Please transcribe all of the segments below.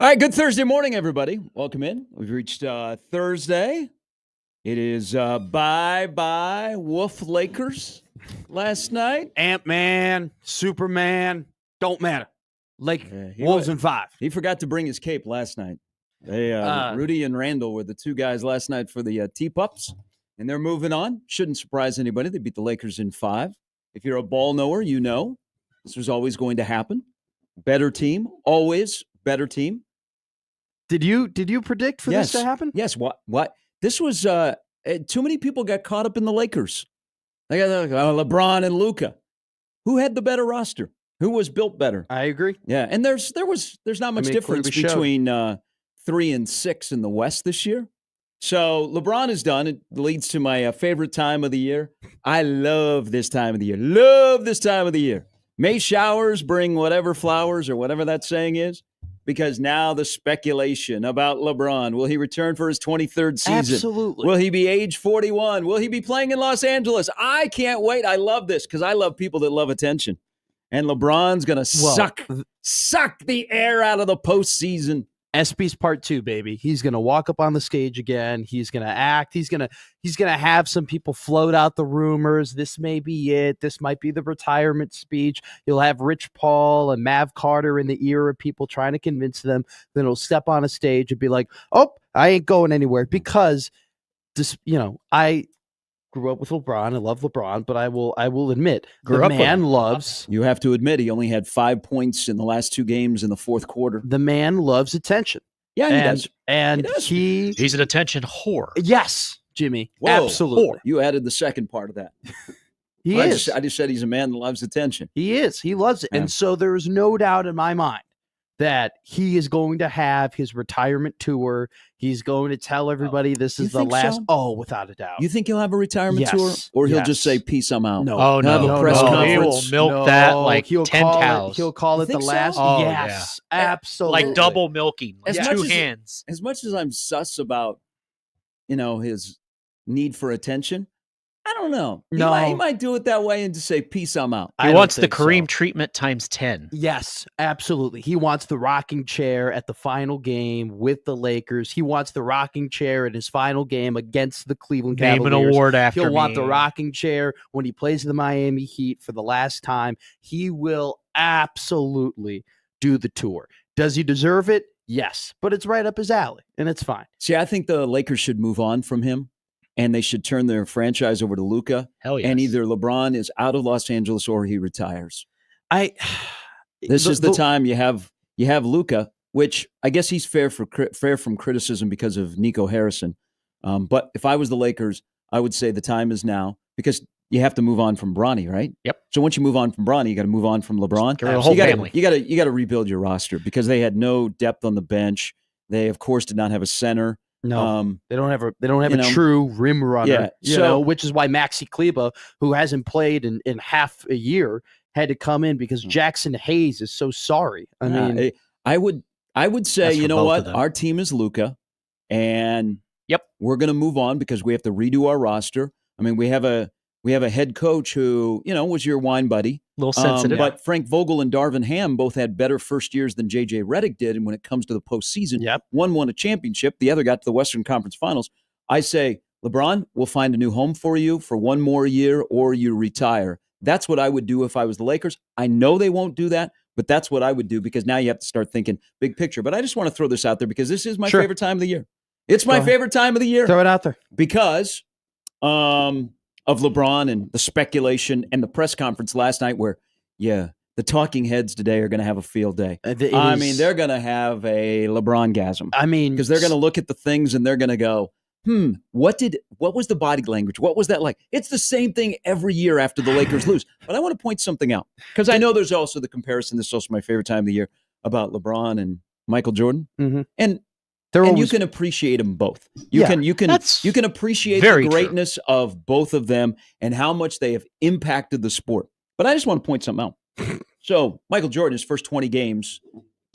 All right, good Thursday morning, everybody. Welcome in. We've reached Thursday. It is bye-bye Wolf Lakers last night. Ant-Man, Superman, don't matter. Wolves in 5. He forgot to bring his cape last night. They, Rudy and Randall were the two guys last night for the T-Pups, and they're moving on. Shouldn't surprise anybody. They beat the Lakers in 5. If you're a ball knower, you know this was always going to happen. Better team, always better team. Did you predict for this to happen? Yes. What? This was too many people got caught up in the Lakers. They got LeBron and Luka. Who had the better roster? Who was built better? I agree. Yeah, and there's not much difference between 3 and 6 in the West this year. So LeBron is done. It leads to my favorite time of the year. I love this time of the year. Love this time of the year. May showers bring whatever flowers or whatever that saying is. Because now the speculation about LeBron. Will he return for his 23rd season? Absolutely. Will he be age 41? Will he be playing in Los Angeles? I can't wait. I love this because I love people that love attention. And LeBron's going to suck the air out of the postseason. SB's part 2, baby. He's going to walk up on the stage again. He's going to act. He's going to have some people float out the rumors. This may be it. This might be the retirement speech. He'll have Rich Paul and Mav Carter in the ear of people trying to convince them. Then he'll step on a stage and be like, "Oh, I ain't going anywhere," because this, I grew up with LeBron. I love LeBron, but I will admit the man loves. You have to admit he only had 5 points in the last 2 games in the fourth quarter. The man loves attention. Yeah, he does. And he's an attention whore. Yes, Jimmy. Whoa, absolutely. Whore. You added the second part of that. He is. I just said he's a man that loves attention. He is. He loves it. Yeah. And so there is no doubt in my mind that he is going to have his retirement tour. He's going to tell everybody this is the last. So? Oh, without a doubt. You think he'll have a retirement tour? Or he'll just say, "Peace, I'm out"? No. Oh, no. Have a press conference. He will milk that like 10 cows. He'll call it the last. So? Oh, yes, yeah. Absolutely. Like double milking. Like 2 hands. As much as I'm sus about, his need for attention, I don't know. He might do it that way and just say, "Peace, I'm out." He wants the Kareem treatment times 10. Yes, absolutely. He wants the rocking chair at the final game with the Lakers. He wants the rocking chair in his final game against the Cleveland Cavaliers. Name an award after He'll want the rocking chair when he plays the Miami Heat for the last time. He will absolutely do the tour. Does he deserve it? Yes, but it's right up his alley, and it's fine. See, I think the Lakers should move on from him. And they should turn their franchise over to Luka. Hell yes. And either LeBron is out of Los Angeles or he retires. This is the time you have Luka, which I guess he's fair from criticism because of Nico Harrison. But if I was the Lakers, I would say the time is now because you have to move on from Bronny, right? Yep. So once you move on from Bronny, you got to move on from LeBron. The whole family. You got to rebuild your roster because they had no depth on the bench. They of course did not have a center. No, they don't have a true rim runner. Yeah, which is why Maxi Kleber, who hasn't played in half a year, had to come in because Jackson Hayes is so sorry. I mean, I would say, you know what, our team is Luka, and we're going to move on because we have to redo our roster. I mean, we have a head coach who was your wine buddy. A little sensitive. But Frank Vogel and Darvin Ham both had better first years than J.J. Redick did. And when it comes to the postseason, one won a championship. The other got to the Western Conference Finals. I say, LeBron, we'll find a new home for you for one more year or you retire. That's what I would do if I was the Lakers. I know they won't do that, but that's what I would do because now you have to start thinking big picture. But I just want to throw this out there because this is my favorite time of the year. It's my favorite time of the year. Throw it out there. Because of LeBron and the speculation and the press conference last night where, the talking heads today are going to have a field day. They're going to have a LeBron-gasm. Because they're going to look at the things and they're going to go, what was the body language? What was that like? It's the same thing every year after the Lakers lose. But I want to point something out because I know there's also the comparison. This is also my favorite time of the year about LeBron and Michael Jordan. Mm-hmm. And you can appreciate them both. You can appreciate the greatness of both of them and how much they have impacted the sport. But I just want to point something out. So Michael Jordan, his first 20 games,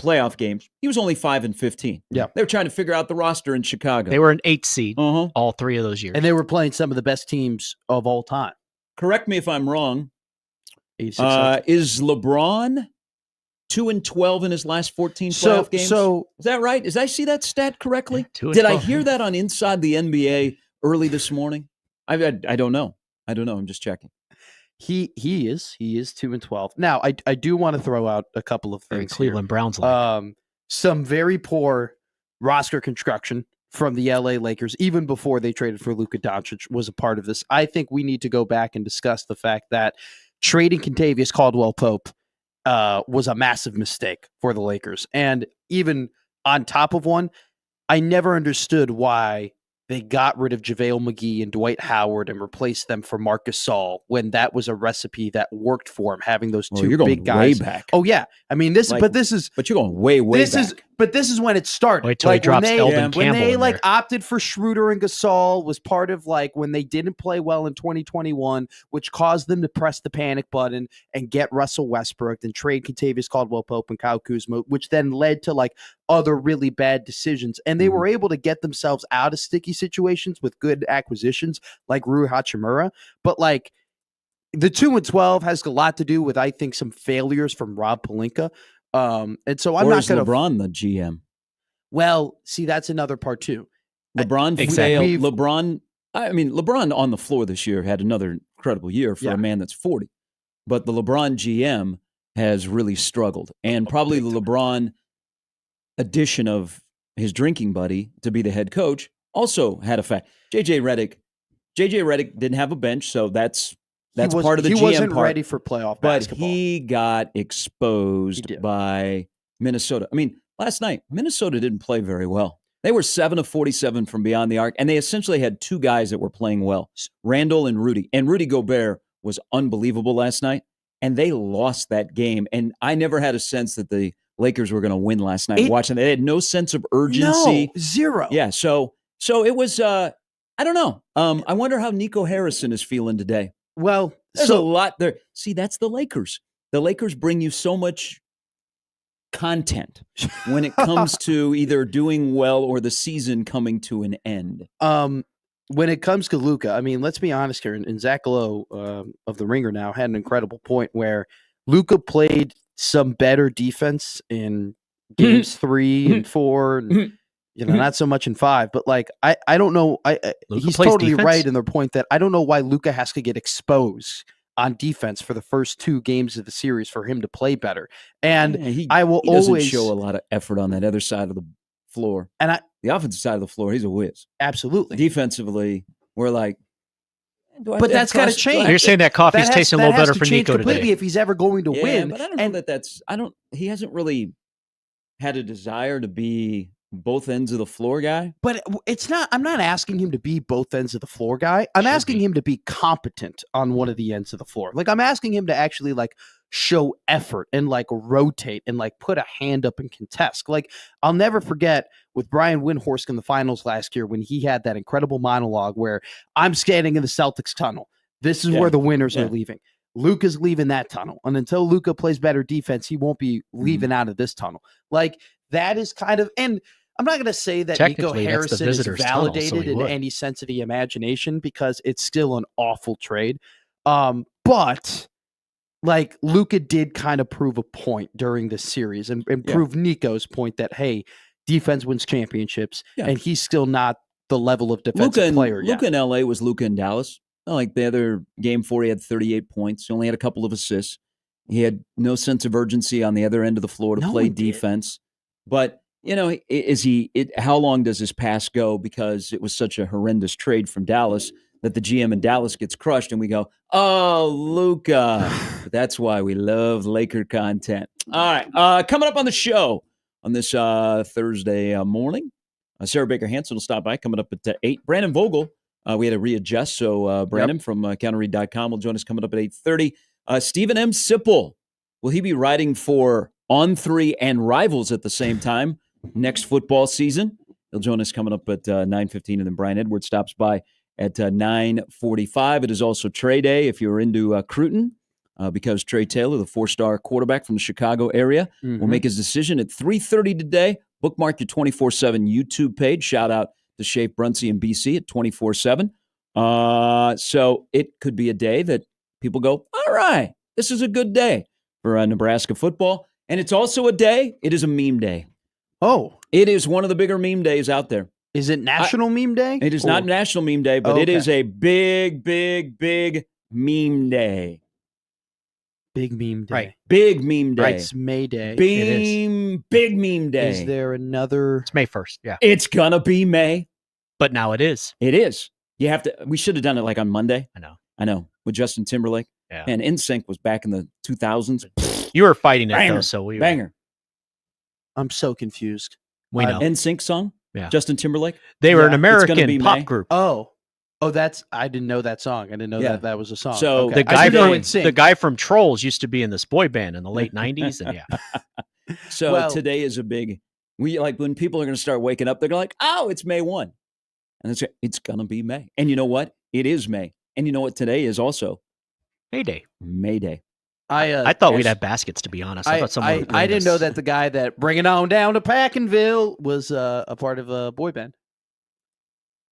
playoff games, he was only 5-15. Yeah, they were trying to figure out the roster in Chicago. They were an 8 seed all 3 of those years, and they were playing some of the best teams of all time. Correct me if I'm wrong. Is LeBron 2-12 in his last 14 playoff games. So is that right? Did I see that stat correctly? Yeah, Did I hear that on Inside the NBA early this morning? I don't know. I'm just checking. He is 2-12. Now I do want to throw out a couple of things. Cleveland here. Browns like. Some very poor roster construction from the LA Lakers, even before they traded for Luka Doncic, was a part of this. I think we need to go back and discuss the fact that trading Kentavious Caldwell-Pope was a massive mistake for the Lakers. And even on top of one, I never understood why they got rid of JaVale McGee and Dwight Howard and replaced them for Marc Gasol when that was a recipe that worked for him, having those two big guys. Way back. Oh yeah, I mean but you're going way back. This is when it started. Wait till he drops Elvin Campbell. When they in there. opted for Schroeder and Gasol was part of when they didn't play well in 2021, which caused them to press the panic button and get Russell Westbrook and trade Kentavious Caldwell-Pope and Kyle Kuzma, which then led to other really bad decisions. And they were able to get themselves out of sticky situations with good acquisitions like Rui Hachimura. But the 2-12 has a lot to do with, I think, some failures from Rob Pelinka. And so I'm not going to LeBron the GM. Well, see, that's another part too. LeBron failed. LeBron on the floor this year had another incredible year for a man that's 40. But the LeBron GM has really struggled. And probably the LeBron addition of his drinking buddy to be the head coach also had a fact. JJ Redick didn't have a bench, so that's part of the GM part. He wasn't ready for playoff basketball. But he got exposed by Minnesota. I mean, last night, Minnesota didn't play very well. They were 7 of 47 from beyond the arc, and they essentially had two guys that were playing well, Randall and Rudy. And Rudy Gobert was unbelievable last night, and they lost that game. And I never had a sense that the Lakers were going to win last night. Watching, they had no sense of urgency. No, zero. Yeah, so it was, I don't know. I wonder how Nico Harrison is feeling today. Well, there's a lot there. See, that's the Lakers. The Lakers bring you so much content when it comes to either doing well or the season coming to an end. When it comes to Luka, I mean, let's be honest here. And Zach Lowe of The Ringer now had an incredible point where Luka played some better defense in games 3 and 4 and not so much in 5, but I don't know. He's totally defense? Right in the point that I don't know why Luka has to get exposed on defense for the first 2 games of the series for him to play better. And he doesn't show a lot of effort on that other side of the floor. And the offensive side of the floor, he's a whiz. Absolutely. Defensively, we're like, but that's got to change. You're saying that coffee's tasting a little better for Nico today. If he's ever going to win. But I don't know he hasn't really had a desire to be both ends of the floor guy. But I'm not asking him to be both ends of the floor guy. I'm asking him to be competent on one of the ends of the floor. I'm asking him to actually show effort and rotate and put a hand up and contest. I'll never forget with Brian Windhorst in the finals last year when he had that incredible monologue where I'm standing in the Celtics tunnel. This is where the winners are leaving. Luka's leaving that tunnel. And until Luka plays better defense, he won't be leaving out of this tunnel. That is kind of, and I'm not going to say that Nico Harrison is validated in any sense of the imagination because it's still an awful trade. But Luka did kind of prove a point during this series and prove Nico's point that, hey, defense wins championships and he's still not the level of defensive player yet. Luka in LA was Luka in Dallas. The other game 4, he had 38 points. He only had a couple of assists. He had no sense of urgency on the other end of the floor to play defense. But how long does his pass go? Because it was such a horrendous trade from Dallas that the GM in Dallas gets crushed and we go, oh, Luka. But that's why we love Laker content. All right. Coming up on the show on this Thursday morning, Sarah Baker Hansen will stop by coming up at 8. Brandon Vogel, we had to readjust. So Brandon from counterread.com will join us coming up at 8:30. Stephen M. Sipple, will he be writing for On3 and Rivals at the same time next football season? He'll join us coming up at 9:15, and then Brian Edwards stops by at 9:45. It is also Trey Day if you're into Creighton, because Trey Taylor, the 4-star quarterback from the Chicago area, will make his decision at 3:30 today. Bookmark your 24/7 YouTube page. Shout out to Shape Brunsey and BC at 24/7. So it could be a day that people go, all right, this is a good day for Nebraska football. And it's also a day. It is a meme day. Oh. It is one of the bigger meme days out there. Is it National Meme Day? It is not National Meme Day, but it is a big, big, big meme day. Big meme day. Right. Big meme day. Right, it's Mayday. Big meme day. Is there another? It's May 1st, yeah. It's going to be May. But now it is. It is. You have to. We should have done it like on Monday. I know. With Justin Timberlake. Yeah. And NSYNC was back in the 2000s. You were fighting it, Banger. though, so we were. Banger. I'm so confused. We know. NSYNC song? Yeah. Justin Timberlake? They were an It's gonna American be pop May. group. Oh, I didn't know that song. I didn't know that was a song. So okay. The guy from Trolls used to be in this boy band in the late 90s. And yeah. So today is a big, when people are going to start waking up, they're going like, oh, it's May 1. And it's going to be May. And you know what? It is May. And you know what today is also? Mayday. Mayday. I thought we'd have baskets, to be honest. I thought someone would bring I didn't this. know that the guy that Bring It On Down to Packinville was a part of a boy band.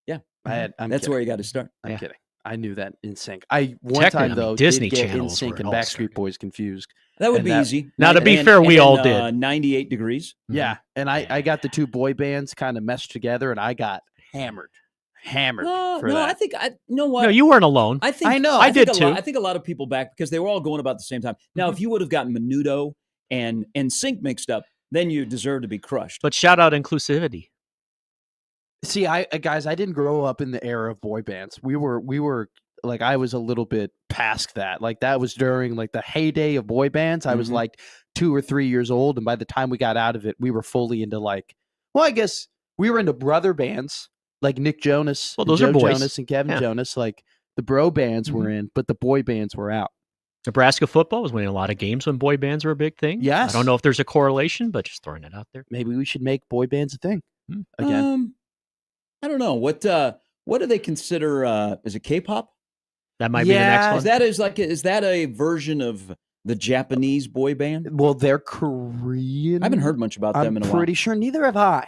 Yeah. I'm That's kidding. where you got to start. I'm Yeah. kidding. I knew that NSYNC. One time though, Disney did get channels NSYNC were and all Backstreet started. Boys confused. That would And be that- easy. Now, to be fair, we all did. 98 Degrees. Yeah, and I got the two boy bands kind of meshed together, and I got hammered for No, that. I think, you know what? No, you weren't alone. I think I know. I did think too. I think a lot of people back because they were all going about the same time. Now, if you would have gotten Menudo and Sync mixed up, then you deserve to be crushed. But shout out inclusivity. See, guys, I didn't grow up in the era of boy bands. We were like, I was a little bit past that. Like that was during like the heyday of boy bands. I was like 2 or 3 years old, and by the time we got out of it, we were fully into I guess we were into brother bands like Nick Jonas, Well, those Joe are boys. Jonas, and Kevin Yeah. Jonas. Like the bro bands were in, but the boy bands were out. Nebraska football was winning a lot of games when boy bands were a big thing. Yes. I don't know if there's a correlation, but just throwing it out there. Maybe we should make boy bands a thing again. I don't know what do they consider? Is it K-pop? That might be the next one. Is that a version of the Japanese boy band? Well, they're Korean. I haven't heard much about them in a I'm while. pretty sure neither have I.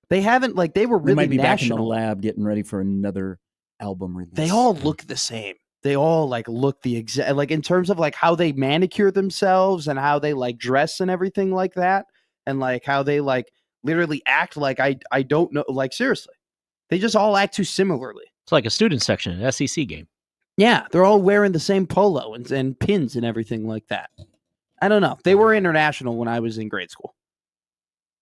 They haven't they were really They might be back in the national. lab getting ready for another album release. They all look the same. They all look the exact in terms of how they manicure themselves and how they dress and everything like that, and how they literally act I don't know. Seriously, they just all act too similarly. It's like a student section at an SEC game. Yeah, they're all wearing the same polo and pins and everything like that. I don't know. They were international when I was in grade school.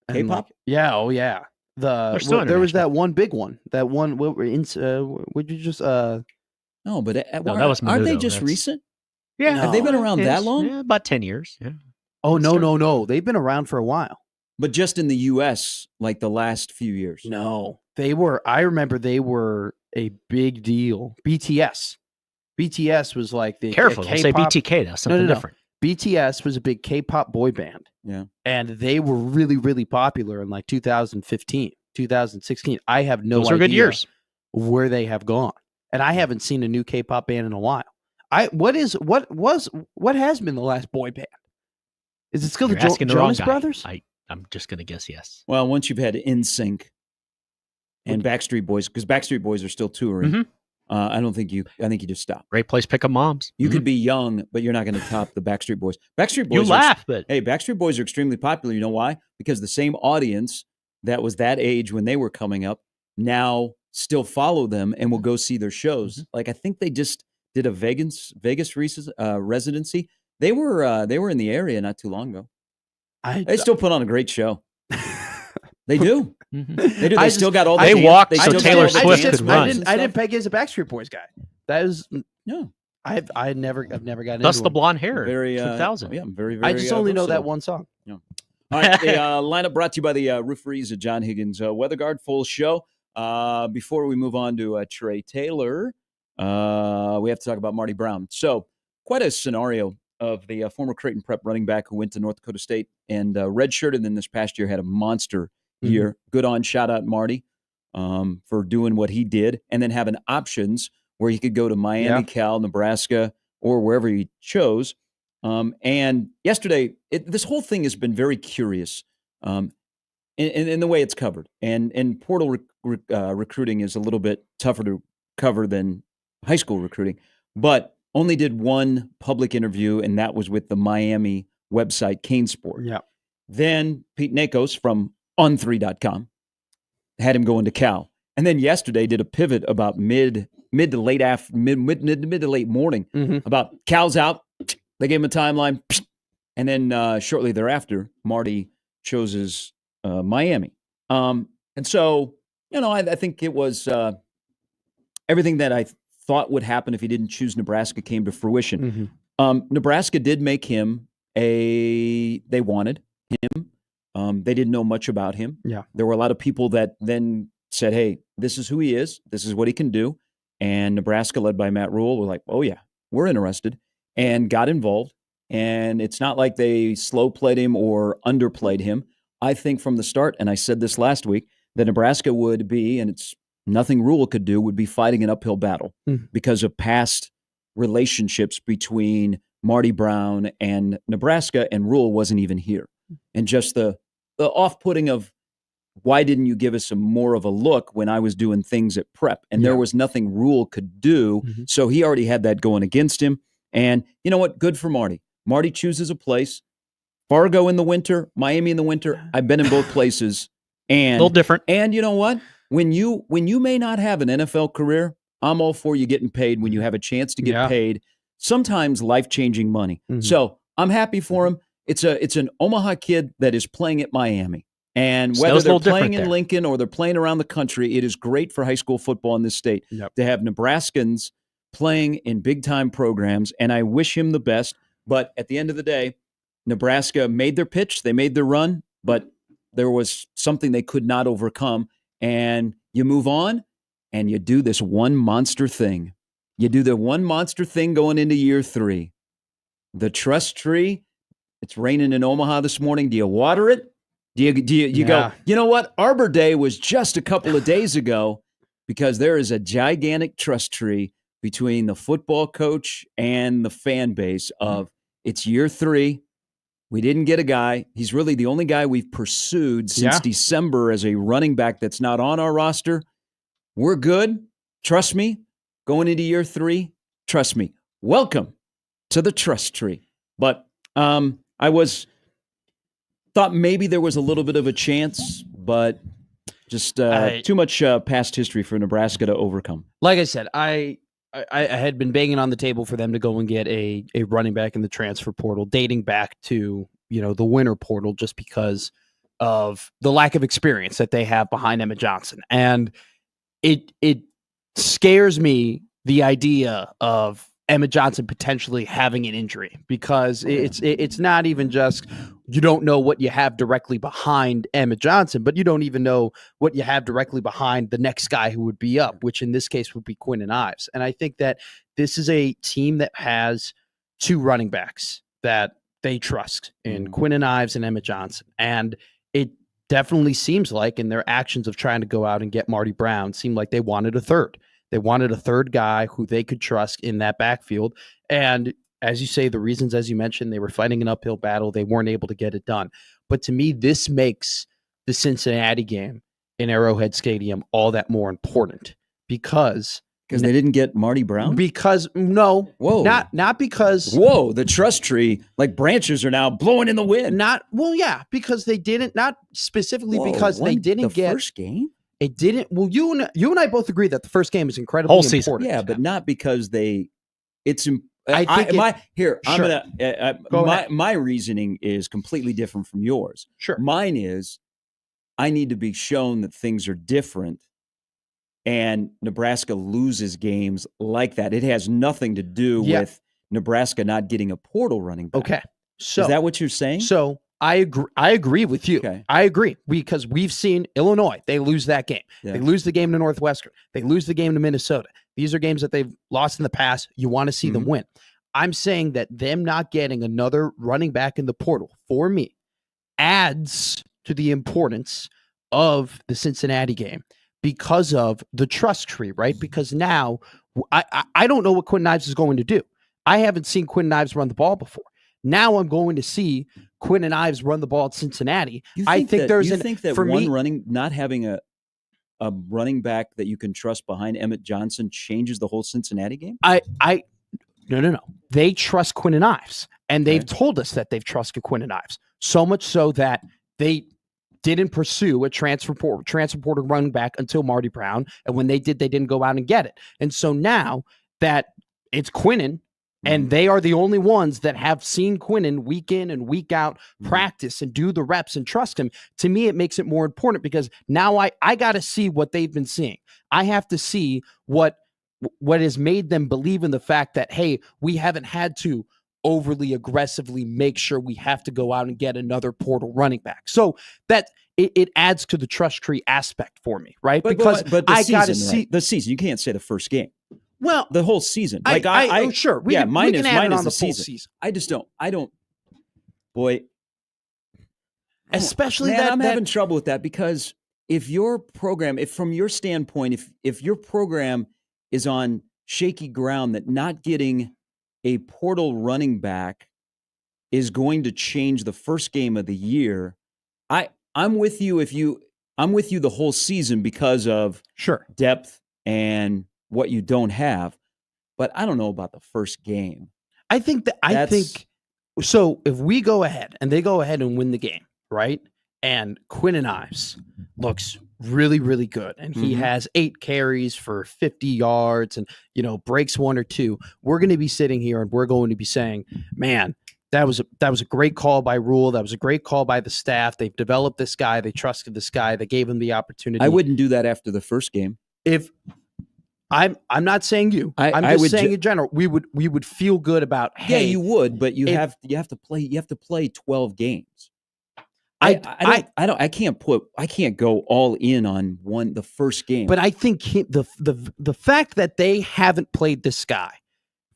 And, K-pop? Yeah. Oh yeah. They're still There was international. that one big one. That one. Would you just No, but No, that was aren't they Menudo. just That's- recent? Yeah. Have they been around that Yes. long? Yeah, about 10 years. Yeah. Oh no! They've been around for a while. But just in the U.S., like the last few years. No, they were. I remember they were a big deal. BTS was like the Careful. Don't say K-pop. BTK. That's something No. different. BTS was a big K-pop boy band. Yeah. And they were really, really popular in 2015, 2016. I have no Those idea are good years. where they have gone, and I haven't seen a new K-pop band in a while. What has been the last boy band? Is it still You're the asking the wrong Jonas guy. Brothers? I'm just going to guess yes. Well, once you've had NSYNC and Backstreet Boys, because Backstreet Boys are still touring, Mhm. I think you just stop. Great place pick up moms. You Mhm. could be young, but you're not going to top the Backstreet Boys. Backstreet Boys. You laugh, but Hey, Backstreet Boys are extremely popular. You know why? Because the same audience that was that age when they were coming up now still follow them and will go see their shows. Mm-hmm. I think they just did a Vegas residency. They were in the area not too long ago. They still put on a great show. They do. Mhm. They do. They I still just- got all the They dance- walked they so still got Taylor all the Swift dance could moves run. and I didn't stuff. peg you as a Backstreet Boys guy. That is No. I've never gotten Thus into the them. blonde hair. Very 2000. Yeah, very. I just only know that versatile. one song. All right, the lineup brought to you by the Rooferees of John Higgins Weather Guard. Full show. Before we move on to Trey Taylor, we have to talk about Marty Brown. So, quite a scenario of the former Creighton Prep running back who went to North Dakota State and redshirted, and then this past year had a monster year. Good on, shout out Marty for doing what he did, and then having options where he could go to Miami, Cal, Nebraska, or wherever he chose. And yesterday, this whole thing has been very curious in the way it's covered. And portal recruiting is a little bit tougher to cover than high school recruiting, but only did one public interview, and that was with the Miami website, CaneSport. Yeah. Then Pete Nakos from on3.com had him going to Cal. And then yesterday did a pivot about mid to late morning about Cal's out. They gave him a timeline. And then shortly thereafter, Marty chooses Miami. And so, I think it was everything that I thought would happen if he didn't choose Nebraska came to fruition. Nebraska did make him they wanted him. They didn't know much about him. Yeah. There were a lot of people that then said, hey, this is who he is. This is what he can do. And Nebraska, led by Matt Rule, were like, oh, yeah, we're interested, and got involved. And it's not like they slow played him or underplayed him. I think from the start, and I said this last week, that Nebraska would be, and it's nothing Rule could do, would be fighting an uphill battle because of past relationships between Marty Brown and Nebraska, and Rule wasn't even here. And just the off-putting of, why didn't you give us more of a look when I was doing things at prep? And there was nothing Rule could do, so he already had that going against him. And you know what? Good for Marty. Marty chooses a place. Fargo in the winter, Miami in the winter. I've been in both places. And a little different. And you know what? When you may not have an NFL career, I'm all for you getting paid when you have a chance to get paid. Sometimes life-changing money. So I'm happy for him. It's an Omaha kid that is playing at Miami. And whether they're playing in Lincoln or they're playing around the country, it is great for high school football in this state to have Nebraskans playing in big-time programs, and I wish him the best. But at the end of the day, Nebraska made their pitch, they made their run, but there was something they could not overcome. And you move on, and you do this one monster thing. You do the one monster thing going into year 3. The trust tree, it's raining in Omaha this morning. Do you water it? Do you go, you know what? Arbor Day was just a couple of days ago, because there is a gigantic trust tree between the football coach and the fan base of, it's year 3. We didn't get a guy. He's really the only guy we've pursued since December as a running back that's not on our roster. We're good. Trust me. Going into year 3, trust me. Welcome to the trust tree. But I thought maybe there was a little bit of a chance, but just too much past history for Nebraska to overcome. Like I said, I had been banging on the table for them to go and get a running back in the transfer portal, dating back to the winter portal, just because of the lack of experience that they have behind Emmett Johnson. And it scares me, the idea of Emmett Johnson potentially having an injury, because it's not even just you don't know what you have directly behind Emmett Johnson, but you don't even know what you have directly behind the next guy who would be up, which in this case would be Quinn Ives. And I think that this is a team that has 2 running backs that they trust in Quinn Ives and Emmett Johnson. And it definitely seems like, in their actions of trying to go out and get Marty Brown, seemed like they wanted a third. They wanted a third guy who they could trust in that backfield. And as you say, the reasons, as you mentioned, they were fighting an uphill battle. They weren't able to get it done. But to me, this makes the Cincinnati game in Arrowhead Stadium all that more important, because they didn't get Marty Brown? Not because... Whoa, the trust tree, like branches are now blowing in the wind. Because they didn't, not specifically because they didn't get... the first game? It didn't. Well, you and I both agree that the first game is incredibly important. Yeah, but not because it's. My reasoning is completely different from yours. Sure. Mine is, I need to be shown that things are different, and Nebraska loses games like that. It has nothing to do with Nebraska not getting a portal running back. Okay. So is that what you're saying? So I agree with you. Okay. I agree, because we've seen Illinois. They lose that game. Yeah. They lose the game to Northwestern. They lose the game to Minnesota. These are games that they've lost in the past. You want to see them win. I'm saying that them not getting another running back in the portal, for me, adds to the importance of the Cincinnati game, because of the trust tree, right? Because now I don't know what Quinn Ives is going to do. I haven't seen Quinn Ives run the ball before. Now I'm going to see Quinn Ives run the ball at Cincinnati. Not having a running back that you can trust behind Emmett Johnson changes the whole Cincinnati game? No. They trust Quinn Ives. And they've told us that they've trusted Quinn Ives. So much so that they didn't pursue a transfer portal running back until Marty Brown. And when they did, they didn't go out and get it. And so now that it's Quinnen, and they are the only ones that have seen Quinnen week in and week out practice and do the reps and trust him, to me, it makes it more important because now I got to see what they've been seeing. I have to see what has made them believe in the fact that, hey, we haven't had to overly aggressively make sure we have to go out and get another portal running back. So that it adds to the trust tree aspect for me, right? But I got to see the season. You can't say the first game. Well, the whole season. Like sure. Mine is the the season. I just don't. Boy. Especially I'm having trouble with that because if from your standpoint, if your program is on shaky ground, that not getting a portal running back is going to change the first game of the year. I'm with you I'm with you the whole season because of depth and what you don't have, but I don't know about the first game. I think so. If we go ahead and they go ahead and win the game, right? And Quinn Ives looks really, really good, and he has 8 carries for 50 yards, and breaks 1 or 2. We're going to be sitting here and we're going to be saying, "Man, that was a great call by Rule. That was a great call by the staff. They've developed this guy. They trusted this guy. They gave him the opportunity." I wouldn't do that after the first game. If I'm not saying you. I'm just saying in general, we would feel good about. Hey, you would, but you have to play 12 games. I can't go all in on the first game. But I think the fact that they haven't played this guy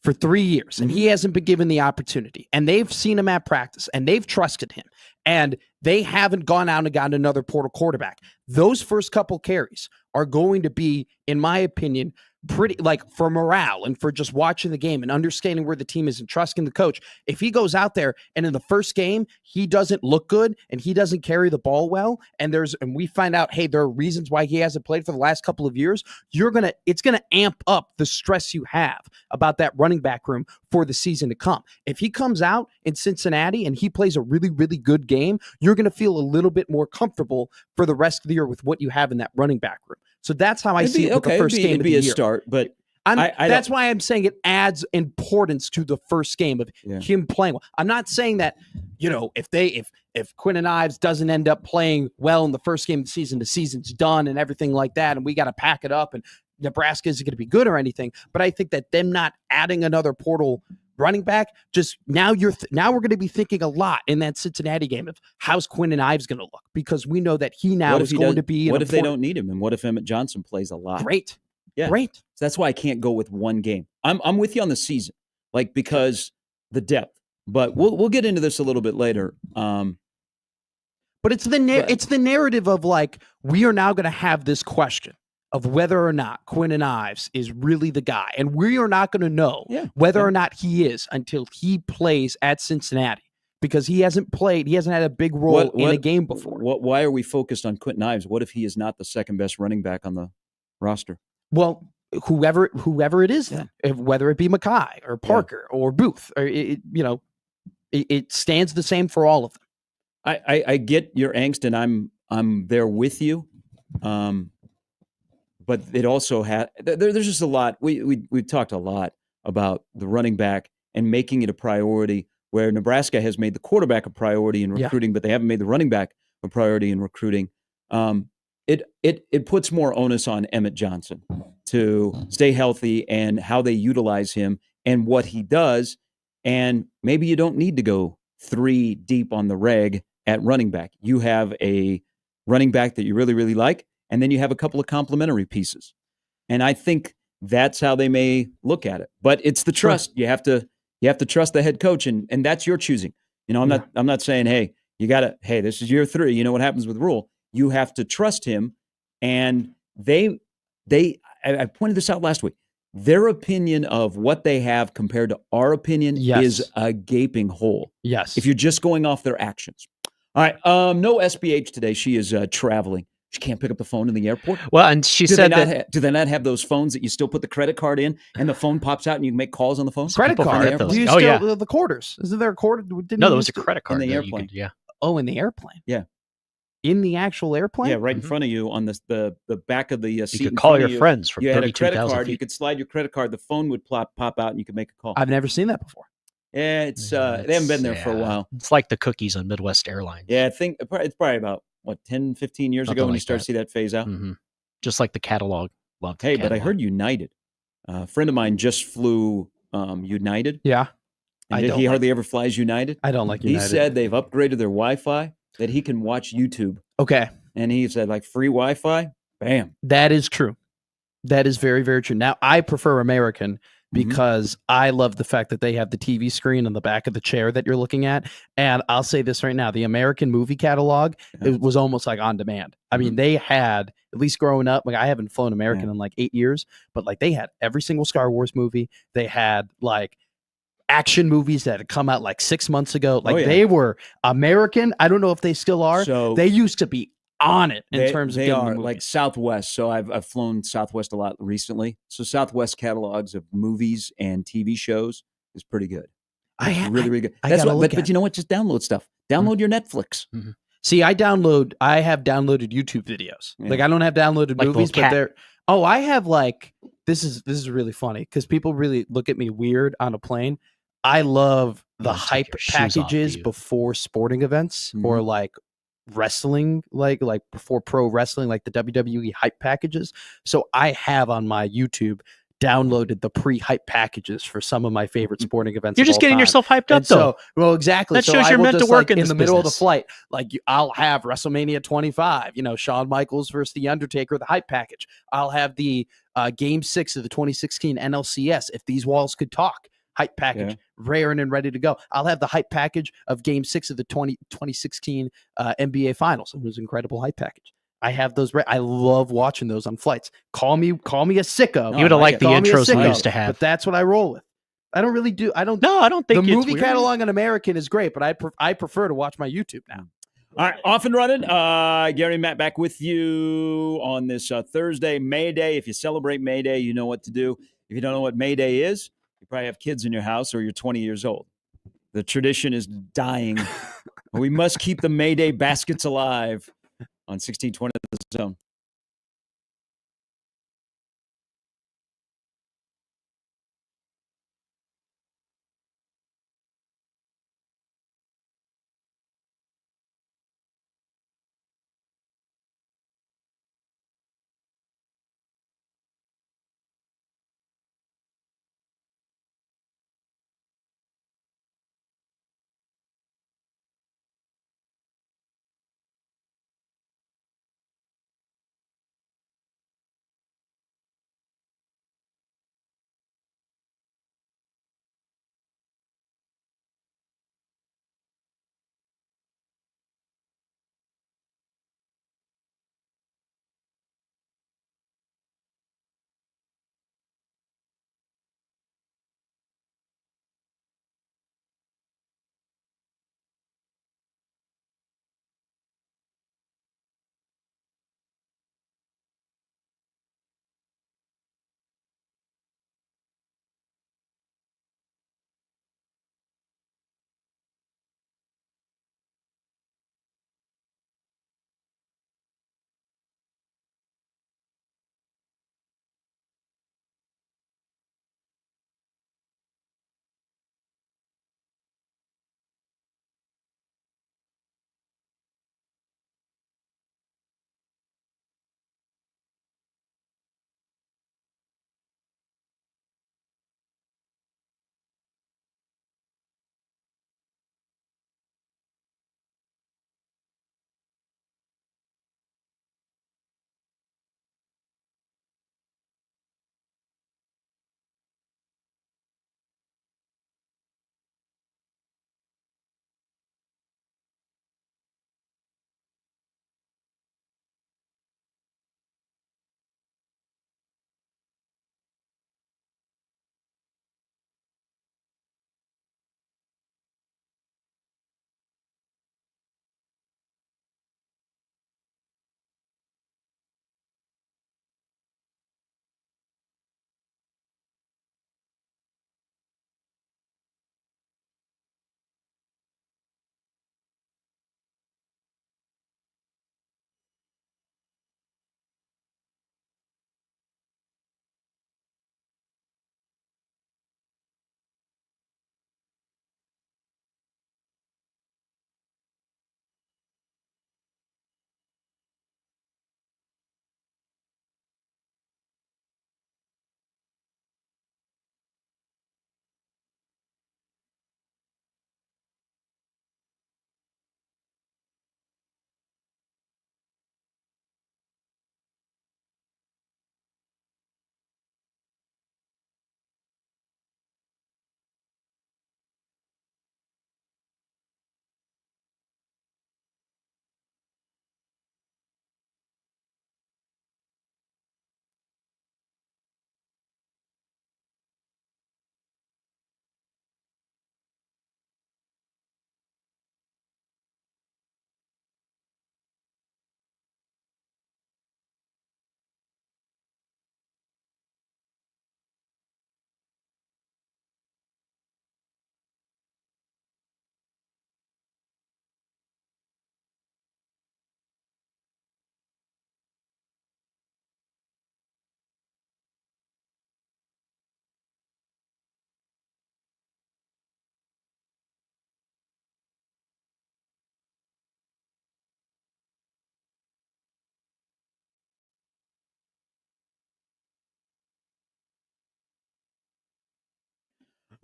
for 3 years and he hasn't been given the opportunity, and they've seen him at practice and they've trusted him, and they haven't gone out and gotten another portal quarterback. Those first couple carries are going to be, in my opinion, pretty, like, for morale and for just watching the game and understanding where the team is and trusting the coach. If he goes out there and in the first game he doesn't look good and he doesn't carry the ball well, and we find out, hey, there are reasons why he hasn't played for the last couple of years, it's gonna amp up the stress you have about that running back room for the season to come. If he comes out in Cincinnati and he plays a really, really good game, you're gonna feel a little bit more comfortable for the rest of the year with what you have in that running back room. So that's how I see it with the first game of the year. It'd be a start, but that's why I'm saying it adds importance to the first game of him playing well. I'm not saying that, if Quinn Ives doesn't end up playing well in the first game of the season's done and everything like that, and we got to pack it up and Nebraska isn't going to be good or anything. But I think that them not adding another portal running back, just now we're going to be thinking a lot in that Cincinnati game of how's Quinn Ives going to look, because we know that he now is going to be. What if they don't need him, and what if Emmett Johnson plays a lot? Great. So that's why I can't go with one game. I'm with you on the season, because the depth. But we'll get into this a little bit later. But it's the narrative of, like, we are now going to have this question of whether or not Quinn Ives is really the guy. And we are not going to know whether or not he is until he plays at Cincinnati, because he hasn't had a big role in a game before. Why are we focused on Quinn Ives? What if he is not the second best running back on the roster? Well, whoever it is then, whether it be Mackay or Parker or Booth, or it stands the same for all of them. I get your angst, and I'm there with you. But it also there's just a lot. We've talked a lot about the running back and making it a priority, where Nebraska has made the quarterback a priority in recruiting, but they haven't made the running back a priority in recruiting. It puts more onus on Emmett Johnson to stay healthy and how they utilize him and what he does. And maybe you don't need to go 3 deep on the reg at running back. You have a running back that you really, really like, and then you have a couple of complementary pieces. And I think that's how they may look at it. But it's the trust. You have to trust the head coach, and that's your choosing. I'm not saying, hey, this is year 3. You know what happens with Rule. You have to trust him. And I pointed this out last week. Their opinion of what they have compared to our opinion is a gaping hole. Yes. If you're just going off their actions. All right. No SBH today. She is traveling. She can't pick up the phone in the airport. Well, and she said that. Do they not have those phones that you still put the credit card in and the phone pops out and you can make calls on the phone? Credit card. Those. The quarters. Isn't there a quarter? No, there was a credit card in the airplane. In the airplane. Yeah. In the actual airplane? Yeah, right in front of you on the back of the seat. You could call your friends from 32,000 feet. You had a credit card. You could slide your credit card. The phone would pop out and you could make a call. I've never seen that before. Yeah, they haven't been there for a while. It's like the cookies on Midwest Airlines. Yeah, I think it's probably about, 10, 15 years ago when you start to see that phase out. Mm-hmm. Just like the catalog. But I heard United. A friend of mine just flew United. Yeah. And he hardly ever flies United. I don't like United. He said they've upgraded their Wi-Fi, that he can watch YouTube. Okay. And he said, like, free Wi-Fi, bam. That is true. That is very, very true. Now, I prefer American because I love the fact that they have the TV screen on the back of the chair that you're looking at. And I'll say this right now, the American movie catalog, it was almost like on demand. I mean, they had, at least growing up, like I haven't flown American in like 8 years, but like they had every single Star Wars movie. They had like action movies that had come out like 6 months ago. Like they were American. I don't know if they still are. So they used to be on it in terms of they are like Southwest. So I've flown Southwest a lot recently. So Southwest catalogs of movies and TV shows is pretty good. Really good. That's what. But you know what? Just download stuff. Download your Netflix. Mm-hmm. See, I have downloaded YouTube videos. Yeah. Like I don't have downloaded like movies, but they're. Oh, I have like this is really funny because people really look at me weird on a plane. I love the hype packages before sporting events or like wrestling, like before pro wrestling, like the WWE hype packages. So I have on my YouTube downloaded the pre-hype packages for some of my favorite sporting events. You're just getting yourself hyped up, though. So, well, exactly. That shows you're meant to work in the middle of the flight. Like I'll have WrestleMania 25. Shawn Michaels versus The Undertaker, the hype package. I'll have the Game 6 of the 2016 NLCS. If These Walls Could Talk. Hype package, raring and ready to go. I'll have the hype package of Game 6 of the 2016 NBA Finals. It was an incredible hype package. I have those. I love watching those on flights. Call me a sicko. You would have liked the intros we used to have. But that's what I roll with. I don't really do. I don't think the movie catalog on American is great, but I prefer to watch my YouTube now. All right, off and running. Gary and Matt back with you on this Thursday, Mayday. If you celebrate Mayday, you know what to do. If you don't know what Mayday is, you probably have kids in your house or you're 20 years old. The tradition is dying. We must keep the Mayday baskets alive on 1620 The Zone.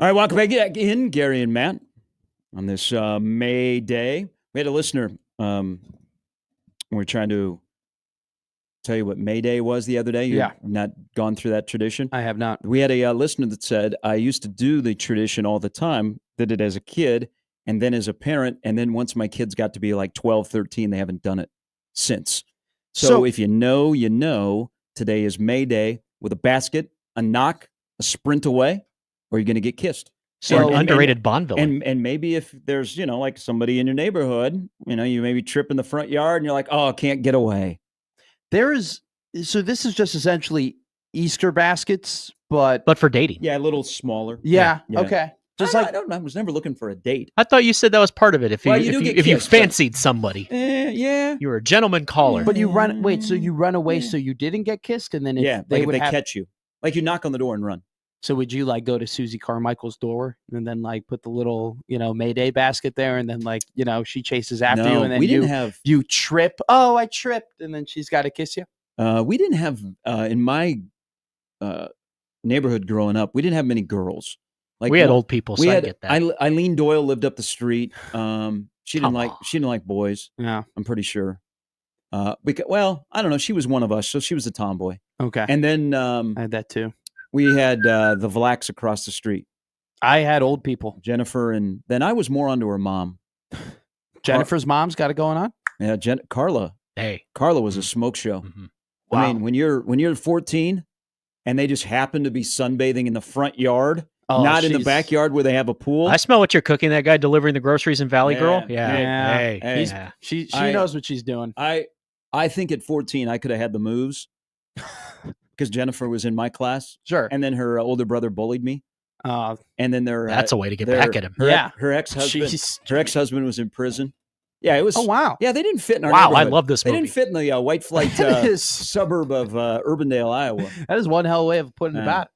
All right, welcome back in, Gary and Matt, on this Mayday. We had a listener. We're trying to tell you what Mayday was the other day. You've not gone through that tradition? I have not. We had a listener that said, I used to do the tradition all the time, did it as a kid, and then as a parent, and then once my kids got to be like 12, 13, they haven't done it since. So if you know, you know, today is Mayday with a basket, a knock, a sprint away, or you're going to get kissed. So underrated Bond villain. And maybe if there's, like somebody in your neighborhood, you maybe trip in the front yard and you're like, oh, I can't get away. So this is just essentially Easter baskets, but for dating. Yeah, a little smaller. Yeah. Okay. Just I was never looking for a date. I thought you said that was part of it. If you fancied somebody, yeah, you were a gentleman caller. But you run. Wait, so you run away so you didn't get kissed, and then they catch you, like you knock on the door and run. So would you like go to Susie Carmichael's door and then like put the little Mayday basket there, and then like she chases after you, and then you trip. Oh, I tripped, and then she's got to kiss you. We didn't have in my neighborhood growing up. We didn't have many girls. Like we had old people, so I get that. Eileen Doyle lived up the street. She didn't like boys. Yeah, I'm pretty sure. I don't know. She was one of us, so she was a tomboy. Okay. And then I had that too. We had the Vlacks across the street. I had old people. Jennifer, and then I was more onto her mom. Jennifer's mom's got it going on? Yeah, Carla. Hey. Carla was a smoke show. Mm-hmm. Wow. I mean, when you're 14 and they just happen to be sunbathing in the front yard, not in the backyard where they have a pool. I smell what you're cooking. That guy delivering the groceries in Valley Girl. Yeah. Hey. She knows what she's doing. I think at 14 I could have had the moves because Jennifer was in my class. Sure. And then her older brother bullied me. And then that's a way to get back at him. Her ex-husband was in prison. Yeah, it was. Oh wow! Yeah, they didn't fit in our neighborhood. I love this movie. They didn't fit in the White Flight suburb of Urbandale, Iowa. That is one hell of a way of putting it about.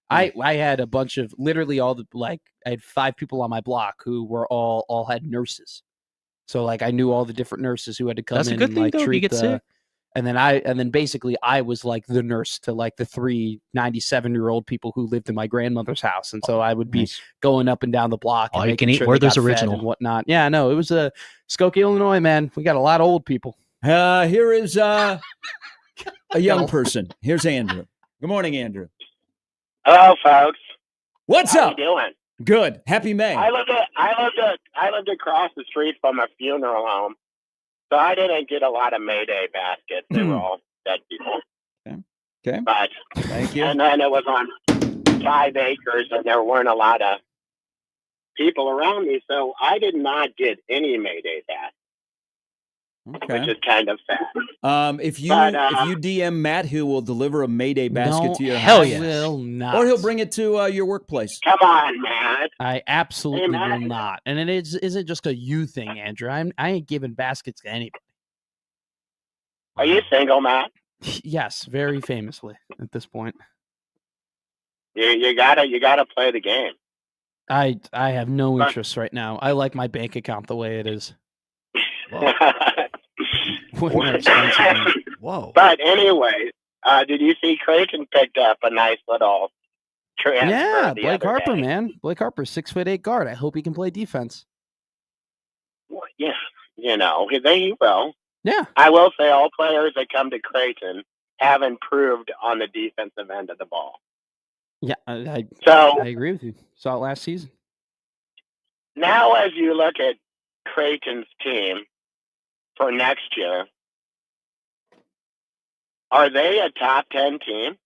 I had a bunch of literally I had 5 people on my block who were all had nurses. So like I knew all the different nurses who had to come in and like treat the. And then basically I was like the nurse to like the 3 97-year-old people who lived in my grandmother's house, and so I would be going up and down the block. All you can eat Werther's Original and whatnot. Yeah, no, it was Skokie, Illinois, man. We got a lot of old people. Here is a young person. Here's Andrew. Good morning, Andrew. Hello, folks. What's up? How you doing? Good. Happy May. I lived across the street from a funeral home. So I didn't get a lot of Mayday baskets. They were all dead people. Okay. But thank you. And then it was on 5 acres, and there weren't a lot of people around me, so I did not get any Mayday baskets, which is kind of sad. If you DM Matt, who will deliver a Mayday basket to your hell house, yeah, will not, or he'll bring it to your workplace. Come on, Matt. I absolutely will not, and it isn't just a you thing, Andrew. I ain't giving baskets to anybody. Are you single, Matt? Yes, very famously at this point. You gotta play the game. I have no interest right now. I like my bank account the way it is. Whoa. But anyway, did you see Creighton picked up a nice little transfer? Yeah, Blake Harper, man. Blake Harper, 6'8" guard. I hope he can play defense. Well, yeah, he will. Yeah. I will say all players that come to Creighton have improved on the defensive end of the ball. Yeah, I agree with you. Saw it last season. Now, as you look at Creighton's team for next year, are they a top 10 team?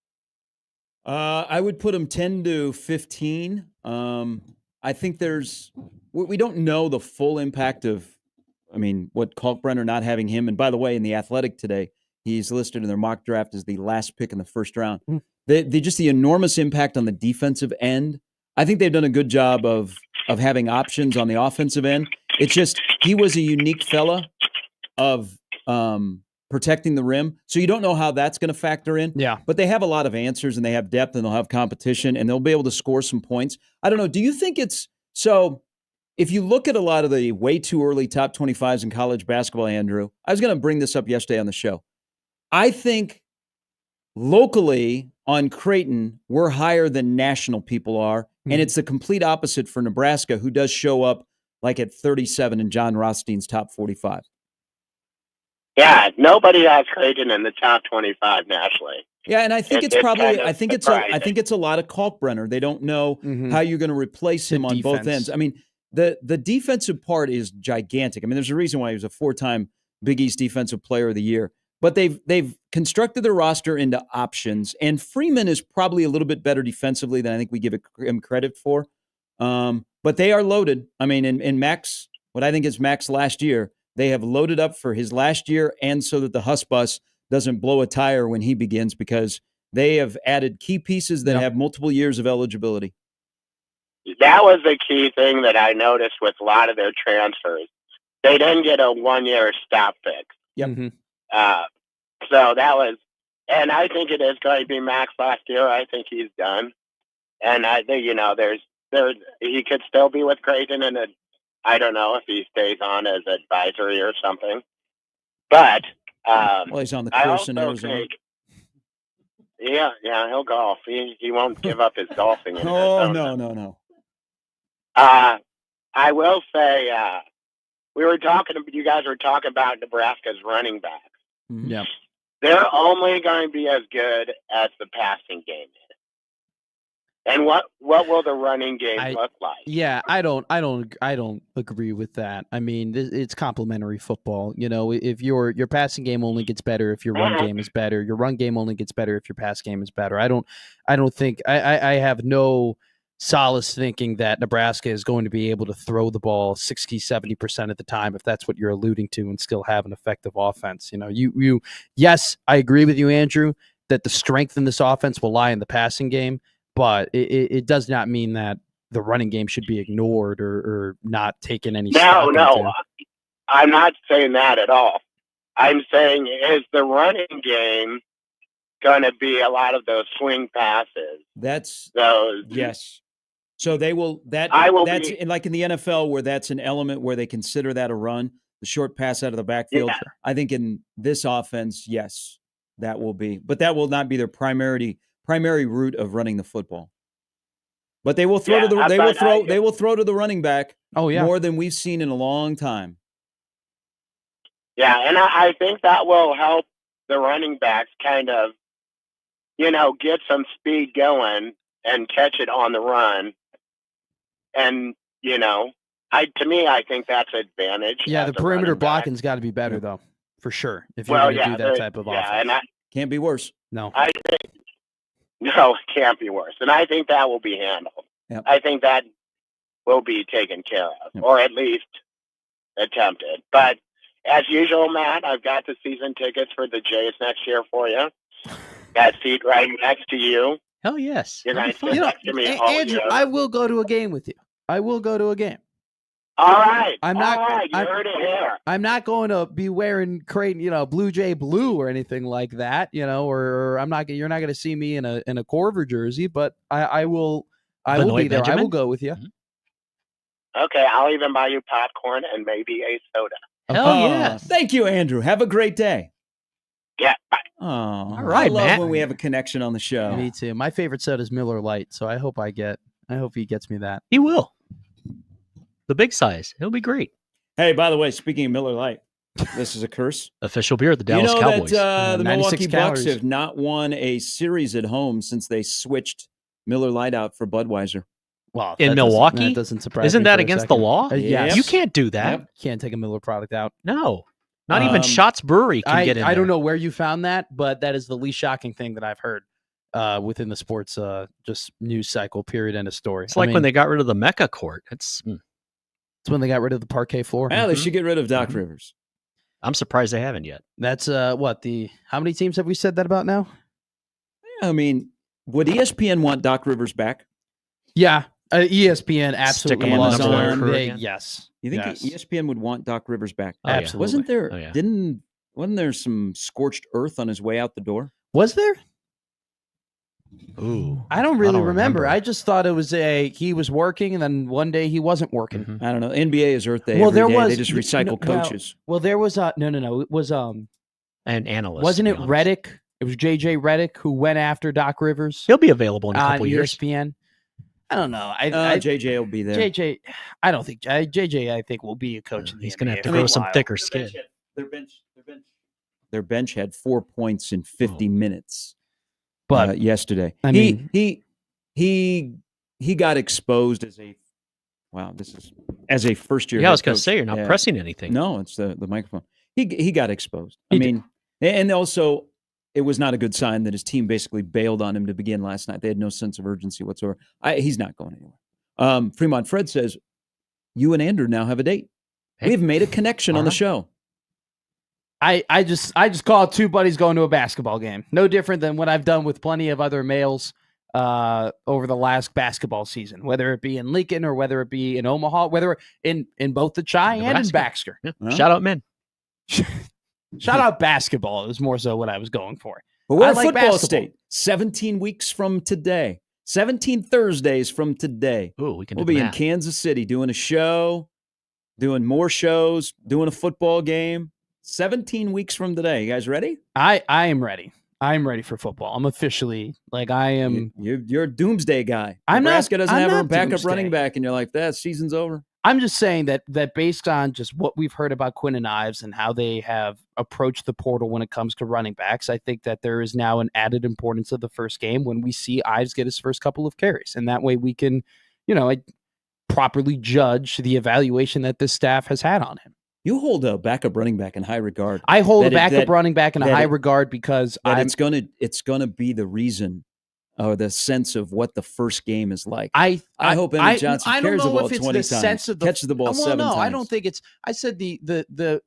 I would put them 10 to 15. I think we don't know the full impact of, what Kalkbrenner not having him. And by the way, in the Athletic today, he's listed in their mock draft as the last pick in the first round. They just the enormous impact on the defensive end. I think they've done a good job of having options on the offensive end. It's just he was a unique fella of protecting the rim. So you don't know how that's going to factor in. Yeah. But they have a lot of answers, and they have depth, and they'll have competition, and they'll be able to score some points. I don't know. Do you think it's – so if you look at a lot of the way too early top 25s in college basketball, Andrew, I was going to bring this up yesterday on the show. I think locally on Creighton, we're higher than national people are And it's the complete opposite for Nebraska, who does show up like at 37 in John Rothstein's top 45. Yeah, nobody has Creighton in the top 25 nationally. Yeah, and I think it's a lot of Kalkbrenner. They don't know how you're going to replace him on both ends. I mean, the defensive part is gigantic. I mean, there's a reason why he was a 4-time Big East Defensive Player of the Year. But they've constructed their roster into options, and Freeman is probably a little bit better defensively than I think we give him credit for. But they are loaded. I mean, in Max, what I think is Max last year, they have loaded up for his last year, and so that the Huss bus doesn't blow a tire when he begins, because they have added key pieces that have multiple years of eligibility. That was the key thing that I noticed with a lot of their transfers. They didn't get a 1-year stop fix. Yep. So that was, and I think it is going to be Max last year. I think he's done. And I think, he could still be with Creighton, and I don't know if he stays on as advisory or something. But he's on the course in Arizona. Yeah, he'll golf. He won't give up his golfing. No. I will say, you guys were talking about Nebraska's running backs. Yeah. They're only going to be as good as the passing game is. And what will the running game look like? Yeah, I don't agree with that. I mean, it's complementary football. If your passing game only gets better if your run game is better, your run game only gets better if your pass game is better. I don't think I have no solace thinking that Nebraska is going to be able to throw the ball 60-70% of the time, if that's what you're alluding to, and still have an effective offense. Yes, I agree with you, Andrew, that the strength in this offense will lie in the passing game, but it does not mean that the running game should be ignored or not taken any stock into. I'm not saying that at all. I'm saying, is the running game going to be a lot of those swing passes? Yes. So they will. That's like in the NFL, where that's an element where they consider that a run, the short pass out of the backfield. Yeah. I think in this offense, yes, that will be, but that will not be their primary route of running the football. But they will throw they will throw to the running back. More than we've seen in a long time. Yeah, and I think that will help the running backs kind of, get some speed going and catch it on the run. And, I think that's an advantage. Yeah, the perimeter blocking's got to be better, though, for sure, if you're going to do that type of offense. And can't be worse. No. No, it can't be worse. And I think that will be handled. Yep. I think that will be taken care of, or at least attempted. But as usual, Matt, I've got the season tickets for the Jays next year for you. That seat right next to you. Hell yes. Andrew, I will go to a game with you. I will go to a game. All right. You heard it here. I'm not going to be wearing Creighton, Blue Jay blue or anything like that, or I'm not. You're not going to see me in a Corver jersey, but I will be there. Benjamin? I will go with you. Mm-hmm. Okay, I'll even buy you popcorn and maybe a soda. Hell yes. Thank you, Andrew. Have a great day. Yeah. Bye. Oh, all right, I love Matt. when we have a connection on the show. Me too. My favorite soda is Miller Lite, so I hope he gets me that. He will. The big size. It'll be great. Hey, by the way, speaking of Miller Lite, this is a curse. Official beer of the Dallas Cowboys. That the Milwaukee calories. Bucks have not won a series at home since they switched Miller Lite out for Budweiser. Well, in Milwaukee? That doesn't surprise Isn't me that for a against the second. law? Yes. You can't do that. Yep. Can't take a Miller product out. No. Not even Shots Brewery can get in I there. don't know where you found that, but that is the least shocking thing that I've heard within the sports just news cycle, period, end of story. It's like when they got rid of the Mecca court. It's when they got rid of the parquet floor. Yeah, they should get rid of Doc Rivers. I'm surprised they haven't yet. That's how many teams have we said that about now? I mean, would ESPN want Doc Rivers back? Yeah, ESPN absolutely Stick him on the loves number him. one crew again? Yes. You think Yes. ESPN would want Doc Rivers back? Oh, yeah. Absolutely. Wasn't there? Oh, yeah. Wasn't there some scorched earth on his way out the door? Was there? Ooh. I don't really remember. I just thought it was he was working and then one day he wasn't working. Mhm. I don't know. NBA is Earth Day. Well, every there day. was- They just recycle no, coaches. Well, there was no. It was An analyst. wasn't to it be honest. Reddick? It was JJ Reddick who went after Doc Rivers He'll be available in a on couple years. ESPN. I don't know. JJ will be there. JJ, I don't think JJ. I think will be a coach in the He's NBA. going to have to grow some thicker skin. Their bench had 4 points in 50 minutes. But yesterday, I mean, he got exposed as a first year. Yeah, I was going to say you're not pressing anything. No, it's the microphone. He got exposed. And also it was not a good sign that his team basically bailed on him to begin last night. They had no sense of urgency whatsoever. He's not going anywhere. Fremont Fred says, "You and Andrew now have a date. We've made a connection on the show." I just call it two buddies going to a basketball game. No different than what I've done with plenty of other males over the last basketball season, whether it be in Lincoln or whether it be in Omaha, whether in both the Chi and in Baxter. Yeah. Huh? Shout out men. Shout out basketball is more so what I was going for. But we're a football state. 17 weeks from today. 17 Thursdays from today. Ooh, we'll be in Kansas City doing a show, doing more shows, doing a football game. 17 weeks from today. You guys ready? I am ready. I'm ready for football. I'm officially I am. You're a doomsday guy. Nebraska doesn't have a backup running back, and you're like, that season's over. I'm just saying that based on just what we've heard about Quinn and Ives and how they have approached the portal when it comes to running backs, I think that there is now an added importance of the first game when we see Ives get his first couple of carries, and that way we can, properly judge the evaluation that this staff has had on him. You hold a backup running back in high regard. I hold a backup running back in a high regard because it's gonna be the reason or the sense of what the first game is like. I hope Emmett Johnson carries the ball 20 times, catches the ball 7 times. I don't think it's. I said the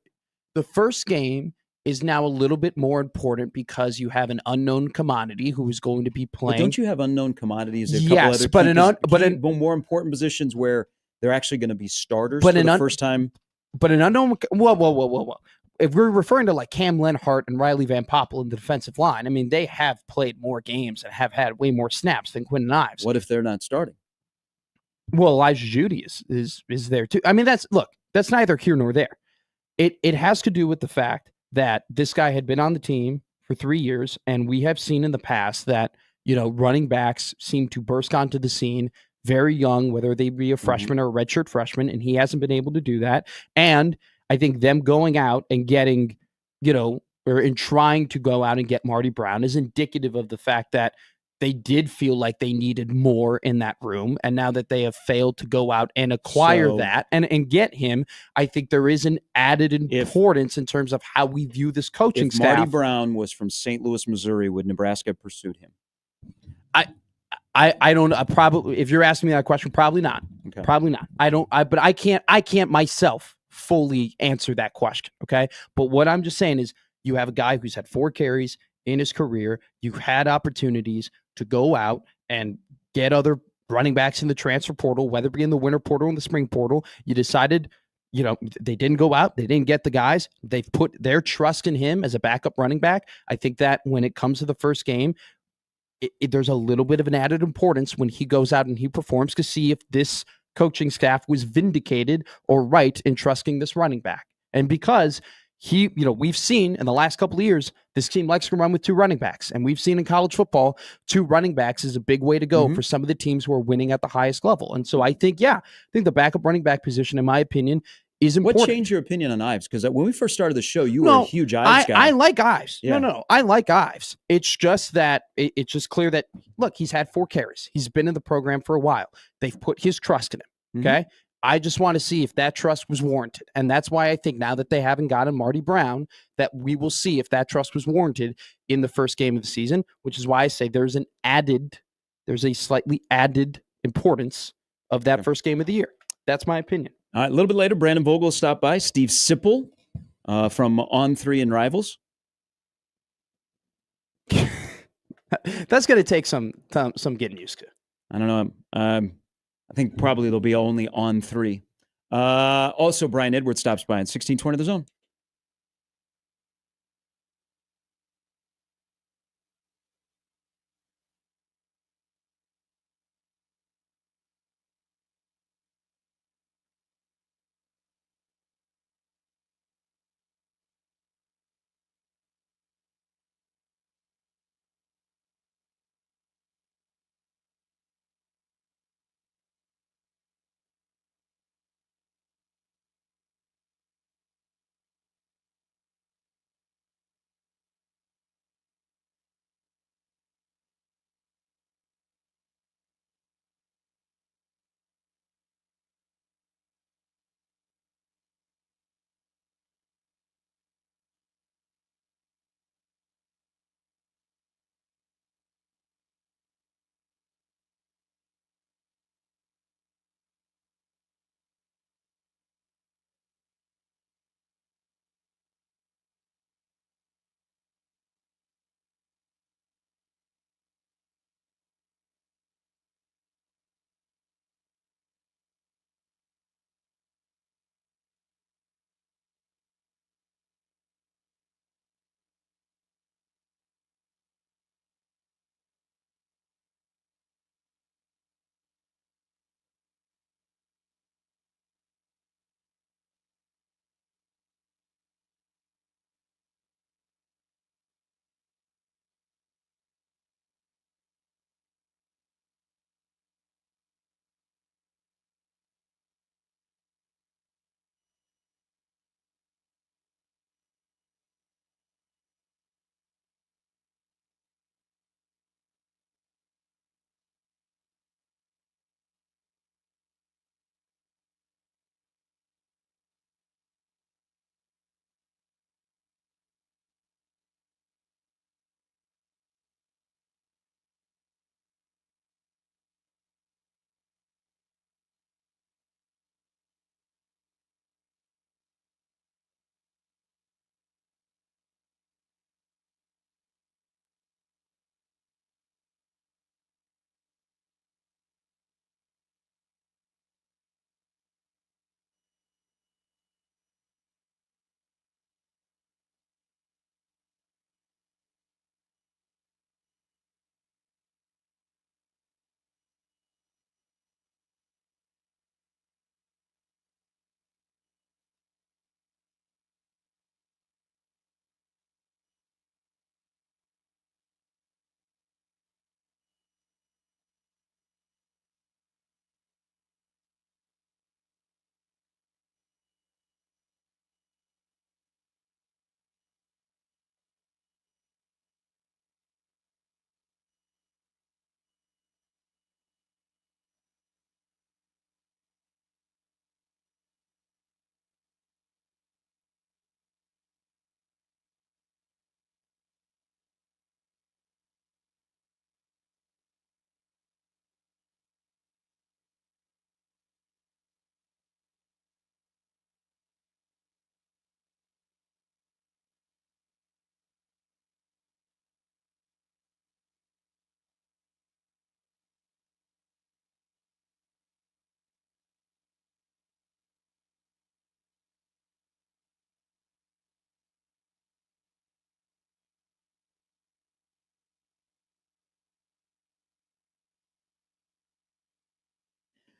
first game is now a little bit more important because you have an unknown commodity who is going to be playing. But don't you have unknown commodities? Yes, but more important positions where they're actually going to be starters for the first time. But an unknown. Whoa. If we're referring to like Cam Lenhart and Riley Van Poppel in the defensive line, I mean, they have played more games and have had way more snaps than Quinn and Ives. What if they're not starting? Well, Elijah Judy is there too. I mean, that's neither here nor there. It has to do with the fact that this guy had been on the team for 3 years, and we have seen in the past that, running backs seem to burst onto the scene very young, whether they be a freshman or a redshirt freshman, and he hasn't been able to do that. And I think them going out and getting, trying to go out and get Marty Brown is indicative of the fact that they did feel like they needed more in that room. And now that they have failed to go out and acquire that and get him, I think there is an added importance in terms of how we view this coaching staff. Marty Brown was from St. Louis, Missouri, would Nebraska have pursued him? I don't probably, if you're asking me that question, probably not. Okay. Probably not. But I can't myself fully answer that question. Okay. But what I'm just saying is you have a guy who's had 4 carries in his career. You've had opportunities to go out and get other running backs in the transfer portal, whether it be in the winter portal or in the spring portal. You decided, they didn't go out. They didn't get the guys. They've put their trust in him as a backup running back. I think that when it comes to the first game, there's a little bit of an added importance when he goes out and he performs to see if this coaching staff was vindicated or right in trusting this running back. And because we've seen in the last couple of years, this team likes to run with 2 running backs. And we've seen in college football, 2 running backs is a big way to go for some of the teams who are winning at the highest level. And so I think the backup running back position, in my opinion, is important. What changed your opinion on Ives? Because when we first started the show, you were a huge Ives guy. I like Ives. Yeah. No, I like Ives. It's just that it's just clear that, look, he's had 4 carries. He's been in the program for a while. They've put his trust in him. Okay. I just want to see if that trust was warranted. And that's why I think now that they haven't gotten Marty Brown, that we will see if that trust was warranted in the first game of the season, which is why I say there's a slightly added importance of that first game of the year. That's my opinion. All right, a little bit later, Brandon Vogel stopped by. Steve Sipple from On 3 and Rivals. That's going to take some getting used to. I don't know. I think probably they'll be only On 3. Also, Brian Edwards stops by in 1620 The Zone.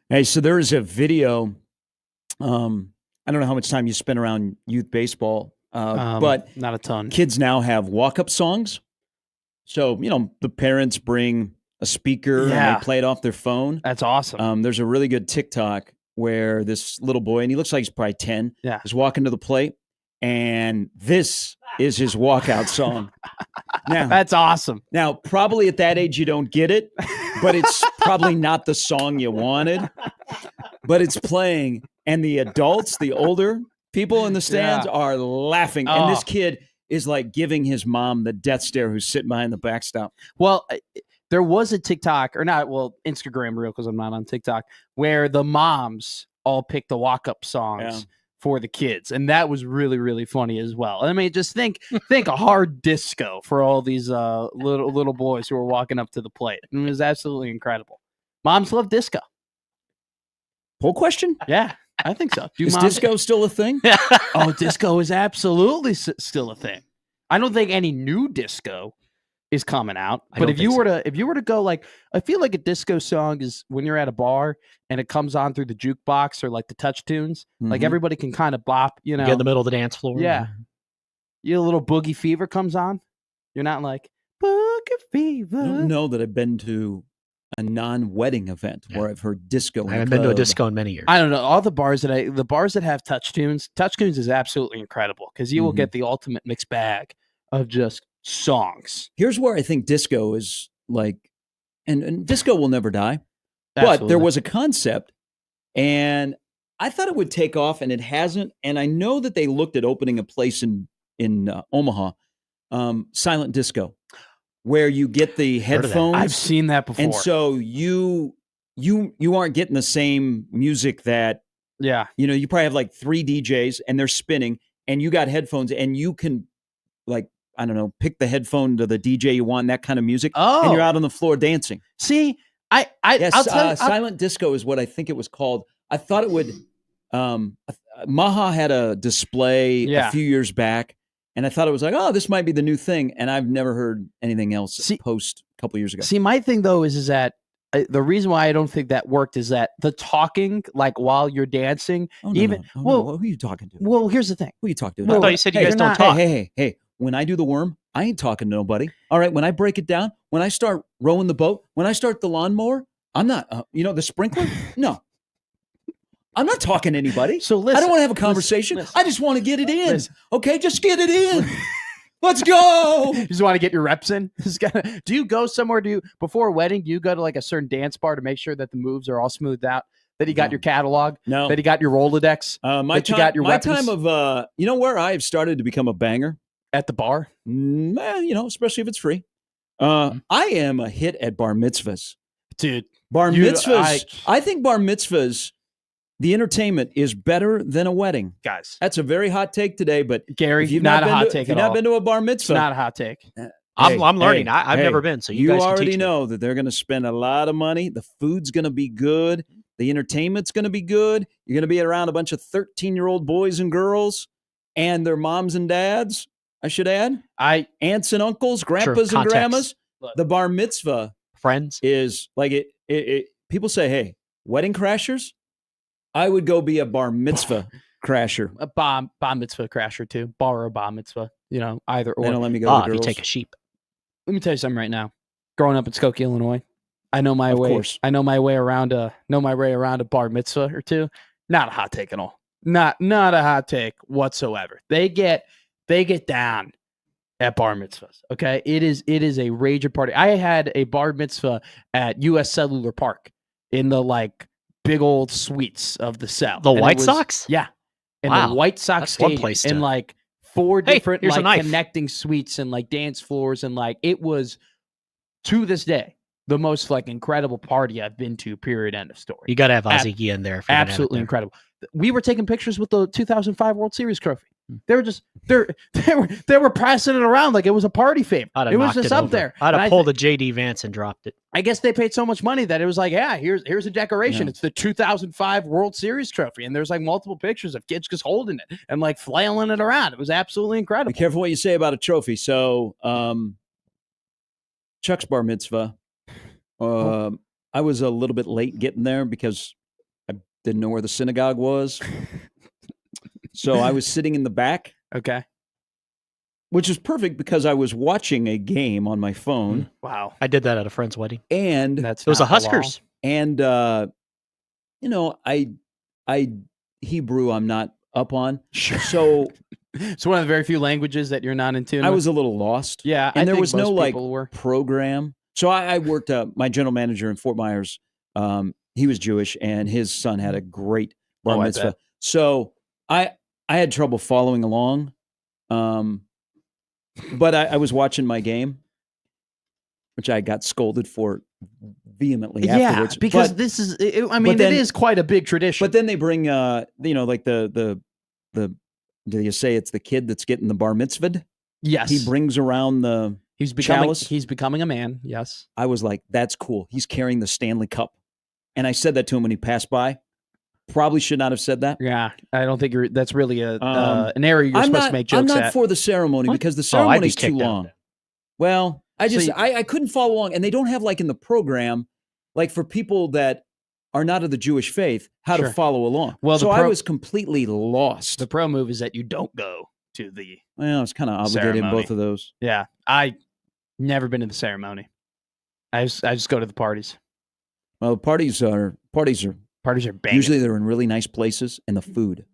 Hey, so there is a video. I don't know how much time you spend around youth baseball, but not a ton. Kids now have walk-up songs. So, the parents bring a speaker and they play it off their phone. That's awesome. There's a really good TikTok where this little boy, and he looks like he's probably 10, is walking to the plate, and this is his walkout song. Now, that's awesome. Now, probably at that age you don't get it, but it's probably not the song you wanted. But it's playing, and the adults, the older people in the stands are laughing. And this kid is like giving his mom the death stare who's sitting behind the backstop. Well, there was a TikTok, or not, Instagram reel, because I'm not on TikTok, where the moms all picked the walk-up songs for the kids. And that was really, really funny as well. I mean, just think a hard disco for all these little boys who are walking up to the plate. It was absolutely incredible. Moms love disco. Poll question? Yeah, I think so. Is disco still a thing? Oh, disco is absolutely still a thing. I don't think any new disco is coming out. But if you were to go, like, I feel like a disco song is when you're at a bar and it comes on through the jukebox or like the touch tunes, like everybody can kind of bop, Get in the middle of the dance floor. Yeah. A little Boogie Fever comes on. You're not like, Boogie Fever. I don't know that I've been to a non-wedding event where I've heard disco. I haven't been to a disco in many years. I don't know. All the bars that have touch tunes is absolutely incredible because you will get the ultimate mixed bag of just songs. Here's where I think disco is like, and disco will never die, but there was a concept, and I thought it would take off, and it hasn't. And I know that they looked at opening a place in Omaha, silent disco, where you get the headphones. I've seen that before, and so you aren't getting the same music that you probably have like 3 DJs and they're spinning, and you got headphones, and you can, like, I don't know, pick the headphone to the DJ you want, that kind of music. And you're out on the floor dancing. See, I'll tell you, silent disco is what I think it was called. I thought it would. Maha had a display a few years back, and I thought it was like, oh, this might be the new thing. And I've never heard anything else post a couple years ago. See, my thing though is that the reason why I don't think that worked is that the talking, like while you're dancing, who are you talking to? Well, here's the thing. Who are you talking to? I thought you said you guys don't talk. Hey. When I do the worm, I ain't talking to nobody. All right, when I break it down, when I start rowing the boat, when I start the lawnmower, I'm not, the sprinkler? No. I'm not talking to anybody. So listen. I don't want to have a conversation. Listen. I just want to get it in. Okay, just get it in. Let's go. You just want to get your reps in? Do you go somewhere, before a wedding, do you go to like a certain dance bar to make sure that the moves are all smoothed out? That you got your catalog? No. That you got your Rolodex? My time of, where I've started to become a banger? At the bar? Especially if it's free. I am a hit at bar mitzvahs. Dude. Bar mitzvahs. I think bar mitzvahs, the entertainment is better than a wedding. Guys. That's a very hot take today, but Gary, if you've not a hot take if you've not been to a bar mitzvah. It's not a hot take. I'm learning. I've never been, so you guys can already teach me. know that they're going to spend a lot of money. The food's going to be good. The entertainment's going to be good. You're going to be around a bunch of 13-year-old boys and girls and their moms and dads, I should add. Aunts and uncles, grandpas and grandmas. Look, the bar mitzvah friends is like it. People say, hey, wedding crashers? I would go be a bar mitzvah crasher. A bar mitzvah crasher too. Bar or bar mitzvah. Either or. They don't let me go to the girls. If you take a sheep. Let me tell you something right now. Growing up in Skokie, Illinois, I know my way. Course. I know my way around a bar mitzvah or two. Not a hot take at all. Not a hot take whatsoever. They get down at bar mitzvahs. Okay, it is a rager party. I had a bar mitzvah at U.S. Cellular Park in the like big old suites of the cell. The White Sox? Yeah. And the White Sox stadium. One place and like 4 different like connecting suites and like dance floors. And like it was, to this day, the most like incredible party I've been to, period, end of story. You got to have Ozzie in there. Absolutely incredible. We were taking pictures with the 2005 World Series trophy. They were just they were passing it around like it was a party favor. It was just up there. I'd have pulled a JD Vance and dropped it. I guess they paid so much money that it was like, yeah, here's a decoration. Yeah. It's the 2005 World Series trophy, and there's like multiple pictures of kids just holding it and like flailing it around. It was absolutely incredible. Be careful what you say about a trophy. So, Chuck's bar mitzvah. I was a little bit late getting there because Didn't know where the synagogue was. So I was sitting in the back. Okay. Which is perfect because I was watching a game on my phone. Wow. I did that at a friend's wedding. And That's It was a not halal. Huskers. And I Hebrew I'm not up on. Sure. So It's one of the very few languages that you're not in tune I with. was a little lost. Yeah, And I there think was no most like people were. program. So I worked my general manager in Fort Myers. He was Jewish and his son had a great bar I mitzvah. bet. So I had trouble following along. But I was watching my game, which I got scolded for vehemently afterwards. Because But- this is, then- it is quite a big tradition. But then they bring, like the do you say it's the kid that's getting the bar mitzvah? yes, He brings around the. he's becoming chalice. he's becoming a man. Yes, I was like, that's cool. He's carrying the Stanley Cup, and I said that to him when he passed by. Probably should not have said that. yeah. I don't think that's really an area you're supposed to make jokes I'm not at. for the ceremony What? because the Oh, I'd be ceremony's too kicked out long. then. Well, I So just you- I couldn't follow along, and they don't have like in the program, like for people that are not of the Jewish faith, how Sure. to follow along. Well, so the I pro- was completely lost. The pro move is that you don't go to the. Well, I was kind of obligated in Ceremony. both of those. Yeah, I never been to the ceremony. I just go to the parties. Well, parties are Parties are banging. usually they're in really nice places, and the food,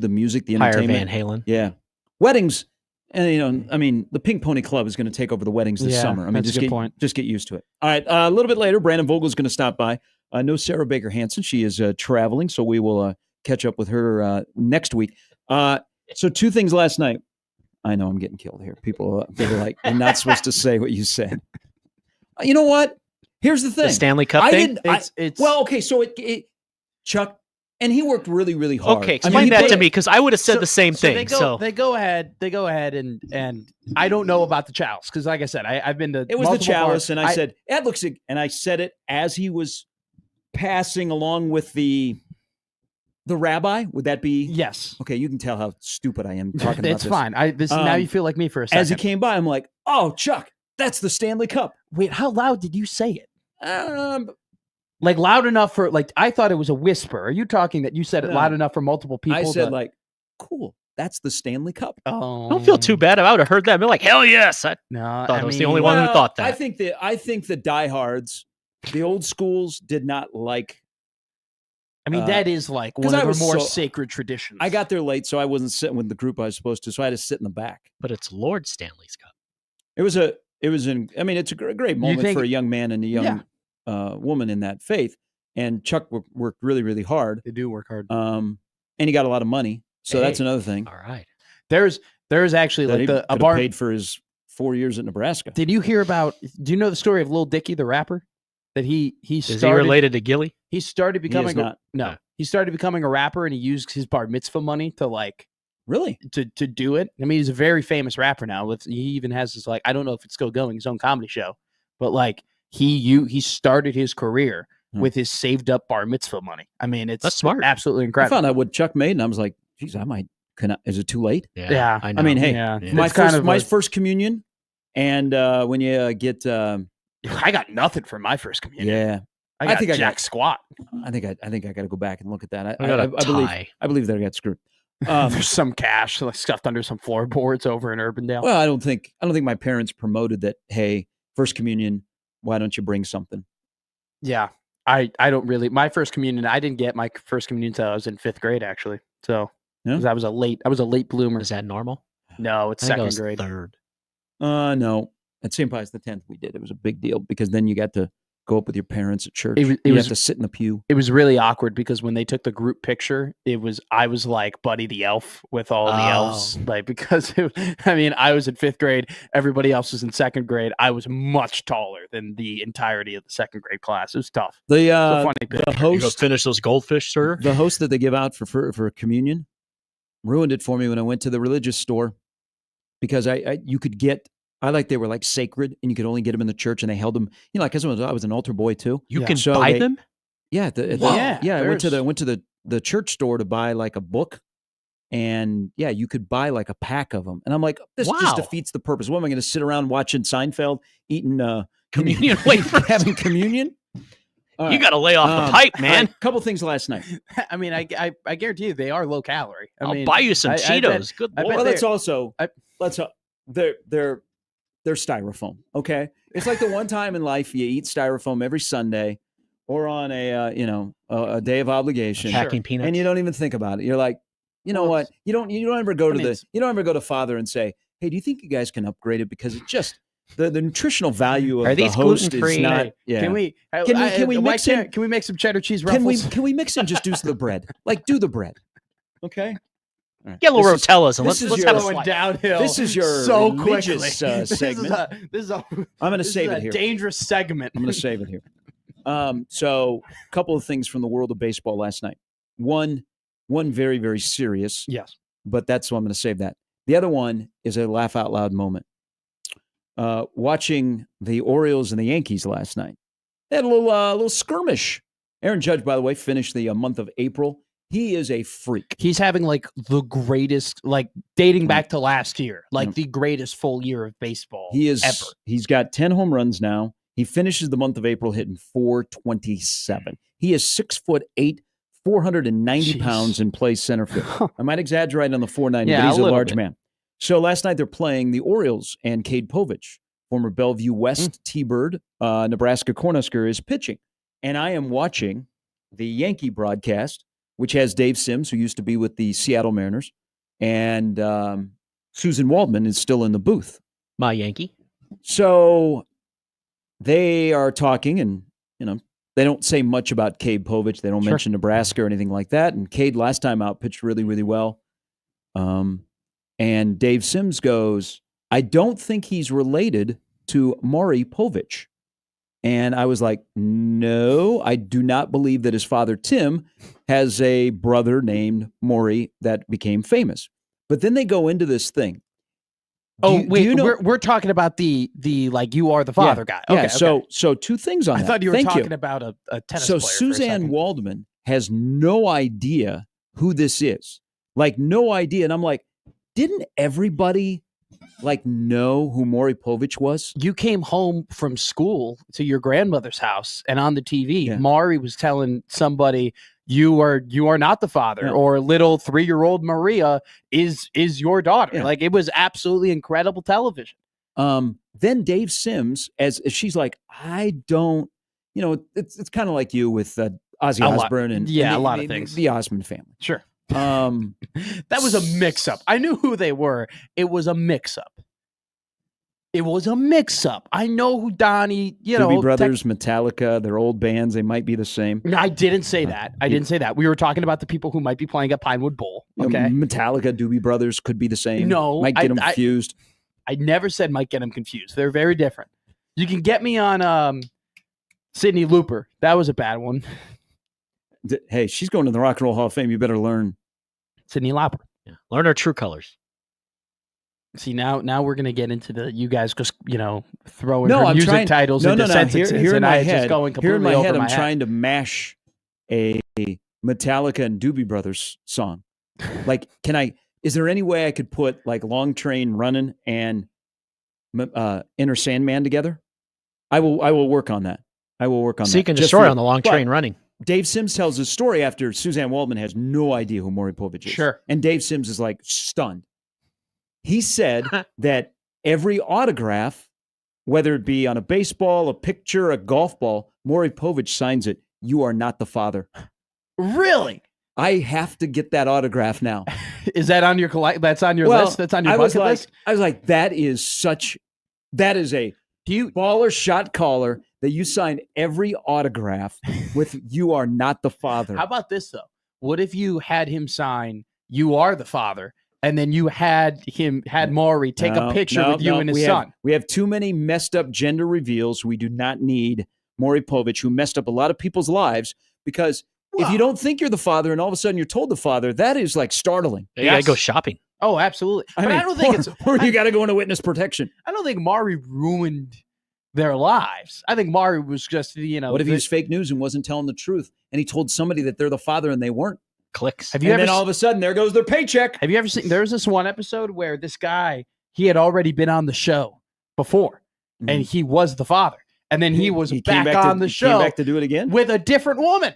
the music, the Hire entertainment. Van Halen. Yeah, weddings, and I mean, the Pink Pony Club is going to take over the weddings this Yeah, summer. I mean, that's a just good get point. just get used to it. All right, a little bit later, Brandon Vogel is going to stop by. No Sarah Baker Hansen, she is traveling, so we will catch up with her next week. So two things last night. I know I'm getting killed here. People are like, you're not supposed to say what you said. You know what? Here's the thing. The Stanley Cup I thing? didn't. It's Well, okay, so it Chuck, and he worked really, really hard. Okay, I explain mean, that he to put- me because I would have said the same thing. They go ahead. They go ahead and I don't know about the chalice because, like I said, I've been to. It was the multiple chalice, bars. and I said, "That looks," and I said it as he was passing along with the rabbi. Would that be? yes. Okay, you can tell how stupid I am talking about It's this. fine. Now Um, you feel like me for a second. As he came by, I'm like, "Oh, Chuck, that's the Stanley Cup." Wait, how loud did you say it? Um, Like loud enough for like I thought it was a whisper. Are you talking that you said it No. loud enough for multiple people? I said to- like, "Cool, that's the Stanley Cup." oh, Don't feel too bad. I would have heard that and been like, hell yes. I No, thought I I was the mean, only one who Well, thought that. I think the diehards, the old schools, did not like. I mean, that is like 'cause one I of the was more so- sacred traditions. I got there late, so I wasn't sitting with the group I was supposed to, so I had to sit in the back. But it's Lord Stanley's Cup. It's a great moment think- for a young man and a young woman in that faith. And Chuck worked really, really hard. They do work hard. And he got a lot of money. So that's Hey. another thing. All right. There's actually That like he a could've bar. paid for his 4 years at Nebraska. Did you hear about? Do you know the story of Lil Dicky the rapper? That he Is started. he related to Gilly? He started becoming not. no. He started becoming a rapper, and he used his bar mitzvah money to like Really? to do it. I mean, he's a very famous rapper now. He even has his like I don't know if it's still going, his own comedy show, but like he started his career with his saved up bar mitzvah money. I mean, it's That's smart. absolutely I incredible. found out what Chuck made, and I was like, geez, is it too late? Yeah. I know. I mean, hey, Yeah. Yeah. my It's kind of my a- first communion, and when you get, I got nothing for my first communion. yeah, I got think I jack got- squat. I think I got to go back and look at that. I got a believe tie. I believe that I got screwed. There's some cash like stuffed under some floorboards over in Urbandale. Well, I don't think my parents promoted that. Hey, first communion, why don't you bring something? Yeah. I don't really my first communion, I didn't get my first communion until I was in 5th grade actually. So Yeah? 'cause I was a late bloomer. Is that normal? No, it's I think I second was grade. third. No. At St. Pius X, we did. It was a big deal because then you got to go up with your parents at church. It You was- have to sit in the pew. It was really awkward because when they took the group picture, I was like Buddy the Elf with all the elves, like because I was in 5th grade, everybody else was in 2nd grade. I was much taller than the entirety of the 2nd grade class. It was tough. The It's a funny the picture. You go host finish those goldfish, sir? the host that they give out for communion ruined it for me when I went to the religious store because you could get. They were like sacred, and you could only get them in the church, and they held them. You know, like I was an altar boy too. You Yeah. can So buy they- them? Yeah, I went to the church store to buy like a book, and yeah, you could buy like a pack of them, and I'm like, this just Wow. defeats the purpose. What am I going to sit around watching Seinfeld, eating Communion wafers. having communion? You got to lay off the pipe, man. A couple things last night. I mean, I guarantee you they are low calorie. I'll buy you some Cheetos. Good Lord. Well, that's also they're styrofoam. Okay, it's like the one time in life you eat styrofoam every Sunday, or on a day of obligation, packing peanuts, and you don't even think about it. You're like, you know what? You don't ever go to Father and say, hey, do you think you guys can upgrade it because it just the nutritional value of the host is not. Yeah. Can we mix in? Can we make some cheddar cheese ruffles? Can we mix in just do the bread? Like do the bread, okay? Right. Get a little Rotellas and let's have a going downhill. This is your so religious segment. I'm going to save it here. Dangerous segment. I'm going to save it here. So a couple of things from the world of baseball last night. One very, very serious. Yes. But that's why I'm going to save that. The other one is a laugh out loud moment. Watching the Orioles and the Yankees last night. They had a little skirmish. Aaron Judge, by the way, finished the month of April. He is a freak. He's having like the greatest, like dating back to last year, like the greatest full year of baseball ever. He's got 10 home runs now. He finishes the month of April hitting .427. He is 6'8", 490 pounds and plays center field. I might exaggerate on the 490, but he's a large man. So last night they're playing the Orioles, and Cade Povich, former Bellevue West T-Bird, Nebraska Cornhusker, is pitching. And I am watching the Yankee broadcast, which has Dave Sims, who used to be with the Seattle Mariners, and Susan Waldman is still in the booth. My Yankee. So they are talking, and they don't say much about Cade Povich. They don't mention Nebraska or anything like that. And Cade last time out pitched really, really well. And Dave Sims goes, I don't think he's related to Marty Povich. And I was like, no, I do not believe that his father, Tim, has a brother named Maury that became famous. But then they go into this thing. We're talking about the like you are the father guy. Okay, yeah, so two things on that. I thought you were talking about a tennis player. So Suzanne Waldman has no idea who this is. Like, no idea. And I'm like, didn't everybody know who Maury Povich was? You came home from school to your grandmother's house, and on the TV, Maury was telling somebody, you are not the father, or little 3-year-old Maria is your daughter. Yeah. Like, it was absolutely incredible television. Then Dave Sims, as she's like, I don't, it's kind of like you with Ozzy Osbourne and a lot of things. The Osmond family. Sure. That was a mix-up. I knew who they were. It was a mix-up. I know who Donnie, Doobie Brothers, Metallica, they're old bands. They might be the same. I didn't say that. didn't say that. We were talking about the people who might be playing at Pinewood Bowl. Okay. Metallica, Doobie Brothers could be the same. No. Might get them confused. I never said might get them confused. They're very different. You can get me on Sydney Looper. That was a bad one. Hey, she's going to the Rock and Roll Hall of Fame. You better learn. Sydney Lauper. Yeah. Learn our true colors. See, now we're going to get into the, you guys just, throwing music titles into sentences. Here in my head, I'm trying to mash a Metallica and Doobie Brothers song. Like, is there any way I could put like Long Train Running and Inner Sandman together? I will work on that. Seek and Destroy on the Long Train Running. Dave Sims tells his story after Suzanne Waldman has no idea who Maury Povich is. Sure. And Dave Sims is like stunned. He said that every autograph, whether it be on a baseball, a picture, a golf ball, Maury Povich signs it. You are not the father. Really? I have to get that autograph now. Is that on your that's on your list? That's on your bucket list? I was like, that is a baller shot caller that you sign every autograph with you are not the father. How about this, though? What if you had him sign, you are the father, and then you had Maury take a picture with you and his son? We have too many messed up gender reveals. We do not need Maury Povich, who messed up a lot of people's lives, because if you don't think you're the father and all of a sudden you're told the father, that is like startling. You gotta go shopping. Oh, absolutely. I don't think it's... Or you got to go into witness protection. I don't think Maury ruined their lives. I think Maury was just, What if he was fake news and wasn't telling the truth, and he told somebody that they're the father and they weren't? Clicks. Then all of a sudden, there goes their paycheck. Have you ever seen, there's this one episode where this guy, he had already been on the show before, and he was the father. And then he was came back on the show. Came back to do it again with a different woman.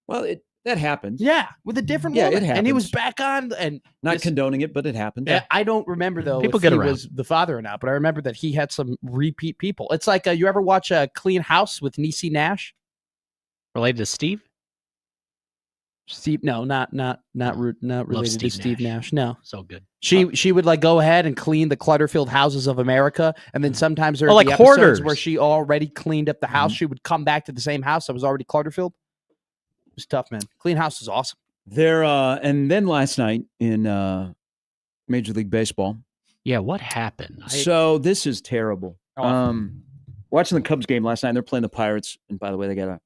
Well, that happens. Yeah, with a different woman. It happens. And he was back on. And not condoning it, but it happened. Yeah. I don't remember, though, People if get he around. was the father or not, but I remember that he had some repeat people. It's like, you ever watch Clean House with Niecy Nash? Related to Steve? Steve, no, not related to Steve Nash. No, so good. She would like go ahead and clean the clutter-filled houses of America, and then sometimes there would like be episodes hoarders. where she already cleaned up the house. She would come back to the same house that was already clutter-filled. It was tough, man. Clean House is awesome. There, and then last night in Major League Baseball. Yeah, what happened? So this is terrible. Watching the Cubs game last night, they're playing the Pirates, and by the way, they gotta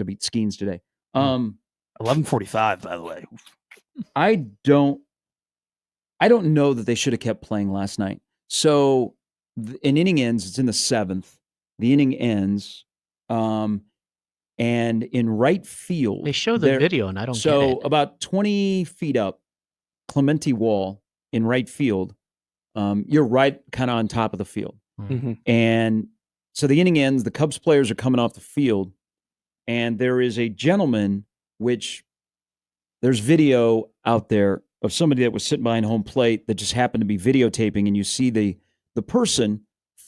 beat Skeens today. 11:45, by the way. I don't know that they should have kept playing last night. So an inning ends. It's in the 7th. The inning ends, and in right field, They show the video, and I don't get it. So about 20 feet up, Clemente Wall in right field. You're right, kind of on top of the field, and so the inning ends. The Cubs players are coming off the field, and there is a gentleman. Which there's video out there of somebody that was sitting behind home plate that just happened to be videotaping, and you see the person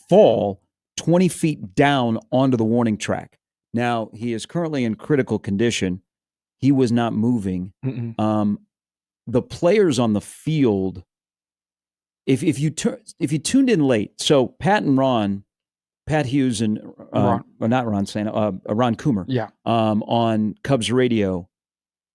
fall 20 feet down onto the warning track. Now, he is currently in critical condition. He was not moving. The players on the field, if you tuned in late, so Pat Hughes and Ron Coomer, on Cubs radio,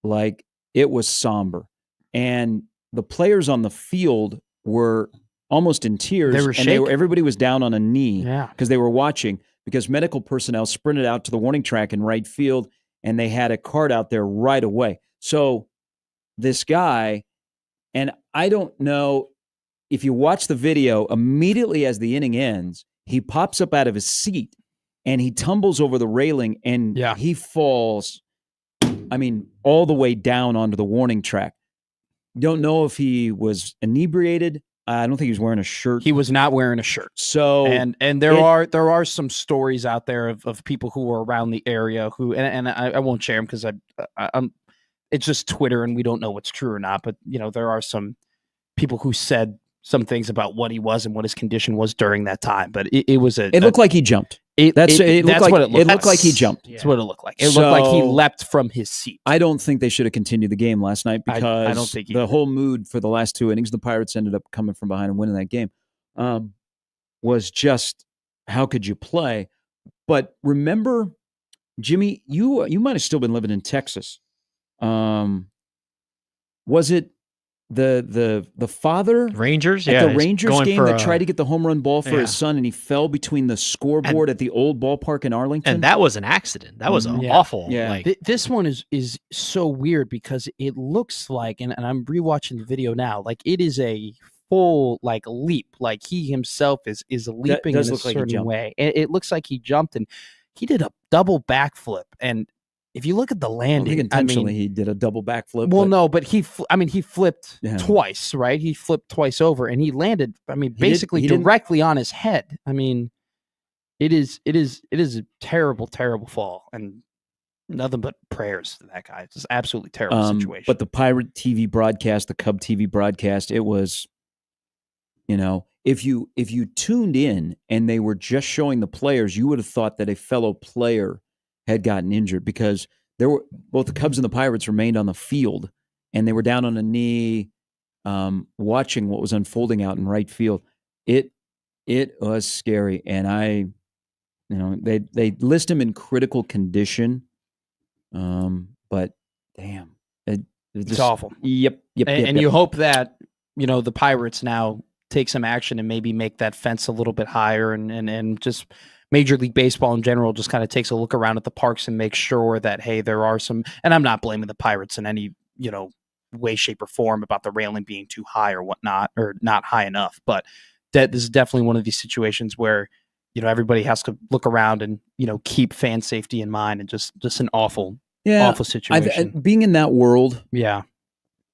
like it was somber, and the players on the field were almost in tears. They were shaking. Everybody was down on a knee Yeah. because they were watching. Because medical personnel sprinted out to the warning track in right field, and they had a cart out there right away. So this guy, and I don't know if you watch the video, immediately as the inning ends, he pops up out of his seat and he tumbles over the railing and he falls, all the way down onto the warning track. Don't know if he was inebriated. I don't think he was wearing a shirt. He was not wearing a shirt. So and there are some stories out there of people who were around the area who and I won't share them because I'm it's just Twitter and we don't know what's true or not. But there are some people who said some things about what he was and what his condition was during that time. But it was it looked like he jumped. It looked like he jumped. That's what it looked like. It looked like he leapt from his seat. I don't think they should have continued the game last night because I don't think the whole mood for the last 2 innings, the Pirates ended up coming from behind and winning that game, was just how could you play? But remember, Jimmy, you might have still been living in Texas. Was it the father Rangers at the Rangers game that tried to get the home run ball for his son, and he fell between the scoreboard at the old ballpark in Arlington? And that was an accident. That was awful. Yeah. This one is so weird because it looks like, and I'm rewatching the video now, like it is a full leap, like he himself is leaping in a certain way. And it looks like he jumped and he did a double backflip. And if you look at the landing, intentionally he did a double backflip. Well, no, but he flipped twice, right? He flipped twice over, and he landed. Basically directly on his head. It is a terrible, terrible fall, and nothing but prayers to that guy. It's just absolutely terrible situation. But the Pirate TV broadcast, the Cub TV broadcast, it was, if you tuned in and they were just showing the players, you would have thought that a fellow player had gotten injured because both the Cubs and the Pirates remained on the field and they were down on a knee watching what was unfolding out in right field. It was scary. And they list him in critical condition. But damn, it's awful. Yep. You hope that, the Pirates now take some action and maybe make that fence a little bit higher and just Major League Baseball in general just kind of takes a look around at the parks and makes sure that, hey, there are some, and I'm not blaming the Pirates in any, way, shape, or form about the railing being too high or whatnot, or not high enough. But that this is definitely one of these situations where, everybody has to look around and, keep fan safety in mind, and just an awful situation. Being in that world. Yeah.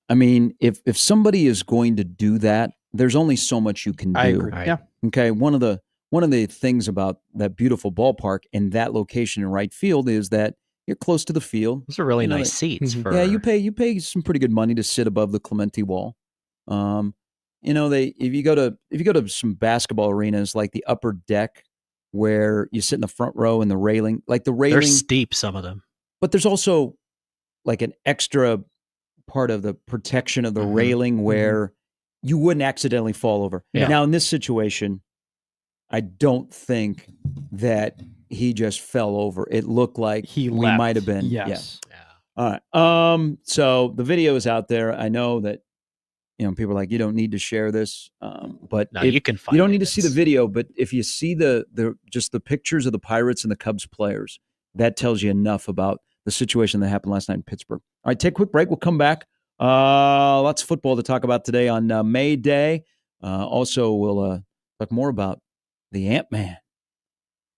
If somebody is going to do that, there's only so much you can do. I agree. Right? Yeah. Okay. One of the one of the things about that beautiful ballpark and that location in right field is that you're close to the field. Those are really nice seats. For you pay some pretty good money to sit above the Clemente wall. If you go to some basketball arenas like the upper deck where you sit in the front row and the railing, they're steep, some of them. But there's also like an extra part of the protection of the railing where you wouldn't accidentally fall over. Yeah. Now in this situation, I don't think that he just fell over. It looked like we might have been. Yes. Yeah. All right. So the video is out there. I know that people are like, you don't need to share this, but no, you can find you don't need to see the video. But if you see the pictures of the Pirates and the Cubs players, that tells you enough about the situation that happened last night in Pittsburgh. All right, take a quick break. We'll come back. Lots of football to talk about today on Mayday. Also, we'll talk more about the Ant-Man.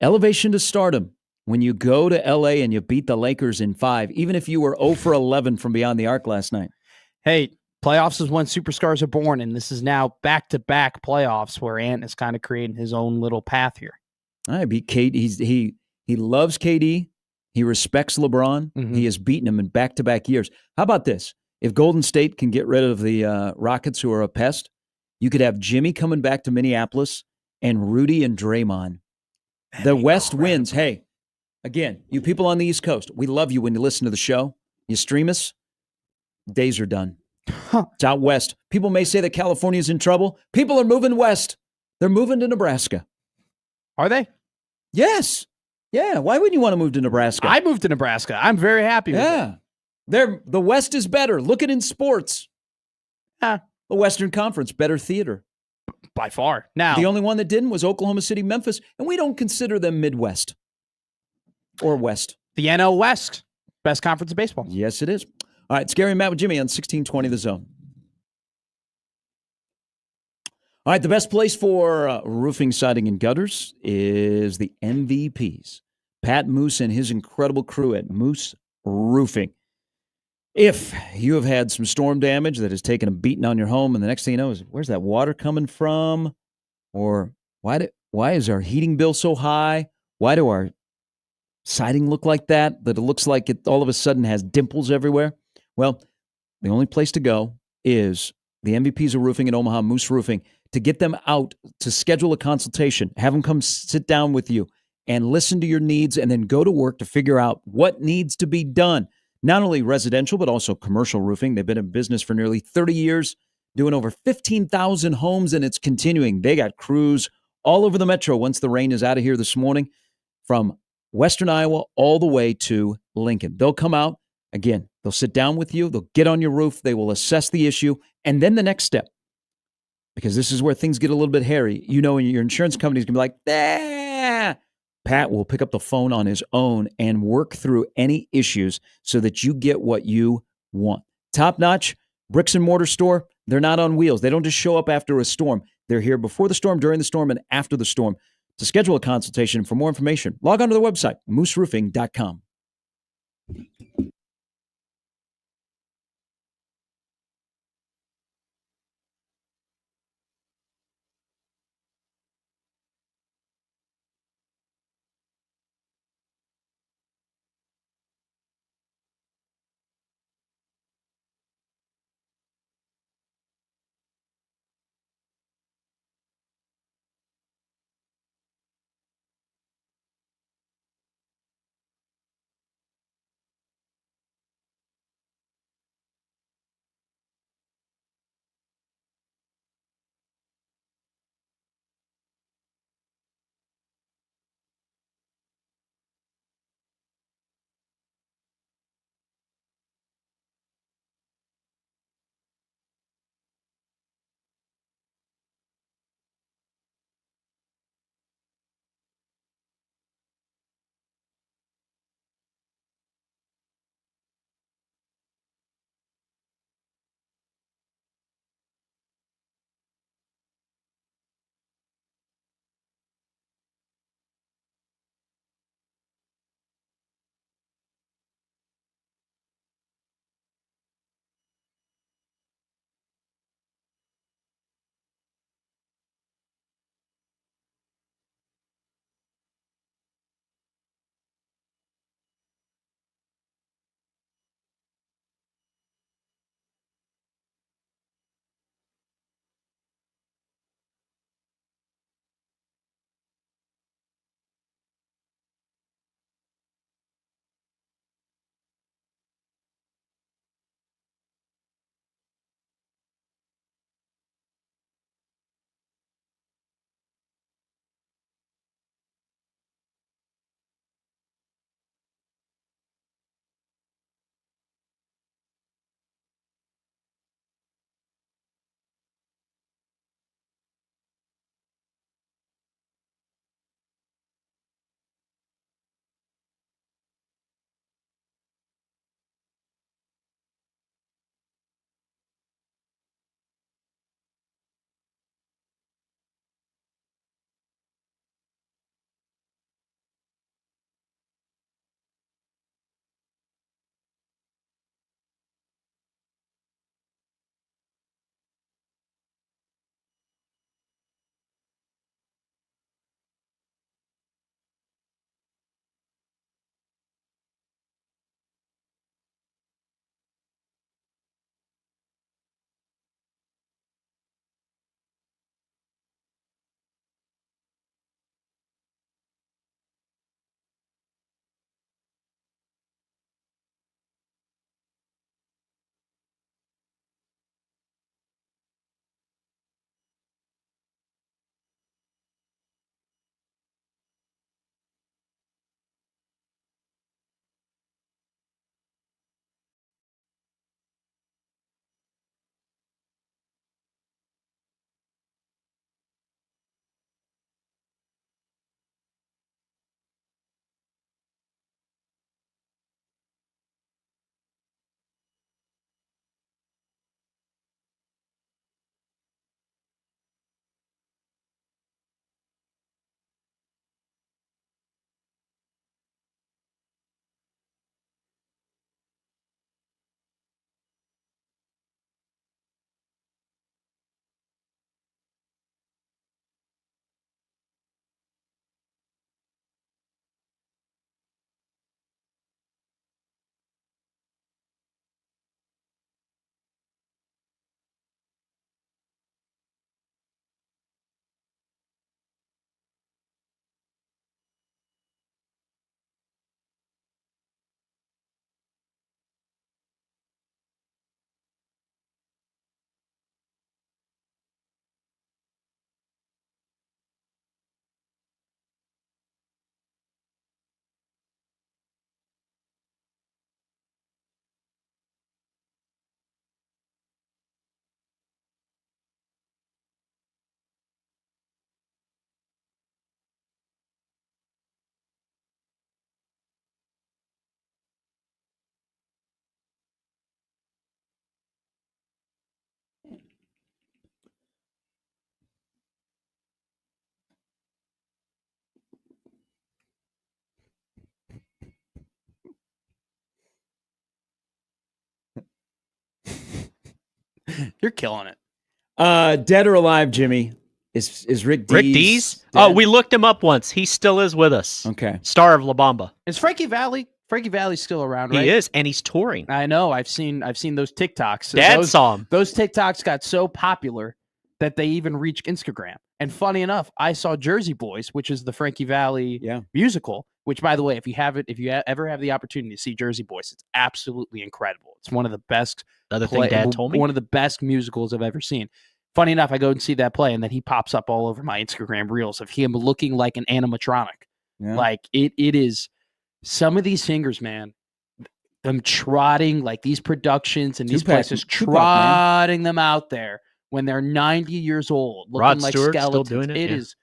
Elevation to stardom. When you go to L.A. and you beat the Lakers in 5, even if you were 0 for 11 from beyond the arc last night. Hey, playoffs is when superstars are born, and this is now back-to-back playoffs where Ant is kind of creating his own little path here. I beat KD. He loves KD. He respects LeBron. He has beaten him in back-to-back years. How about this? If Golden State can get rid of the Rockets, who are a pest, you could have Jimmy coming back to Minneapolis and Rudy and Draymond. The West wins. Hey, again, you people on the East Coast, we love you when you listen to the show. You stream us. Days are done. It's out west. People may say that California's in trouble. People are moving west. They're moving to Nebraska. Are they? Yes. Yeah. Why wouldn't you want to move to Nebraska? I moved to Nebraska. I'm very happy with it. The West is better. Look at it in sports. The Western Conference, better theater. By far. Now, the only one that didn't was Oklahoma City, Memphis, and we don't consider them Midwest or West. The NL West, best conference of baseball. Yes, it is. All right, it's Gary and Matt with Jimmy on 1620 The Zone. All right, the best place for roofing, siding, and gutters is the MVPs. Pat Moose and his incredible crew at Moose Roofing. If you have had some storm damage that has taken a beating on your home, and the next thing you know is, where's that water coming from? Or why is our heating bill so high? Why do our siding look like that it looks like it all of a sudden has dimples everywhere? Well, the only place to go is the MVPs of Roofing in Omaha, Moose Roofing, to get them out to schedule a consultation, have them come sit down with you and listen to your needs, and then go to work to figure out what needs to be done. Not only residential, but also commercial roofing. They've been in business for nearly 30 years, doing over 15,000 homes, and it's continuing. They got crews all over the metro once the rain is out of here this morning, from Western Iowa all the way to Lincoln. They'll come out. Again, they'll sit down with you. They'll get on your roof. They will assess the issue. And then the next step, because this is where things get a little bit hairy. Your insurance company is going to be like, Pat will pick up the phone on his own and work through any issues so that you get what you want. Top-notch bricks and mortar store, they're not on wheels. They don't just show up after a storm. They're here before the storm, during the storm, and after the storm. To schedule a consultation, for more information, log on to their website, mooseroofing.com. You're killing it. Dead or alive, Jimmy? Is Rick Dees? Rick Dees? Dead? Oh, we looked him up once. He still is with us. Okay. Star of La Bamba. Is Frankie Valley? Frankie Valley's still around, right? He is, and he's touring. I know. I've seen those TikToks. Dad saw him. Those TikToks got so popular that they even reached Instagram. And funny enough, I saw Jersey Boys, which is the Frankie Valley musical. Which, by the way, if you ever have the opportunity to see Jersey Boys, it's absolutely incredible. It's one of the best. Thing Dad told me. One of the best musicals I've ever seen. Funny enough, I go and see that play, and then he pops up all over my Instagram reels of him looking like an animatronic. Yeah. Like it is. Some of these singers, man, them trotting like these productions and these places, trotting them out there when they're 90 years old, looking Rod like Stewart skeletons. still doing it. It is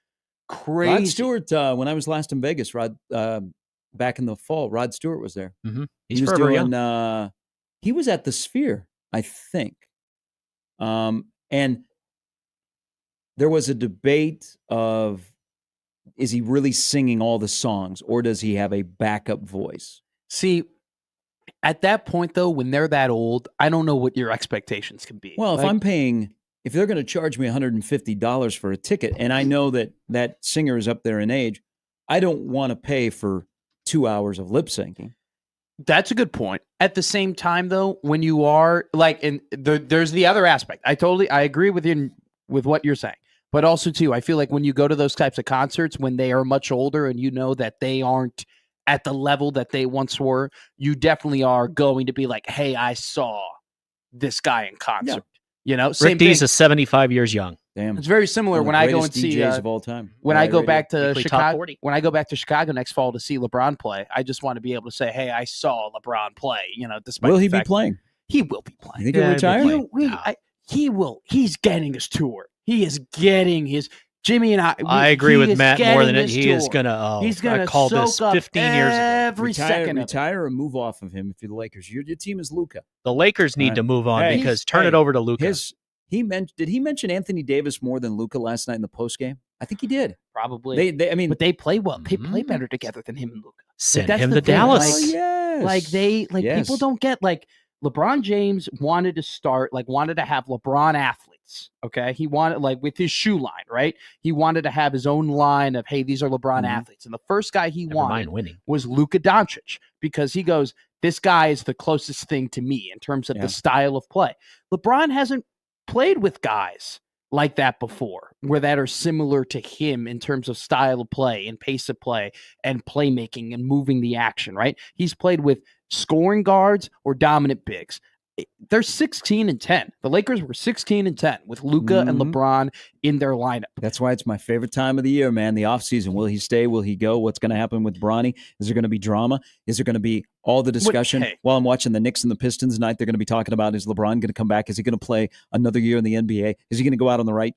crazy. Rod Stewart, when I was last in Vegas, back in the fall, Rod Stewart was there. Mm-hmm. He was doing. He was at the Sphere, I think, and there was a debate of, is he really singing all the songs, or does he have a backup voice? See, at that point, though, when they're that old, I don't know what your expectations can be. Well, if they're going to charge me $150 for a ticket, and I know that singer is up there in age, I don't want to pay for 2 hours of lip syncing. That's a good point. At the same time, though, when you are there's the other aspect. I agree with you with what you're saying. But also, too, I feel like when you go to those types of concerts, when they are much older and you know that they aren't at the level that they once were, you definitely are going to be like, hey, I saw this guy in concert. Yeah. You know, Rick Dees is 75 years young. Damn. It's very similar when I go and see DJs of all time. When I go back to Chicago, when I go back to Chicago next fall to see LeBron play, I just want to be able to say, hey, I saw LeBron play. You know, despite will he be playing? He will be playing. You think he'll retire? He will. He's getting his tour. He is getting his. Jimmy and I agree with Matt more than he is gonna. He's gonna call this 15 years ago. Every second. Retire or move off of him if you're the Lakers. Your team is Luka. The Lakers need to move on because turn it over to Luka. Did he mention Anthony Davis more than Luka last night in the postgame? I think he did. Probably. But they play well. They play better together than him and Luka. Send him to Dallas. People don't get LeBron James wanted to have LeBron athletes. Okay. He wanted with his shoe line, right? He wanted to have his own line of, hey, these are LeBron athletes. And the first guy he wanted was Luka Doncic because he goes, this guy is the closest thing to me in terms of the style of play. LeBron hasn't played with guys like that before, that are similar to him in terms of style of play and pace of play and playmaking and moving the action, right? He's played with scoring guards or dominant bigs. They're 16-10. The Lakers were 16-10 with Luka and LeBron in their lineup. That's why it's my favorite time of the year, man. The offseason. Will he stay? Will he go? What's going to happen with Bronny? Is there going to be drama? Is there going to be all the discussion? While I'm watching the Knicks and the Pistons tonight, they're going to be talking about, is LeBron going to come back? Is he going to play another year in the NBA? Is he going to go out on the right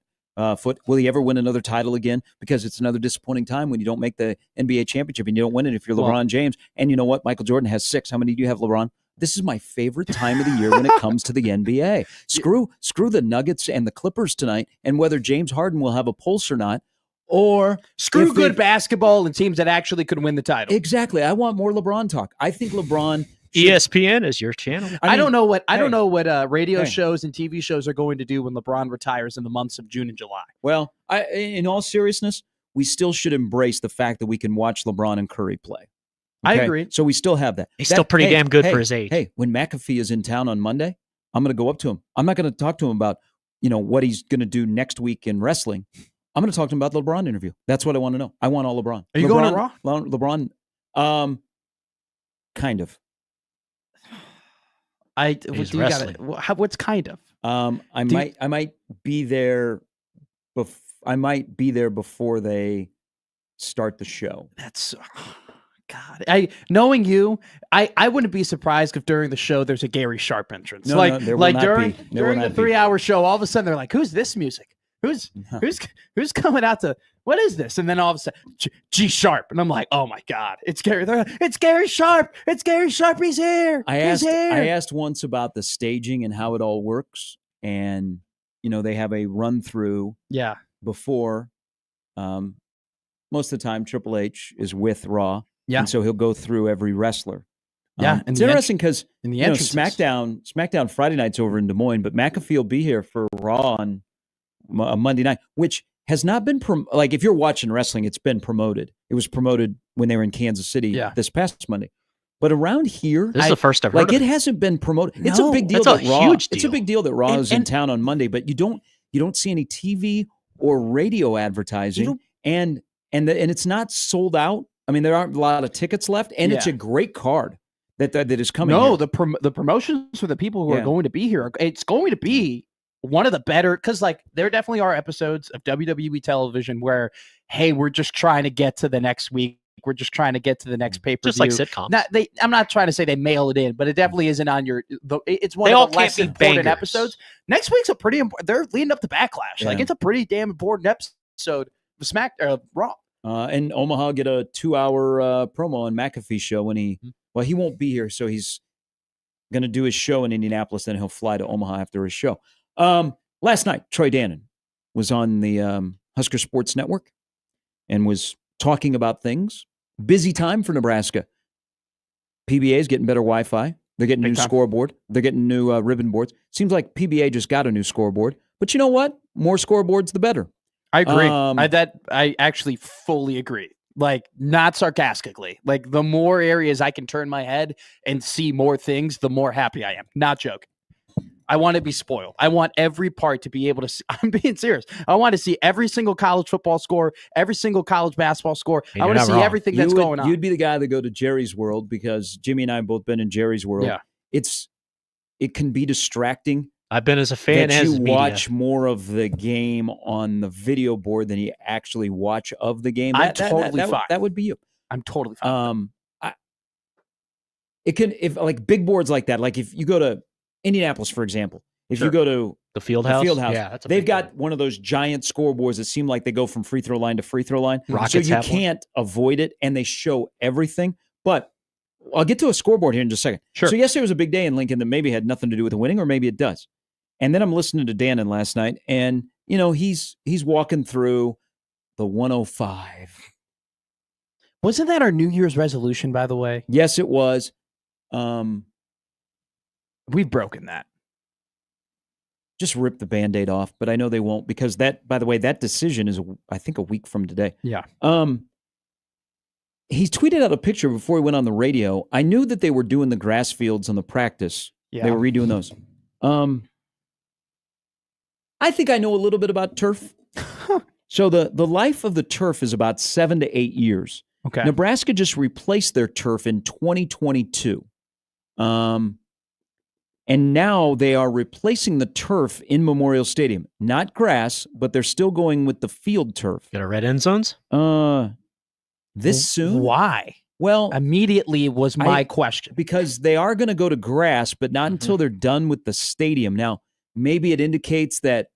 foot? Will he ever win another title again? Because it's another disappointing time when you don't make the NBA championship and you don't win it if you're LeBron James. And you know what? Michael Jordan has 6. How many do you have, LeBron? This is my favorite time of the year when it comes to the NBA. Screw the Nuggets and the Clippers tonight, and whether James Harden will have a pulse or not, or screw good basketball and teams that actually could win the title. Exactly. I want more LeBron talk. I think LeBron. ESPN is your channel. I don't know what radio shows and TV shows are going to do when LeBron retires in the months of June and July. Well, in all seriousness, we still should embrace the fact that we can watch LeBron and Curry play. Okay? I agree. So we still have that. He's still pretty damn good for his age. Hey, when McAfee is in town on Monday, I'm going to go up to him. I'm not going to talk to him about, what he's going to do next week in wrestling. I'm going to talk to him about the LeBron interview. That's what I want to know. I want all LeBron. Are you going on Raw? LeBron, kind of. What's kind of? I might be there. I might be there before they start the show. That's. God, knowing you, I wouldn't be surprised if during the show there's a Gary Sharp entrance. During the 3-hour show, all of a sudden they're like, "Who's this music? Who's coming out to? What is this?" And then all of a sudden, G Sharp, and I'm like, "Oh my God, it's Gary! It's Gary Sharp! It's Gary Sharp! He's here! I asked once about the staging and how it all works, and they have a run through. Yeah. Before, most of the time, Triple H is with Raw. Yeah. And so he'll go through every wrestler. Yeah, it's interesting because SmackDown Friday night's over in Des Moines, but McAfee will be here for Raw on Monday night, which has not been like if you're watching wrestling, it's been promoted. It was promoted when they were in Kansas City this past Monday, but around here, this is the first I've heard. Like it hasn't been promoted. No, it's a big deal. That's a huge deal. It's a big deal that Raw is in town on Monday, but you don't see any TV or radio advertising, and it's not sold out. I mean, there aren't a lot of tickets left, and it's a great card that is coming. No, here. the promotions for the people who are going to be here, it's going to be one of the better, because like there definitely are episodes of WWE television where, hey, we're just trying to get to the next week. We're just trying to get to the next pay-per-view. Just like sitcoms. I'm not trying to say they mail it in, but it definitely isn't on your. It's one of the less important episodes. Next week's a pretty important. They're leading up to Backlash. Like it's a pretty damn important episode of Raw. And Omaha get a 2-hour promo on McAfee's show when he won't be here, so he's going to do his show in Indianapolis, then he'll fly to Omaha after his show. Last night, Troy Dannon was on the Husker Sports Network and was talking about things. Busy time for Nebraska. PBA is getting better Wi-Fi. They're getting a new scoreboard. They're getting new ribbon boards. Seems like PBA just got a new scoreboard. But you know what? More scoreboards, the better. I agree. I actually fully agree. Like, not sarcastically. Like, the more areas I can turn my head and see more things, the more happy I am. Not joking. I want to be spoiled. I want every part to be able to see. I'm being serious. I want to see every single college football score, every single college basketball score. I want to see everything that's going on. You'd be the guy that go to Jerry's World, because Jimmy and I have both been in Jerry's World. Yeah. It can be distracting. I've been as a fan that as you media. Watch more of the game on the video board than you actually watch of the game. I'm totally fine. That would be you. I'm totally fine. It can, if like big boards like that, like if you go to Indianapolis, for example, if you go to the field house, they've got one of those giant scoreboards that seem like they go from free throw line to free throw line. Rockets so you can't avoid it, and they show everything. But I'll get to a scoreboard here in just a second. Sure. So yesterday was a big day in Lincoln that maybe had nothing to do with the winning, or maybe it does. And then I'm listening to Dannon last night, and he's walking through the 105. Wasn't that our New Year's resolution, by the way? Yes, it was. We've broken that. Just rip the Band-Aid off, but I know they won't, because that, by the way, that decision is, I think, a week from today. Yeah. He tweeted out a picture before he went on the radio. I knew that they were doing the grass fields on the practice. Yeah. They were redoing those. I think I know a little bit about turf. So the life of the turf is about 7 to 8 years. Okay. Nebraska just replaced their turf in 2022. And now they are replacing the turf in Memorial Stadium. Not grass, but they're still going with the field turf. Got a red end zones? This soon? Why? Well, immediately was my question. Because they are going to go to grass, but not until they're done with the stadium. Now, maybe it indicates that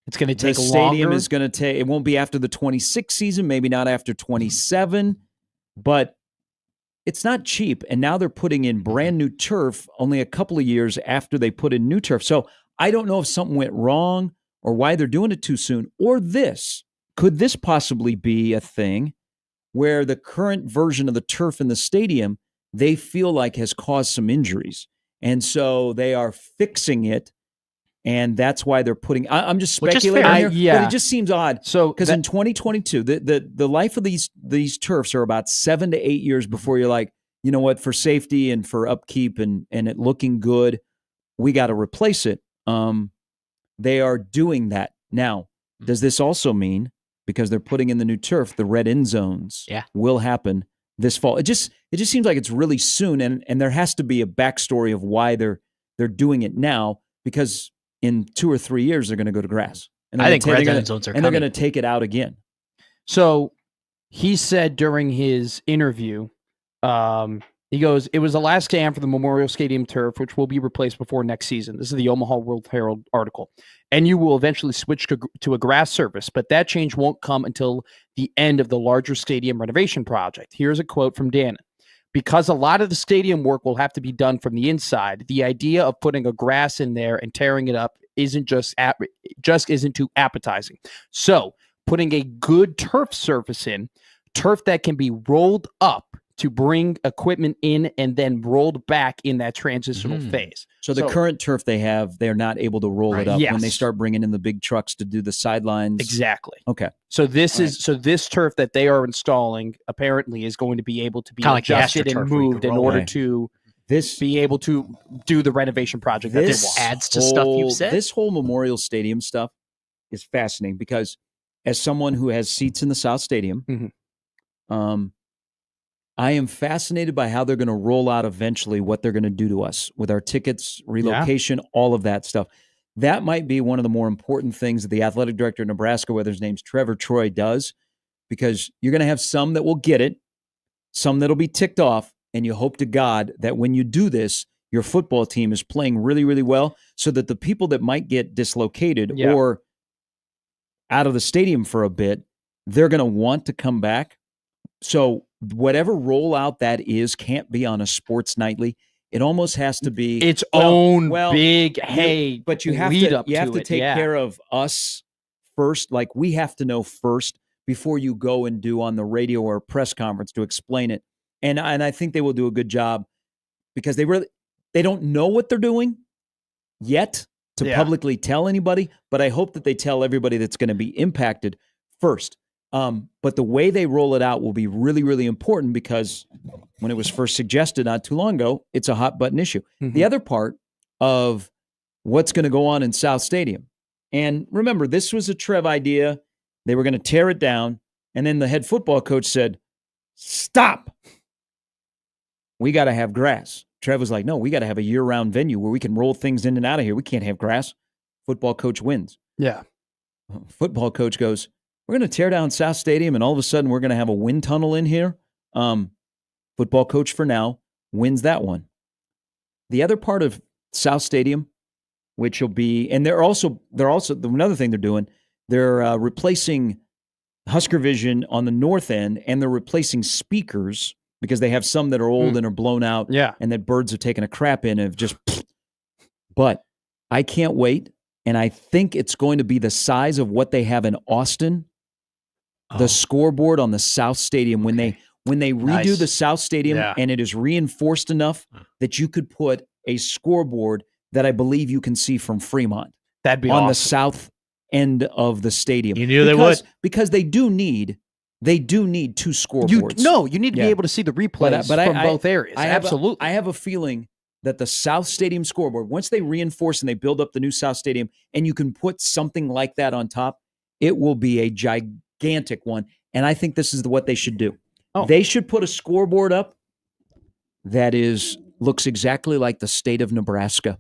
it's going to take the stadium is going to take. It won't be after the 26 season, maybe not after 27, but it's not cheap. And now they're putting in brand new turf only a couple of years after they put in new turf. So I don't know if something went wrong or why they're doing it too soon, or this. Could this possibly be a thing where the current version of the turf in the stadium, they feel like has caused some injuries, and so they are fixing it, and that's why they're putting. I'm just speculating here, but it just seems odd. So because in 2022, the life of these turfs are about 7 to 8 years before you're like, you know what, for safety and for upkeep and it looking good, we got to replace it. They are doing that now. Does this also mean, because they're putting in the new turf, the red end zones will happen this fall? It just seems like it's really soon, and there has to be a backstory of why they're doing it now, because in 2 or 3 years they're going to go to grass. And I think red end zones are coming. And they're going to take it out again. So he said during his interview, he goes, "It was the last game for the Memorial Stadium turf, which will be replaced before next season." This is the Omaha World Herald article. "And you will eventually switch to a grass surface, but that change won't come until the end of the larger stadium renovation project." Here's a quote from Dannon. "Because a lot of the stadium work will have to be done from the inside, the idea of putting a grass in there and tearing it up isn't isn't too appetizing. So putting a good turf surface in, turf that can be rolled up to bring equipment in and then rolled back in that transitional phase. So the current turf they have, they're not able to roll it up when they start bringing in the big trucks to do the sidelines. Exactly. Okay. So this turf that they are installing apparently is going to be able to be adjusted and moved in order to be able to do the renovation project that they want. Adds to stuff you've said. This whole Memorial Stadium stuff is fascinating because as someone who has seats in the South Stadium, I am fascinated by how they're going to roll out eventually what they're going to do to us with our tickets, relocation, all of that stuff. That might be one of the more important things that the athletic director of Nebraska, whether his name's Trevor Troy, does, because you're going to have some that will get it, some that'll be ticked off, and you hope to God that when you do this, your football team is playing really, really well so that the people that might get dislocated or out of the stadium for a bit, they're going to want to come back. So whatever rollout that is can't be on a Sports Nightly. It almost has to be its own big but you have to take care of us first. Like we have to know first before you go and do on the radio or press conference to explain it. And I think they will do a good job because they don't know what they're doing yet to publicly tell anybody, but I hope that they tell everybody that's going to be impacted first. But the way they roll it out will be really, really important because when it was first suggested not too long ago, it's a hot button issue. The other part of what's going to go on in South Stadium, and remember, this was a Trev idea. They were going to tear it down, and then the head football coach said, "Stop. We got to have grass." Trev was like, "No, we got to have a year-round venue where we can roll things in and out of here. We can't have grass." Football coach wins. Yeah. Football coach goes, "We're going to tear down South Stadium, and all of a sudden we're going to have a wind tunnel in here." Football coach for now wins that one. The other part of South Stadium, which will be, and they're also another thing they're doing, they're replacing Husker Vision on the north end, and they're replacing speakers because they have some that are old and are blown out, and that birds have taken a crap in and have just. But I can't wait, and I think it's going to be the size of what they have in Austin. The scoreboard on the South Stadium when they redo the South Stadium and it is reinforced enough that you could put a scoreboard that I believe you can see from Fremont. That'd be on awesome. the south end of the stadium. You knew they would, because they do need two scoreboards. You need to be able to see the replays from both areas. Absolutely. I have a feeling that the South Stadium scoreboard, once they reinforce and they build up the new South Stadium, and you can put something like that on top, it will be a gigantic one. And I think this is what they should do. They should put a scoreboard up that looks exactly like the state of Nebraska.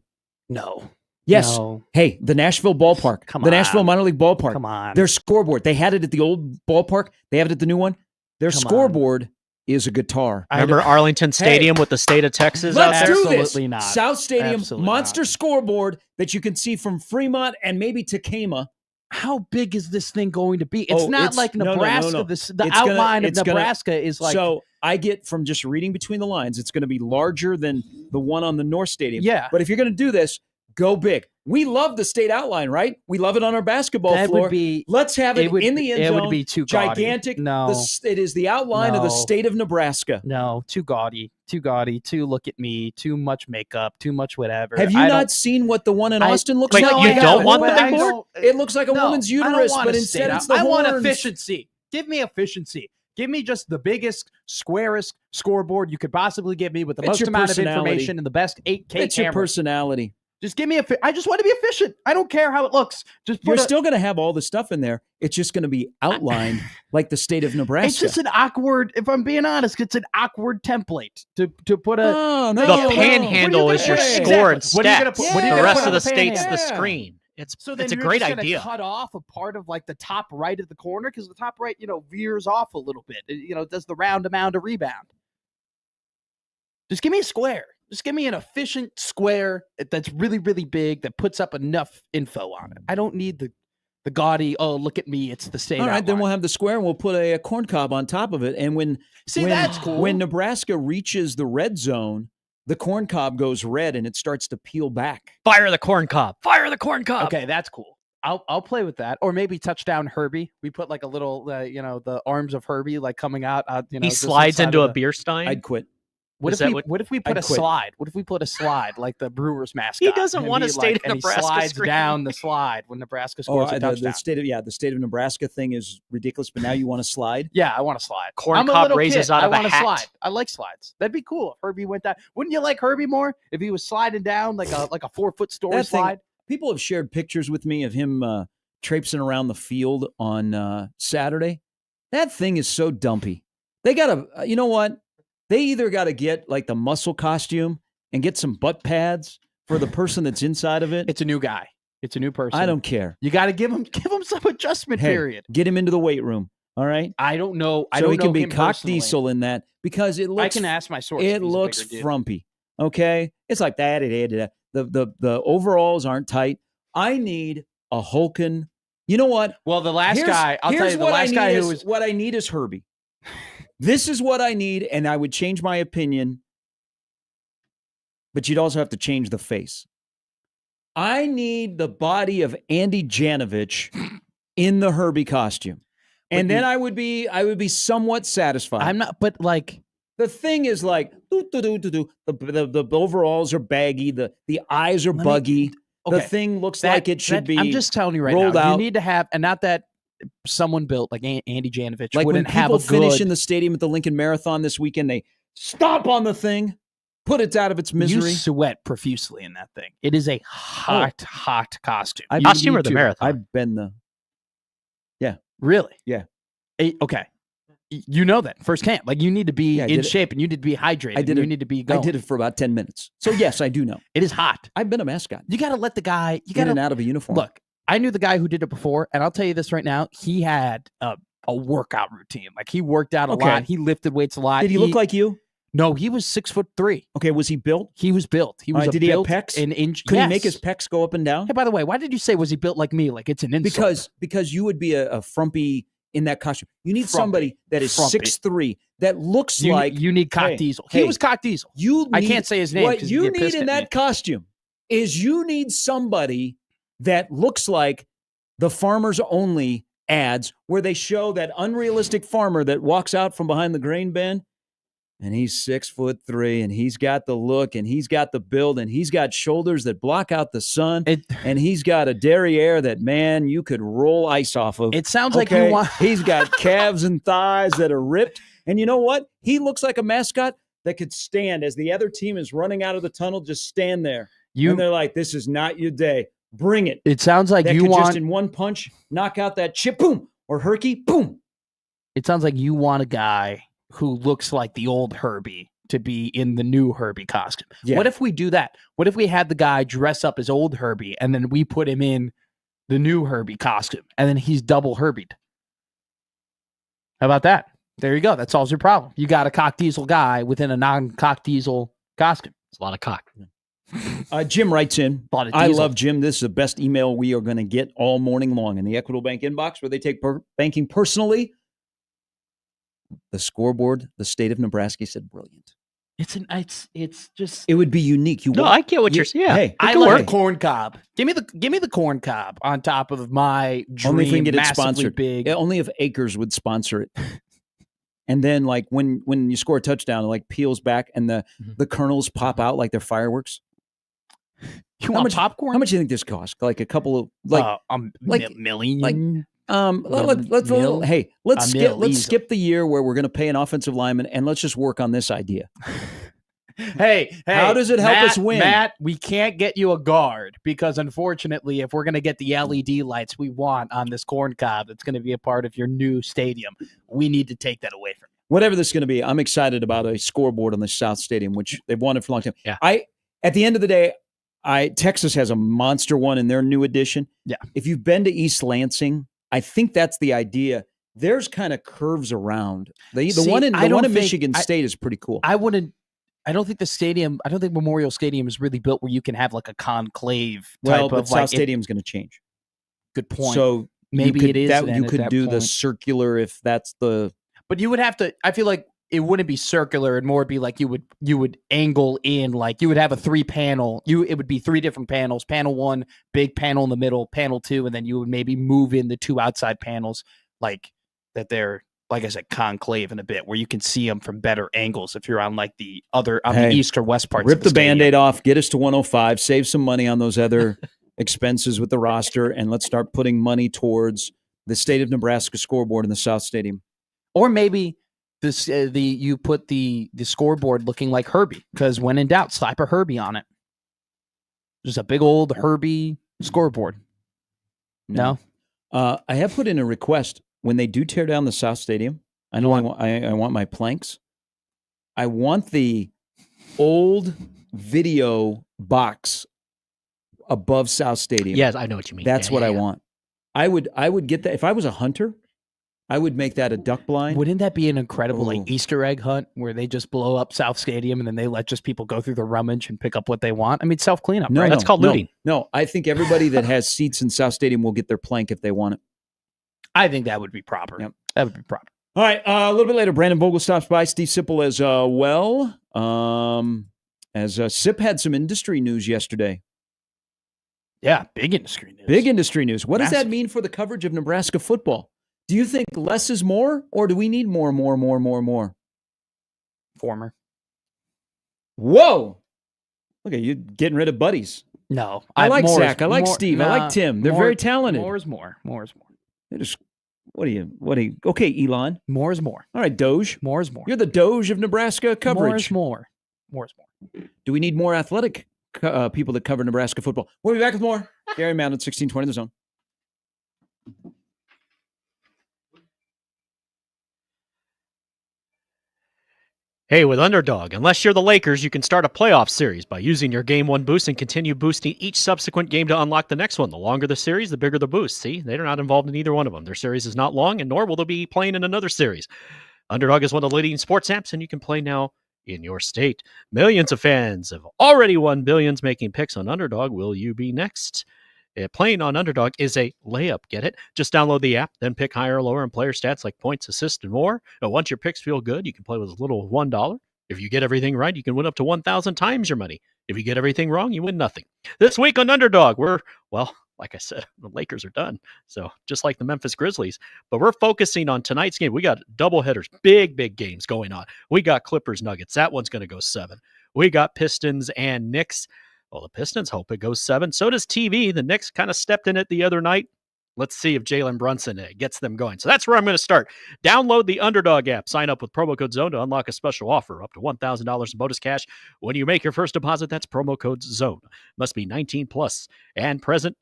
No. Yes. No. Hey, the Nashville ballpark. Nashville minor league ballpark. Come on. Their scoreboard. They had it at the old ballpark. They have it at the new one. Their scoreboard is a guitar. Remember Arlington Stadium with the state of Texas out Let's there? do this. Absolutely not. South Stadium, Absolutely monster not. scoreboard that you can see from Fremont and maybe Tacoma. How big is this thing going to be? It's not like Nebraska. No. The outline of Nebraska is like. So I get from just reading between the lines, it's going to be larger than the one on the North Stadium. Yeah. But if you're going to do this, go big. We love the state outline, right? We love it on our basketball floor. Let's have it in the end zone. It would be too gaudy. Gigantic. No. It is the outline of the state of Nebraska. No, too gaudy. Too look at me. Too much makeup. Too much whatever. Have you not seen what the one in Austin looks like? like? You don't want the big board? It looks like a woman's uterus, but instead it's the horns. I want efficiency. Give me efficiency. Give me just the biggest, squarest scoreboard you could possibly give me with the most amount of information and the best 8K camera. It's your personality. Just give me I just want to be efficient. I don't care how it looks. You're still going to have all the stuff in there. It's just going to be outlined like the state of Nebraska. It's just an awkward, if I'm being honest, it's an awkward template to put a. The panhandle is your score and stats. What are you going to put? The rest of the state's the screen. It's a great idea. Cut off a part of like the top right of the corner because the top right, veers off a little bit. Does the round amount of rebound. Just give me a square. Just give me an efficient square that's really, really big that puts up enough info on it. I don't need the gaudy, look at me, it's the same. All right, then we'll have the square and we'll put a corn cob on top of it. And that's cool. When Nebraska reaches the red zone, the corn cob goes red and it starts to peel back. Fire the corn cob. Fire the corn cob. Okay, that's cool. I'll play with that, or maybe touchdown Herbie. We put like a little, the arms of Herbie like coming out. He slides into a beer stein. I'd quit. What if we put a slide? What if we put a slide like the Brewers mascot? He doesn't want to stay in Nebraska. He slides screen. down the slide when Nebraska scores a touchdown. The state of Nebraska thing is ridiculous, but now you want to slide? Yeah, I want to slide. Corn cob raises out of a hat. I want to slide. I like slides. That'd be cool if Herbie went down. Wouldn't you like Herbie more if he was sliding down like a 4-foot story slide? People have shared pictures with me of him traipsing around the field on Saturday. That thing is so dumpy. They got to, you know what? They either got to get like the muscle costume and get some butt pads for the person that's inside of it. It's a new guy. It's a new person. I don't care. You got to give him some adjustment period. Get him into the weight room. All right. I don't know. So he can be cock diesel in that because it looks. I can ask my source. It looks frumpy. Okay. It's like that. The overalls aren't tight. I need a hulking. You know what? Well, the last guy. I'll tell you. The last guy who was. What I need is Herbie. This is what I need, and I would change my opinion, but you'd also have to change the face. I need the body of Andy Janovich in the Herbie costume, and then I would be somewhat satisfied. I'm not, but like the thing is like the overalls are baggy, the eyes are buggy. The thing looks like it should be. I'm just telling you right now. You need to have, and not that. Someone built like Andy Janovich like wouldn't when have people a finish in the stadium at the Lincoln Marathon this weekend, they stomp on the thing, put it out of its misery. You sweat profusely in that thing. It is a hot costume. Costume or the marathon? I've been really? Yeah. Okay. You know that firsthand. Like you need to be in shape and you need to be hydrated. You need to be going. I did it for about 10 minutes. So yes, I do know. It is hot. I've been a mascot. You got to let the guy. You got in and out of a uniform. Look. I knew the guy who did it before, and I'll tell you this right now. He had a workout routine. Like, he worked out a lot. He lifted weights a lot. Did he look like you? No, he was 6'3". Okay, was he built? He was built. He was did he have pecs? Could he make his pecs go up and down? Hey, by the way, why did you say was he built like me? Like, it's an insult. Because you would be a frumpy in that costume. You need somebody that is 6'3", that looks like... You need Cock Diesel. He was Cock Diesel. I can't say his name. What you need in that costume is you need somebody... that looks like the Farmers Only ads where they show that unrealistic farmer that walks out from behind the grain bin and he's 6'3" and he's got the look and he's got the build and he's got shoulders that block out the sun and he's got a derriere that, man, you could roll ice off of. It sounds like you want... He's got calves and thighs that are ripped. And you know what? He looks like a mascot that could stand as the other team is running out of the tunnel, just stand there. And they're like, this is not your day. Bring it. It sounds like you want... just in one punch, knock out that chip, boom, or Herky, boom. It sounds like you want a guy who looks like the old Herbie to be in the new Herbie costume. Yeah. What if we do that? What if we had the guy dress up as old Herbie and then we put him in the new Herbie costume and then he's double Herbied? How about that? There you go. That solves your problem. You got a Cock Diesel guy within a non-Cock Diesel costume. It's a lot of cock. Jim writes in, I love Jim. This is the best email we are going to get all morning long in the Equitable Bank inbox where they take banking personally. The scoreboard, the state of Nebraska said, brilliant. It's just... It would be unique. I get what you're saying. Yeah. Hey, I like the corn cob. Give me the corn cob on top of my dream. Only if we can get it sponsored. Big. Only if Acres would sponsor it. And then like when you score a touchdown, it like peels back and the kernels pop out like they're fireworks. You want popcorn? How much do you think this costs? Like a couple of million. Let's skip the year where we're going to pay an offensive lineman and let's just work on this idea. Hey, how does it help us win? Matt, we can't get you a guard because unfortunately, if we're going to get the LED lights we want on this corn cob that's going to be a part of your new stadium, we need to take that away from you. Whatever this is going to be, I'm excited about a scoreboard on the South Stadium, which they've wanted for a long time. Yeah. At the end of the day, Texas has a monster one in their new edition. Yeah. If you've been to East Lansing, I think that's the idea. There's kind of curves around. The one in Michigan State is pretty cool. I don't think Memorial Stadium is really built where you can have like a conclave type of South Stadium's going to change. Good point. So maybe it is. You could do the circular if that's the... But you would have to, I feel like it wouldn't be circular. It'd more be like you would angle in, like you would have a 3-panel. It would be 3 different panels. Panel 1, big panel in the middle, panel 2, and then you would maybe move in the 2 outside panels, like that they're, like I said, concave in a bit, where you can see them from better angles if you're on like the east or west parts. Rip of the Band-Aid off, get us to 105, save some money on those other expenses with the roster, and let's start putting money towards the state of Nebraska scoreboard in the South Stadium. Or maybe you put the scoreboard looking like Herbie, because when in doubt, slap a Herbie on it. Just a big old Herbie scoreboard. No? I have put in a request when they do tear down the South Stadium. I know I want my planks. I want the old video box above South Stadium. Yes, I know what you mean. That's what I want. I would get that if I was a hunter. I would make that a duck blind. Wouldn't that be an incredible like Easter egg hunt where they just blow up South Stadium and then they let just people go through the rummage and pick up what they want? I mean, self cleanup. No, right? That's called looting. No, I think everybody that has seats in South Stadium will get their plank if they want it. I think that would be proper. Yep. That would be proper. All right, a little bit later, Brandon Vogel stops by. Steve Sipple as well. As Sip had some industry news yesterday. Yeah, big industry news. Big industry news. What Massive. does that mean for the coverage of Nebraska football? Do you think less is more, or do we need more? Former. Whoa! Look at you getting rid of buddies. No, I like Zach. I like Steve. I like Tim. They're very talented. More is more. More is more. They're just, what are you? Okay, Elon. More is more. All right, Doge. More is more. You're the Doge of Nebraska coverage. More is more. More is more. Do we need more athletic people that cover Nebraska football? We'll be back with more. Gary Mountain, 1620 The Zone. Hey, with Underdog, unless you're the Lakers, you can start a playoff series by using your Game 1 boost and continue boosting each subsequent game to unlock the next one. The longer the series, the bigger the boost. See, they're not involved in either one of them. Their series is not long, and nor will they be playing in another series. Underdog is one of the leading sports apps, and you can play now in your state. Millions of fans have already won billions making picks on Underdog. Will you be next? Playing on Underdog is a layup, get it? Just download the app, then pick higher or lower in player stats like points, assists, and more. And once your picks feel good, you can play with as little as $1. If you get everything right, you can win up to 1,000 times your money. If you get everything wrong, you win nothing. This week on Underdog, like I said, the Lakers are done. So just like the Memphis Grizzlies. But we're focusing on tonight's game. We got double headers, big games going on. We got Clippers Nuggets. That one's going to go 7. We got Pistons and Knicks. Well, the Pistons hope it goes 7. So does TV. The Knicks kind of stepped in it the other night. Let's see if Jalen Brunson gets them going. So that's where I'm going to start. Download the Underdog app. Sign up with promo code ZONE to unlock a special offer up to $1,000 in bonus cash when you make your first deposit. That's promo code ZONE. Must be 18 plus and present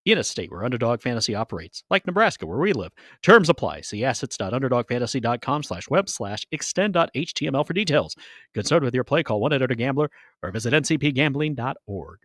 in a state where Underdog Fantasy operates, like Nebraska, where we live. Terms apply. See assets.underdogfantasy.com/web/extend.html for details. Concerned with your play, call 1-800-GAMBLER or visit ncpgambling.org.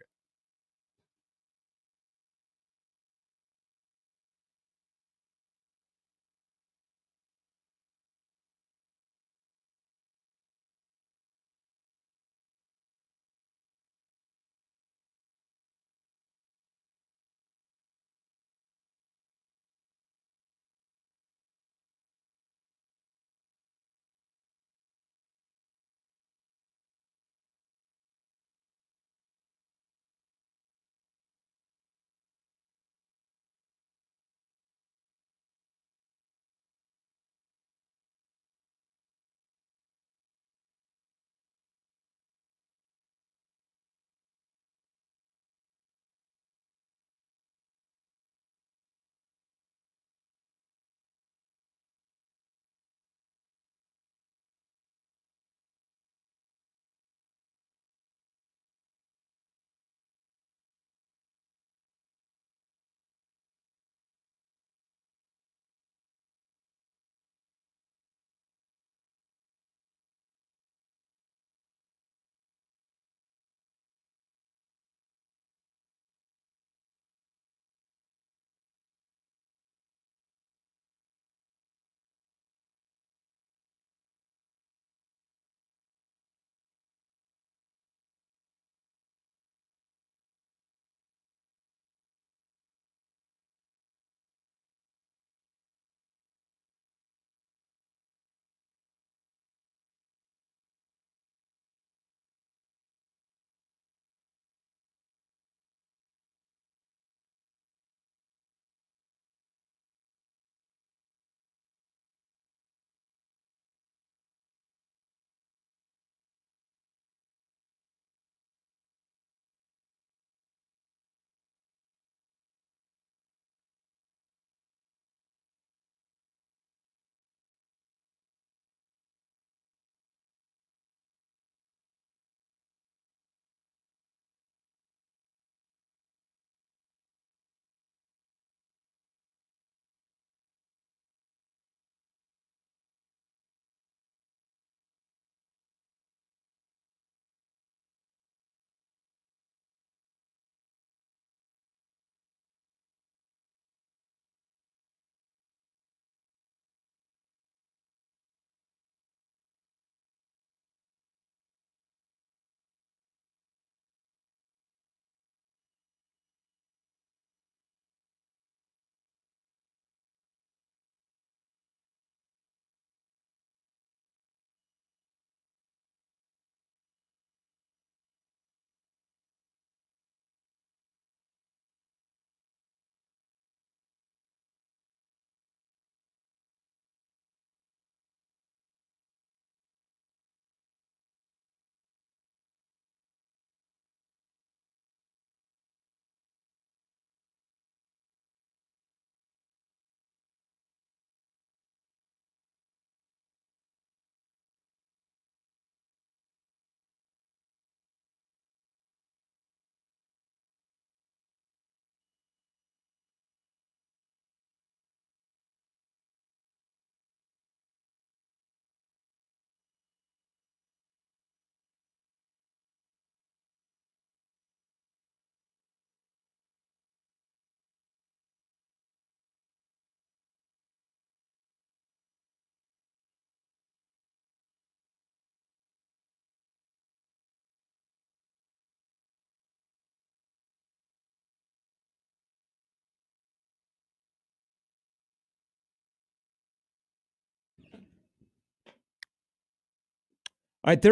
All right,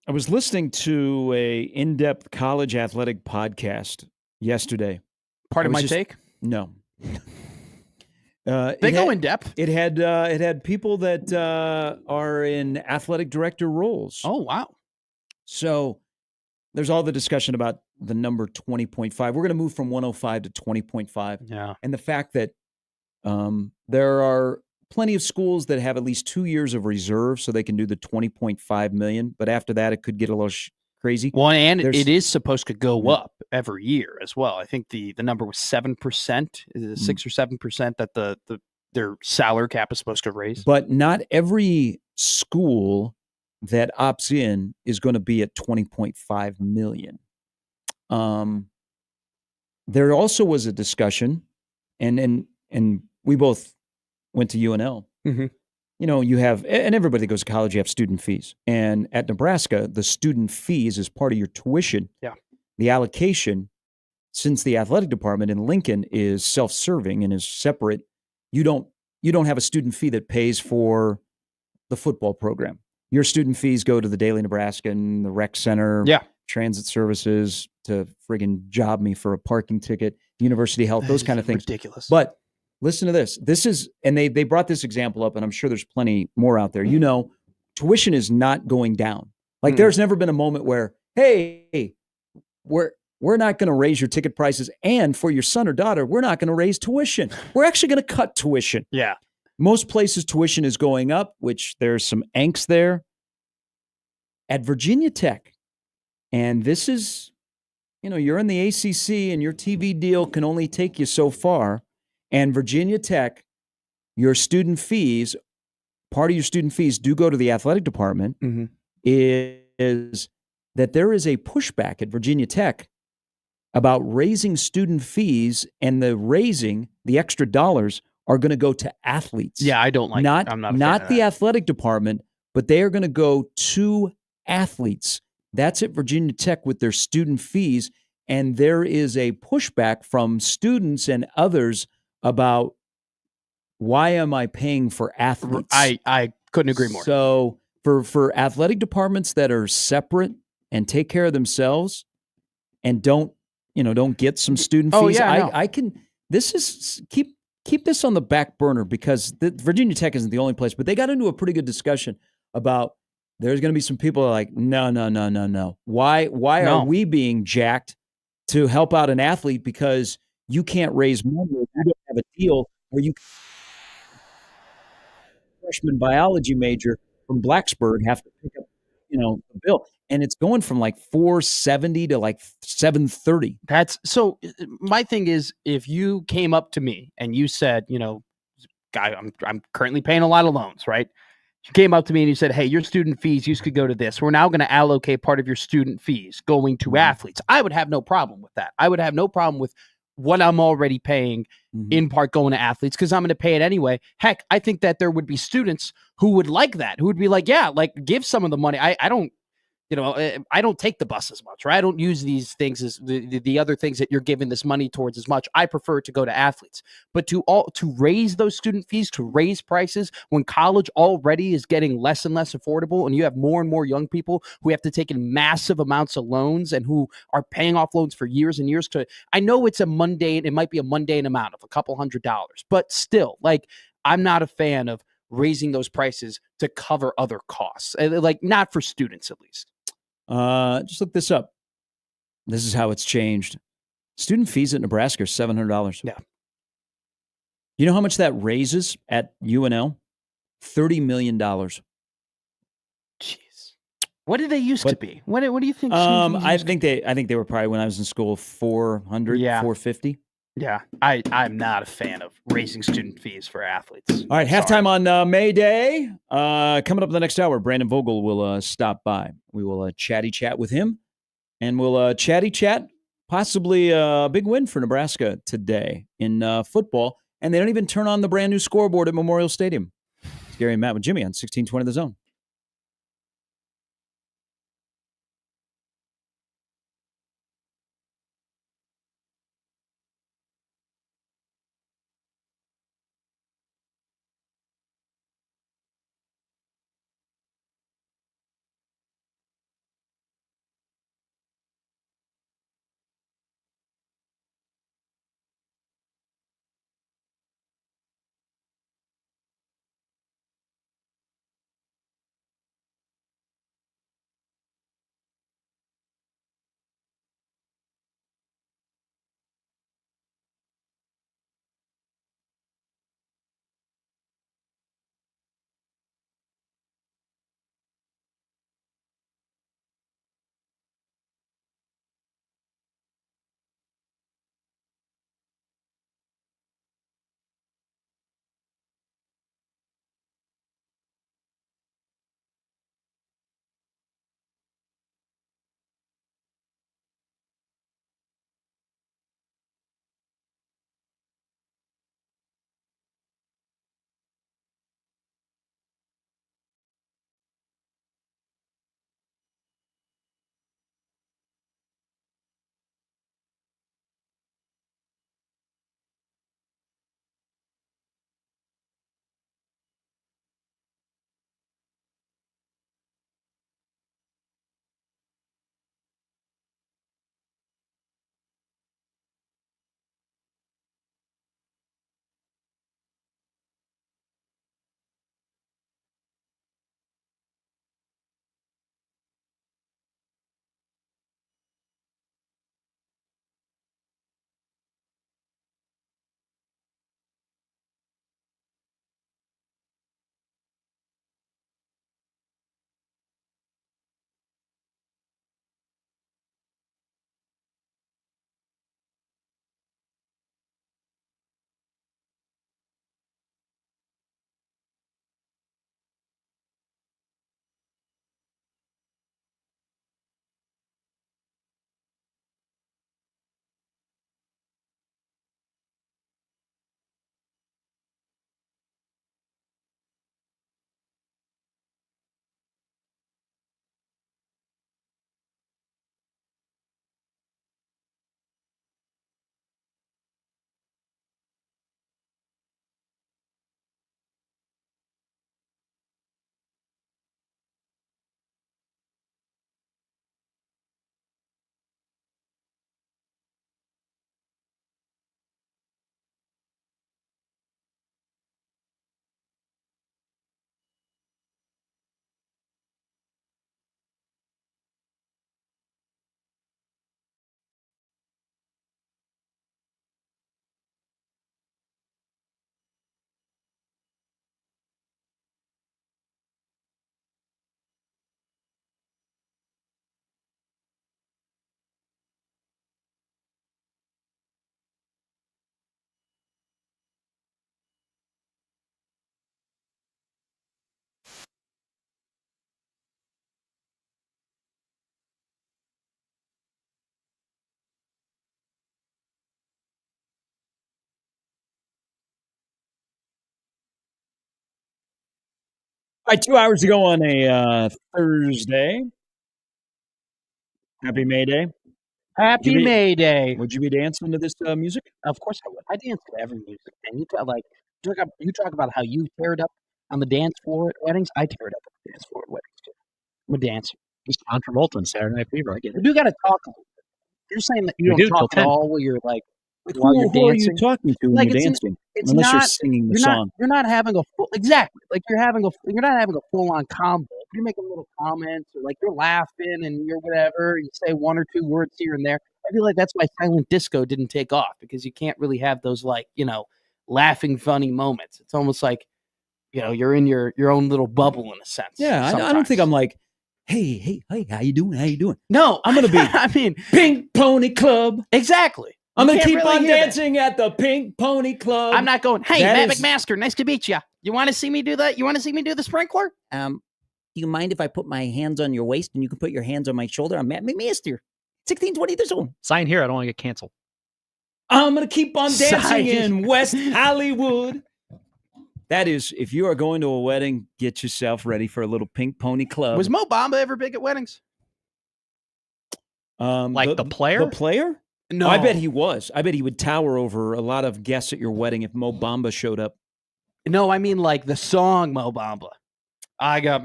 I was listening to a in-depth college athletic podcast yesterday. Part of my take? No. They go in depth. It had people that are in athletic director roles. Oh, wow. So there's all the discussion about the number 20.5. We're going to move from 105 to 20.5. Yeah. And the fact that there are plenty of schools that have at least 2 years of reserve so they can do the 20.5 million. But after that, it could get a little crazy. Well, and it is supposed to go up every year as well. I think the number was 7%, is it 6 or 7% that their salary cap is supposed to raise. But not every school that opts in is going to be at 20.5 million. There also was a discussion, and we both went to UNL. Mm-hmm. You know, you have, and everybody that goes to college, you have student fees. And at Nebraska, the student fees is part of your tuition. Yeah. The allocation, since the athletic department in Lincoln is self-serving and is separate, you don't have a student fee that pays for the football program. Your student fees go to the Daily Nebraskan, the rec center, transit services, to friggin' job me for a parking ticket, university health, those kind of things. Ridiculous. But listen to this. This is, and they brought this example up, and I'm sure there's plenty more out there. You know, tuition is not going down. Like there's never been a moment where, hey, we're not going to raise your ticket prices, and for your son or daughter, we're not going to raise tuition. We're actually going to cut tuition. Yeah. Most places tuition is going up, which there's some angst there. At Virginia Tech, and this is, you know, you're in the ACC and your TV deal can only take you so far. And Virginia Tech, your student fees, part of your student fees do go to the athletic department, is that there is a pushback at Virginia Tech about raising student fees, and the extra dollars are going to go to athletes. Yeah, I don't like not I'm not the athletic department, but they are going to go to athletes. That's at Virginia Tech with their student fees, and there is a pushback from students and others about, why am I paying for athletes? I couldn't agree more. So for athletic departments that are separate and take care of themselves and don't get some student fees, I can. This is keep this on the back burner, because Virginia Tech isn't the only place, but they got into a pretty good discussion about, there's going to be some people that are like, no. Why are we being jacked to help out an athlete because you can't raise money? You don't have a deal where you freshman biology major from Blacksburg have to pick up, the bill, and it's going from like $470 to like $730. That's so. My thing is, if you came up to me and you said, guy, I'm currently paying a lot of loans, right? You came up to me and you said, hey, your student fees used to go to this. We're now going to allocate part of your student fees going to athletes. I would have no problem with that. I would have no problem with what I'm already paying in part going to athletes, because I'm going to pay it anyway. Heck, I think that there would be students who would like that, who would be like, yeah, like give some of the money. I don't take the bus as much, or I don't use these things as the other things that you're giving this money towards as much. I prefer to go to athletes, but to raise those student fees, to raise prices when college already is getting less and less affordable, and you have more and more young people who have to take in massive amounts of loans and who are paying off loans for years and years. I know it might be a mundane amount of a couple $100, but still, like, I'm not a fan of raising those prices to cover other costs, like not for students at least. Just look this up. This is how it's changed. Student fees at Nebraska are $700. Yeah. You know how much that raises at UNL? $30 million. Jeez. What did they used to be? What do you think? I think they were probably, when I was in school, 400, 450. Yeah, I'm not a fan of raising student fees for athletes. All right, halftime on Mayday. Coming up in the next hour, Brandon Vogel will stop by. We will chat with him, and we'll chat possibly a big win for Nebraska today in football. And they don't even turn on the brand new scoreboard at Memorial Stadium. It's Gary and Matt with Jimmy on 1620 The Zone. right, 2 hours ago on a Thursday. Happy Mayday. Happy Mayday. Would you be dancing to this music? Of course I would. I dance to every music. And you talk about how you tear it up on the dance floor at weddings. I tear it up on the dance floor at weddings too. I'm a dancer. He's John Travolta in Saturday Night Fever. I get it. You do got to talk a little bit. You're saying that you don't talk at all while you're like while you're Who are dancing. you talking to when you're dancing? Unless you're singing the song. You're not having a full like you're not having a full on combo. You're making little comments or like you're laughing and you're whatever. You say one or two words here and there. I feel like that's why silent disco didn't take off because you can't really have those laughing funny moments. It's almost like you're in your own little bubble in a sense. Yeah, I don't think I'm like, hey, how you doing? No, I'm gonna be. I mean, Pink Pony Club. Exactly. I'm gonna keep on dancing at the Pink Pony Club. I'm not going. Hey, Matt McMaster, nice to meet you. You want to see me do that? You want to see me do the sprinkler? Do you mind if I put my hands on your waist and you can put your hands on my shoulder? I'm Matt McMaster, 1620 years old. Sign here. I don't want to get canceled. I'm gonna keep on dancing in West Hollywood. That is, if you are going to a wedding, get yourself ready for a little Pink Pony Club. Was Mo Bamba ever big at weddings? The player? The player? No. I bet he was. I bet he would tower over a lot of guests at your wedding if Mo Bamba showed up. No, I mean like the song Mo Bamba. I got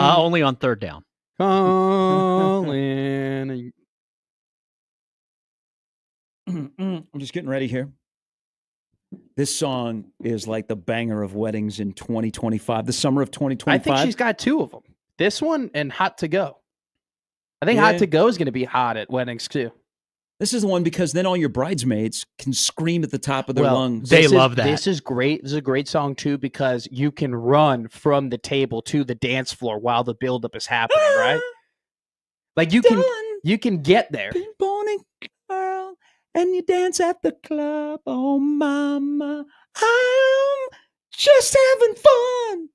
only on third down. Calling. I'm just getting ready here. This song is like the banger of weddings in 2025, the summer of 2025. I think she's got two of them. This one and Hot to Go. I think Hot to Go is going to be hot at weddings too. This is the one because then all your bridesmaids can scream at the top of their lungs. They love that. This is great. This is a great song too because you can run from the table to the dance floor while the buildup is happening, right? Like you can get there. Pink Pony Girl, and you dance at the club. Oh, mama, I'm just having fun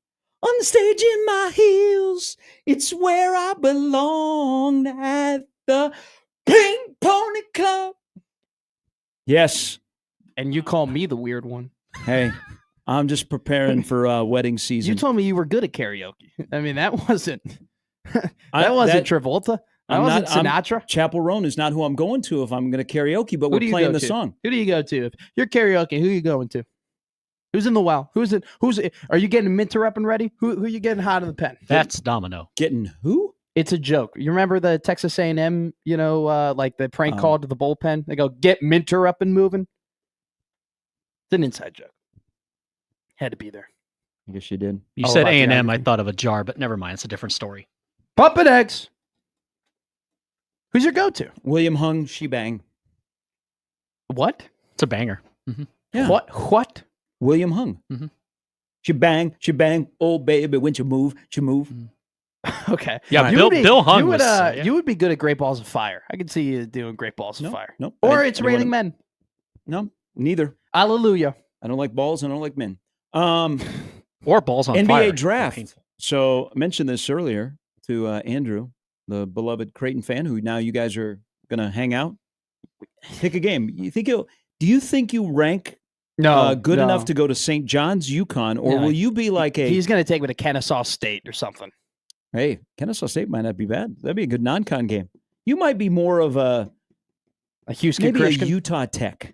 on the stage in my heels. It's where I belong at the Pink Pony Club. Yes. And you call me the weird one. Hey, I'm just preparing for wedding season. You told me you were good at karaoke. I mean, that wasn't Travolta. That wasn't Sinatra. Chapel Roan is not who I'm going to if I'm going to karaoke, but we're playing the song. Who do you go to? If you're karaoke, who are you going to? Who's in the well? Are you getting Minter up and ready? Who are you getting hot in the pen? That's Domino. Getting who? It's a joke. You remember the Texas A&M, like the prank call to the bullpen? They go, get Minter up and moving. It's an inside joke. Had to be there. I guess you did. You said A&M, I thought of a jar, but never mind. It's a different story. Puppet eggs. Who's your go-to? William Hung, She Bang. What? It's a banger. Mm-hmm. Yeah. What? William Hung. Mm-hmm. She bang. Oh, baby, when you move. Mm-hmm. Okay. Yeah, Bill Hung you would be good at Great Balls of Fire. I could see you doing Great Balls of Fire. Nope. Or It's Raining Men. No, neither. Hallelujah. I don't like balls. I don't like men. Or balls on NBA fire. NBA draft. So I mentioned this earlier to Andrew, the beloved Creighton fan, who now you guys are going to hang out. Pick a game. Do you think you rank good enough to go to St. John's, UConn, or will you be like he's going to take me to Kennesaw State or something. Hey, Kennesaw State might not be bad. That'd be a good non-con game. You might be more of a Houston maybe Christian. A Utah Tech.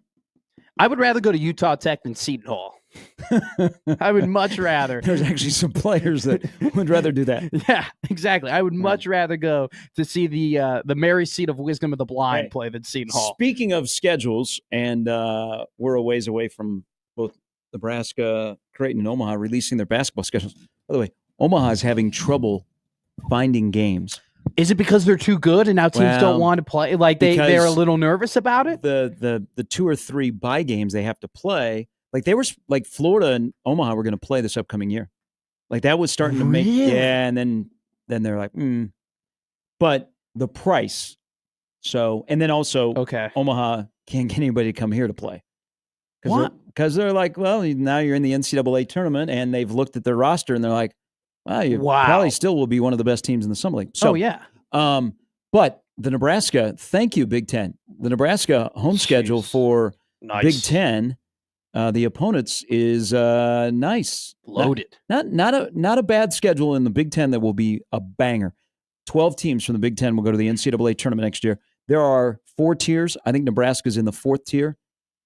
I would rather go to Utah Tech than Seton Hall. I would much rather. There's actually some players that would rather do that. Yeah, exactly. I would much rather go to see the Mary Seat of Wisdom of the Blind play than Seton Hall. Speaking of schedules, and we're a ways away from both Nebraska, Creighton, and Omaha releasing their basketball schedules. By the way, Omaha is having trouble finding games. Is it because they're too good and now teams don't want to play? Like they're a little nervous about it? The 2 or 3 bye games they have to play. Like they were like Florida and Omaha were going to play this upcoming year. Like that was starting to make and then they're like, But the price. So and then also Omaha can't get anybody to come here to play. Because they're like, well, now you're in the NCAA tournament and they've looked at their roster and they're like, well, you probably still will be one of the best teams in the Summer League. So, but the Nebraska, thank you, Big Ten. The Nebraska home schedule for Big Ten the opponents is nice. Loaded. Not a bad schedule in the Big Ten that will be a banger. 12 teams from the Big Ten will go to the NCAA tournament next year. There are 4 tiers. I think Nebraska's in the 4th tier,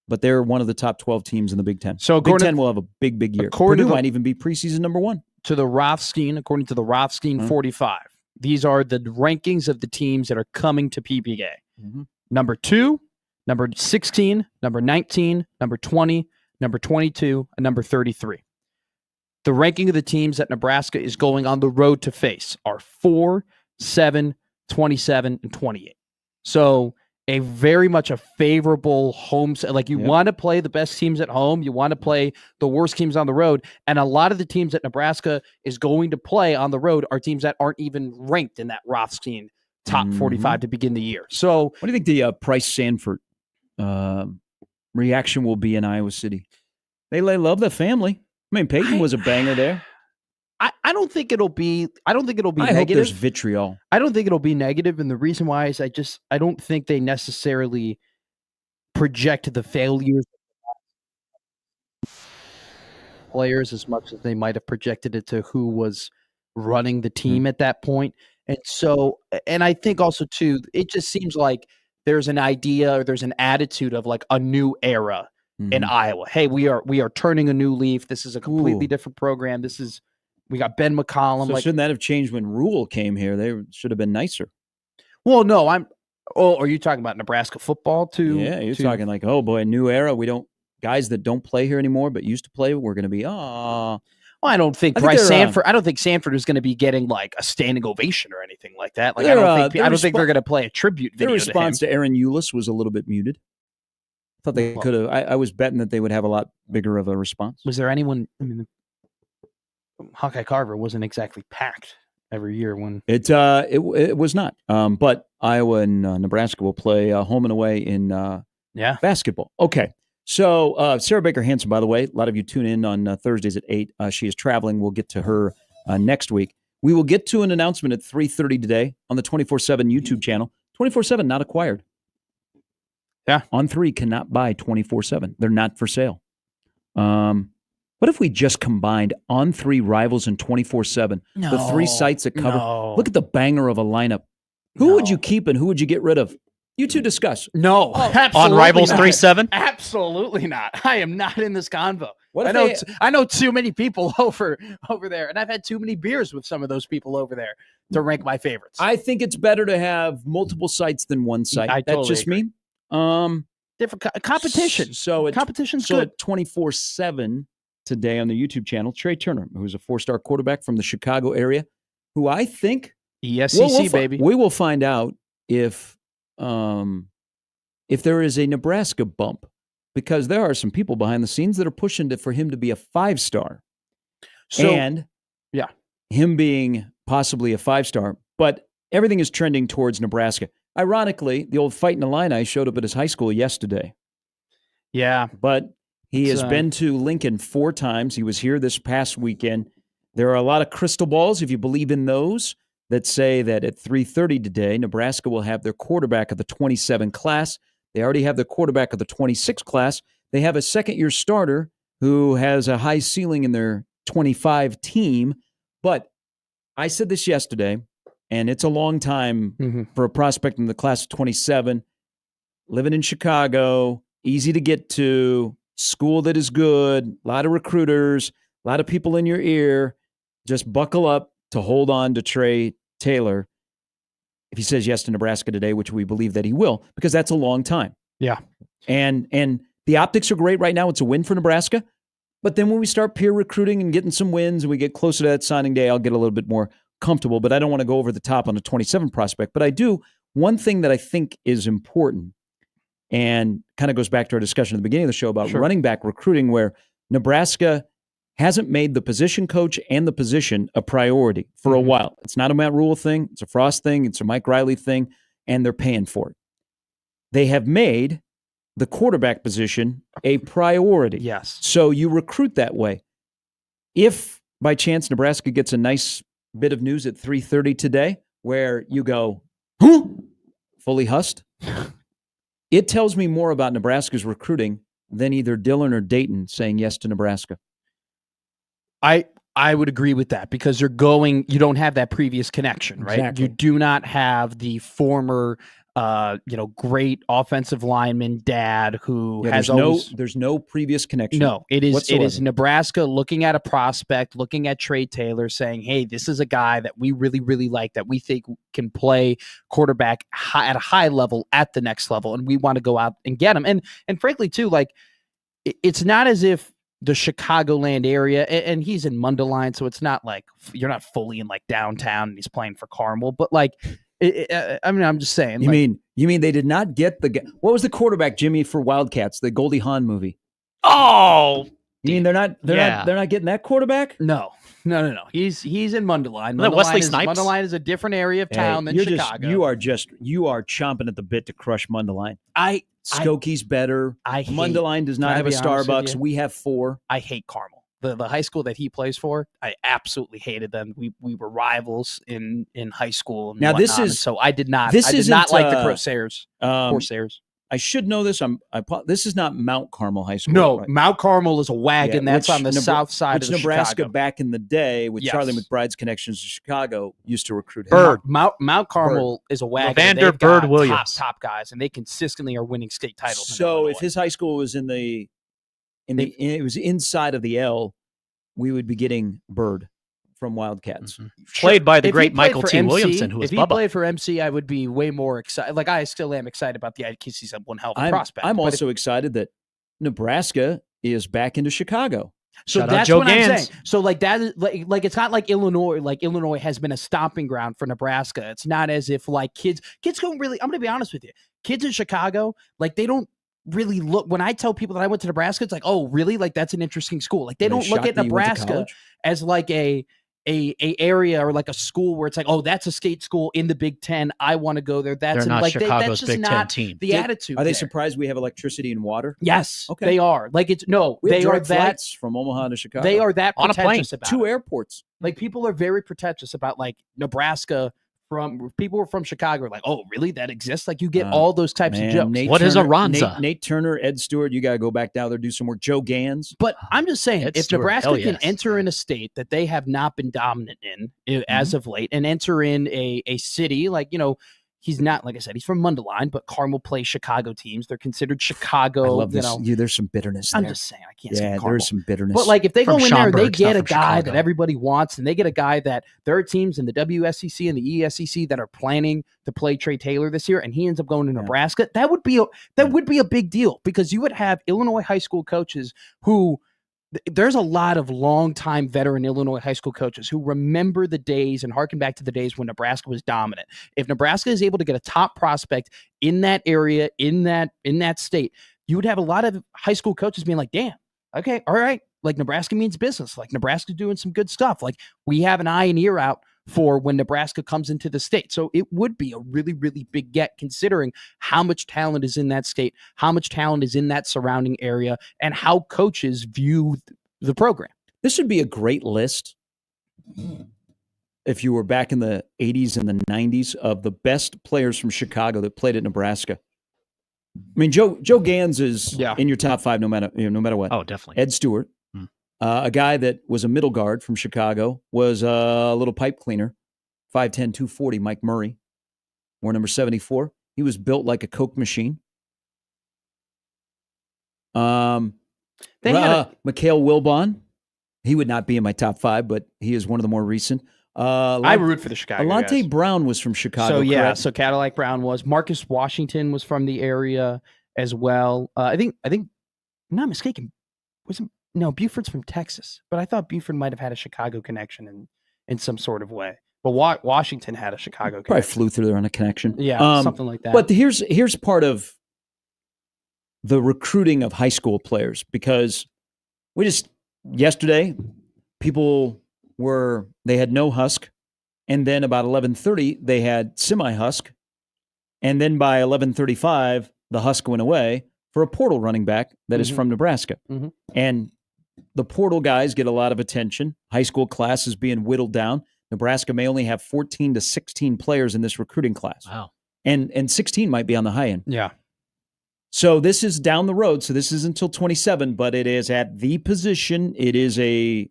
but they're one of the top 12 teams in the Big Ten. So Big Ten will have a big year. Purdue might even be preseason number 1. To the Rothstein, according to the Rothstein 45, these are the rankings of the teams that are coming to PBA. Number 2, number 16, number 19, number 20, number 22, and number 33. The ranking of the teams that Nebraska is going on the road to face are 4, 7, 27, and 28. So a very much a favorable home. Like you want to play the best teams at home. You want to play the worst teams on the road. And a lot of the teams that Nebraska is going to play on the road are teams that aren't even ranked in that Rothstein top 45 to begin the year. So what do you think the Price Sanford reaction will be in Iowa City? They love the family. I mean, Peyton was a banger there. I don't think it'll be. I negative. Hope there's vitriol. I don't think it'll be negative, and the reason why is I don't think they necessarily project the failures of players as much as they might have projected it to who was running the team at that point. And so, and I think also too, it just seems like there's an idea or there's an attitude of like a new era in Iowa. Hey, we are turning a new leaf. This is a completely different program. We got Ben McCollum. So shouldn't that have changed when Rule came here? They should have been nicer. Well, no, are you talking about Nebraska football too? Yeah, you're talking like, oh boy, a new era. Guys that don't play here anymore but used to play, we're going to be, Well, I don't think Bryce Sanford. I don't think Sanford is going to to be getting like a standing ovation or anything like that. Like I don't think they're going to play a tribute video. Their response to Aaron Eulis was a little bit muted. I thought they could have. I was betting that they would have a lot bigger of a response. Was there anyone? I mean, Hawkeye Carver wasn't exactly packed every year when it was not. But Iowa and Nebraska will play home and away in basketball. Okay. So Sarah Baker Hansen, by the way, a lot of you tune in on Thursdays at 8. She is traveling. We'll get to her next week. We will get to an announcement at 3:30 today on the 24/7 YouTube channel. 24/7 not acquired. Yeah. On3 cannot buy 24/7. They're not for sale. What if we just combined On3, Rivals, and 24/7? No, the 3 sites that cover. No. Look at the banger of a lineup. Who would you keep and who would you get rid of? You two discuss. No, on Rivals 3-7? Absolutely not. I am not in this convo. What I know too many people over there, and I've had too many beers with some of those people over there to rank my favorites. I think it's better to have multiple sites than one site. I That's just agree. me. Different competition. So competition's good. good. 24/7 today on the YouTube channel, Trey Turner, who's a 4-star quarterback from the Chicago area, who I think ESCC baby. We will find out if there is a Nebraska bump, because there are some people behind the scenes that are pushing for him to be a 5-star. So, and him being possibly a 5-star, but everything is trending towards Nebraska. Ironically, the old Fighting Illini showed up at his high school yesterday. Yeah. But he has been to Lincoln 4 times. He was here this past weekend. There are a lot of crystal balls, if you believe in those, that say that at 3:30 today, Nebraska will have their quarterback of the 27 class. They already have the quarterback of the 26 class. They have a second-year starter who has a high ceiling in their 25 team. But I said this yesterday, and it's a long time for a prospect in the class of 27, living in Chicago, easy to get to, school that is good, a lot of recruiters, a lot of people in your ear. Just buckle up to hold on to Trey Taylor if he says yes to Nebraska today, which we believe that he will, because that's a long time. Yeah. And the optics are great right now. It's a win for Nebraska. But then when we start peer recruiting and getting some wins and we get closer to that signing day, I'll get a little bit more comfortable. But I don't want to go over the top on a 27 prospect. But I do. One thing that I think is important and kind of goes back to our discussion at the beginning of the show about running back recruiting, where Nebraska hasn't made the position coach and the position a priority for a while. It's not a Matt Rule thing. It's a Frost thing. It's a Mike Riley thing, and they're paying for it. They have made the quarterback position a priority. Yes. So you recruit that way. If, by chance, Nebraska gets a nice bit of news at 3:30 today where you go, fully hussed, it tells me more about Nebraska's recruiting than either Dillon or Dayton saying yes to Nebraska. I would agree with that because you don't have that previous connection, right? Exactly. You do not have the former, great offensive lineman dad who has there's no previous connection. No, it is whatsoever. Nebraska looking at a prospect, looking at Trey Taylor, saying, "Hey, this is a guy that we really, really like, that we think can play quarterback at a high level at the next level, and we want to go out and get him." And frankly, too, like it's not as if the Chicagoland area, and he's in Mundelein, so it's not like you're not fully in like downtown and he's playing for Carmel, but like. I'm just saying. You mean they did not get what was the quarterback, Jimmy, for Wildcats, the Goldie Hawn movie? Oh, you mean they're not getting that quarterback? No. He's in Mundelein. Wesley Snipes? Mundelein is a different area of town than Chicago. You are chomping at the bit to crush Mundelein. Skokie's better. Mundelein does not have a Starbucks. We have 4. I hate Carmel. The high school that he plays for, I absolutely hated them. We were rivals in high school. And now whatnot, so I did not like the Corsairs. I should know this. This is not Mount Carmel High School. No, right? Mount Carmel is a wagon. That's on the south side of Nebraska Chicago. Back in the day with Charlie McBride's connections to Chicago used to recruit him. Bird. Mount Carmel is a wagon. Vander Bird Williams. Top guys, and they consistently are winning state titles. So if his high school was it was inside of the L, we would be getting Bird from Wildcats. Mm-hmm. Played by the great Michael T. Williamson, who was If he played for MC, I would be way more excited. Like, I still am excited about the idea because he's one hell of a prospect. I'm also excited that Nebraska is back into Chicago. So that's what I'm saying. So like that is like it's not like Illinois. Like Illinois has been a stomping ground for Nebraska. It's not as if like kids don't really. I'm going to be honest with you. Kids in Chicago, like they don't really look. When I tell people that I went to Nebraska, it's like, oh, really? Like that's an interesting school. Like they don't look at Nebraska as like a area or like a school where it's like, oh, that's a state school in the Big Ten. I want to go there. That's not like Chicago's that's just Big not Ten team. The attitude. Are they there. surprised we have electricity and water? Yes, okay. They are. Like they are that from Omaha to Chicago. They are that on a plane. About 2 airports. Like people are very pretentious about like Nebraska. People who are from Chicago are like, oh, really? That exists? Like you get all those types of jokes. What is a Ronza? Nate Turner, Ed Stewart, you got to go back down there, do some work. Joe Gans. But I'm just saying, if Nebraska can enter Right. in a state that they have not been dominant in as of late and enter in a city like, he's not, like I said, he's from Mundelein, but Carmel plays Chicago teams. They're considered Chicago. I love this. There's some bitterness there. I'm just saying, I can't say Carmel. There's some bitterness. But like if they go in there and they Schaumburg's get not a from guy Chicago. that everybody wants and they get a guy that there are teams in the WSCC and the ESCC that are planning to play Trey Taylor this year and he ends up going to Nebraska, that would be a big deal because you would have Illinois high school coaches who there's a lot of longtime veteran Illinois high school coaches who remember the days and harken back to the days when Nebraska was dominant. If Nebraska is able to get a top prospect in that area, in that state, you would have a lot of high school coaches being like, damn, okay, all right. Like Nebraska means business. Like Nebraska's doing some good stuff. Like we have an eye and ear out for when Nebraska comes into the state. So it would be a really, really big get considering how much talent is in that state, how much talent is in that surrounding area, and how coaches view the program. This would be a great list if you were back in the 80s and the 90s of the best players from Chicago that played at Nebraska. I mean, Joe Gans is in your top 5 no matter what. Oh, definitely. Ed Stewart. A guy that was a middle guard from Chicago, was a little pipe cleaner, 5'10", 240, Mike Murray, wore number 74. He was built like a Coke machine. Mikhail Wilbon, he would not be in my top 5, but he is one of the more recent. I root for the Chicago Alante guys. Brown was from Chicago. So correct? So Cadillac Brown was. Marcus Washington was from the area as well. I think, I'm not mistaken, No, Buford's from Texas, but I thought Buford might have had a Chicago connection in some sort of way. But Washington had a Chicago connection. Probably flew through there on a connection. Yeah, something like that. But here's part of the recruiting of high school players, because yesterday they had no husk, and then about 11:30 they had semi-husk, and then by 11:35 the husk went away for a portal running back that is from Nebraska. Mm-hmm. And the portal guys get a lot of attention. High school class is being whittled down. Nebraska may only have 14 to 16 players in this recruiting class. Wow. And 16 might be on the high end. Yeah. So this is down the road. So this is until 27, but it is at the position. It is a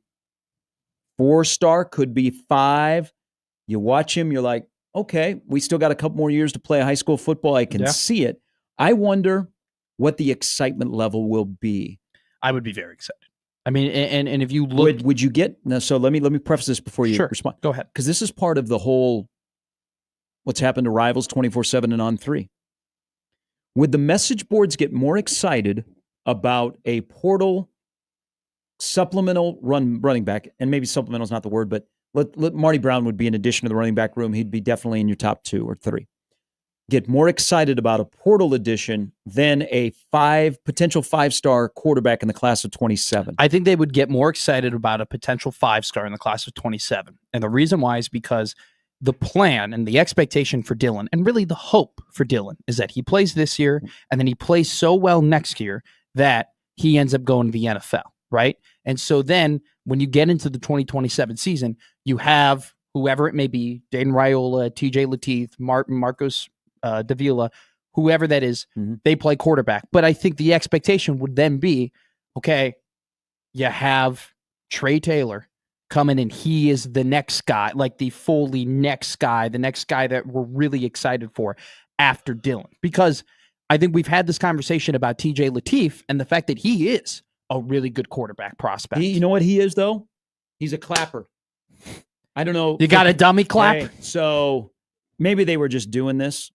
4-star, could be 5. You watch him, you're like, okay, we still got a couple more years to play high school football. I can see it. I wonder what the excitement level will be. I would be very excited. I mean, and if you look, would you get now? So let me preface this before you respond. Go ahead, because this is part of the whole what's happened to Rivals 24/7 and On 3. Would the message boards get more excited about a portal supplemental running back? And maybe supplemental is not the word, but let Marty Brown would be an addition to the running back room. He'd be definitely in your top 2 or 3. Get more excited about a portal addition than a potential 5-star quarterback in the class of 27. I think they would get more excited about a potential 5-star in the class of 27. And the reason why is because the plan and the expectation for Dylan, and really the hope for Dylan, is that he plays this year and then he plays so well next year that he ends up going to the NFL, right? And so then when you get into the 2027 season, you have whoever it may be, Dayton Raiola, TJ Lateef, Marcos Davila, whoever that is, they play quarterback. But I think the expectation would then be, okay, you have Trey Taylor coming in. He is the next guy, like the fully next guy, the next guy that we're really excited for after Dylan. Because I think we've had this conversation about TJ Lateef and the fact that he is a really good quarterback prospect. You know what he is, though? He's a clapper. I don't know. You got a dummy clap? Hey, so maybe they were just doing this.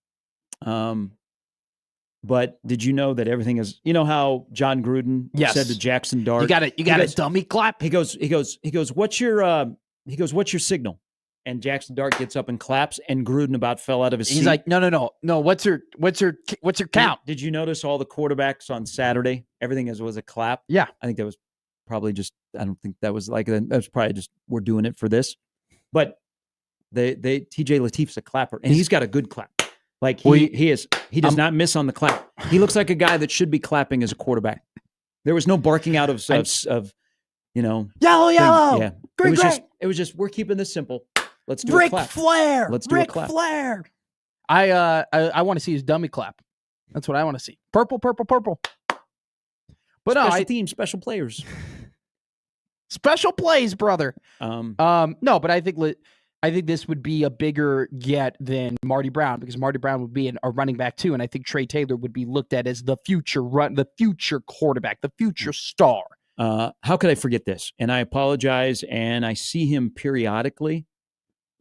But did you know that everything is, you know how John Gruden said to Jackson Dart, you got a dummy clap? He goes, what's your signal? And Jackson Dart gets up and claps, and Gruden about fell out of his seat. He's like, no. What's your count? Did you notice all the quarterbacks on Saturday? Everything was a clap. Yeah. I think that was probably just, I don't think that was like, that was probably just, we're doing it for this. But TJ Lateef's a clapper, and he's got a good clap. Like he does not miss on the clap. He looks like a guy that should be clapping as a quarterback. There was no barking out of yellow. Yeah. Green, it was just we're keeping this simple. Let's do Ric a clap. Flair. Let's do a clap. Flair. I want to see his dummy clap. That's what I want to see. Purple. But special team, special players. Special plays, brother. No, but I think this would be a bigger get than Marty Brown, because Marty Brown would be a running back too, and I think Trey Taylor would be looked at as the future quarterback, the future star. How could I forget this? And I apologize. And I see him periodically.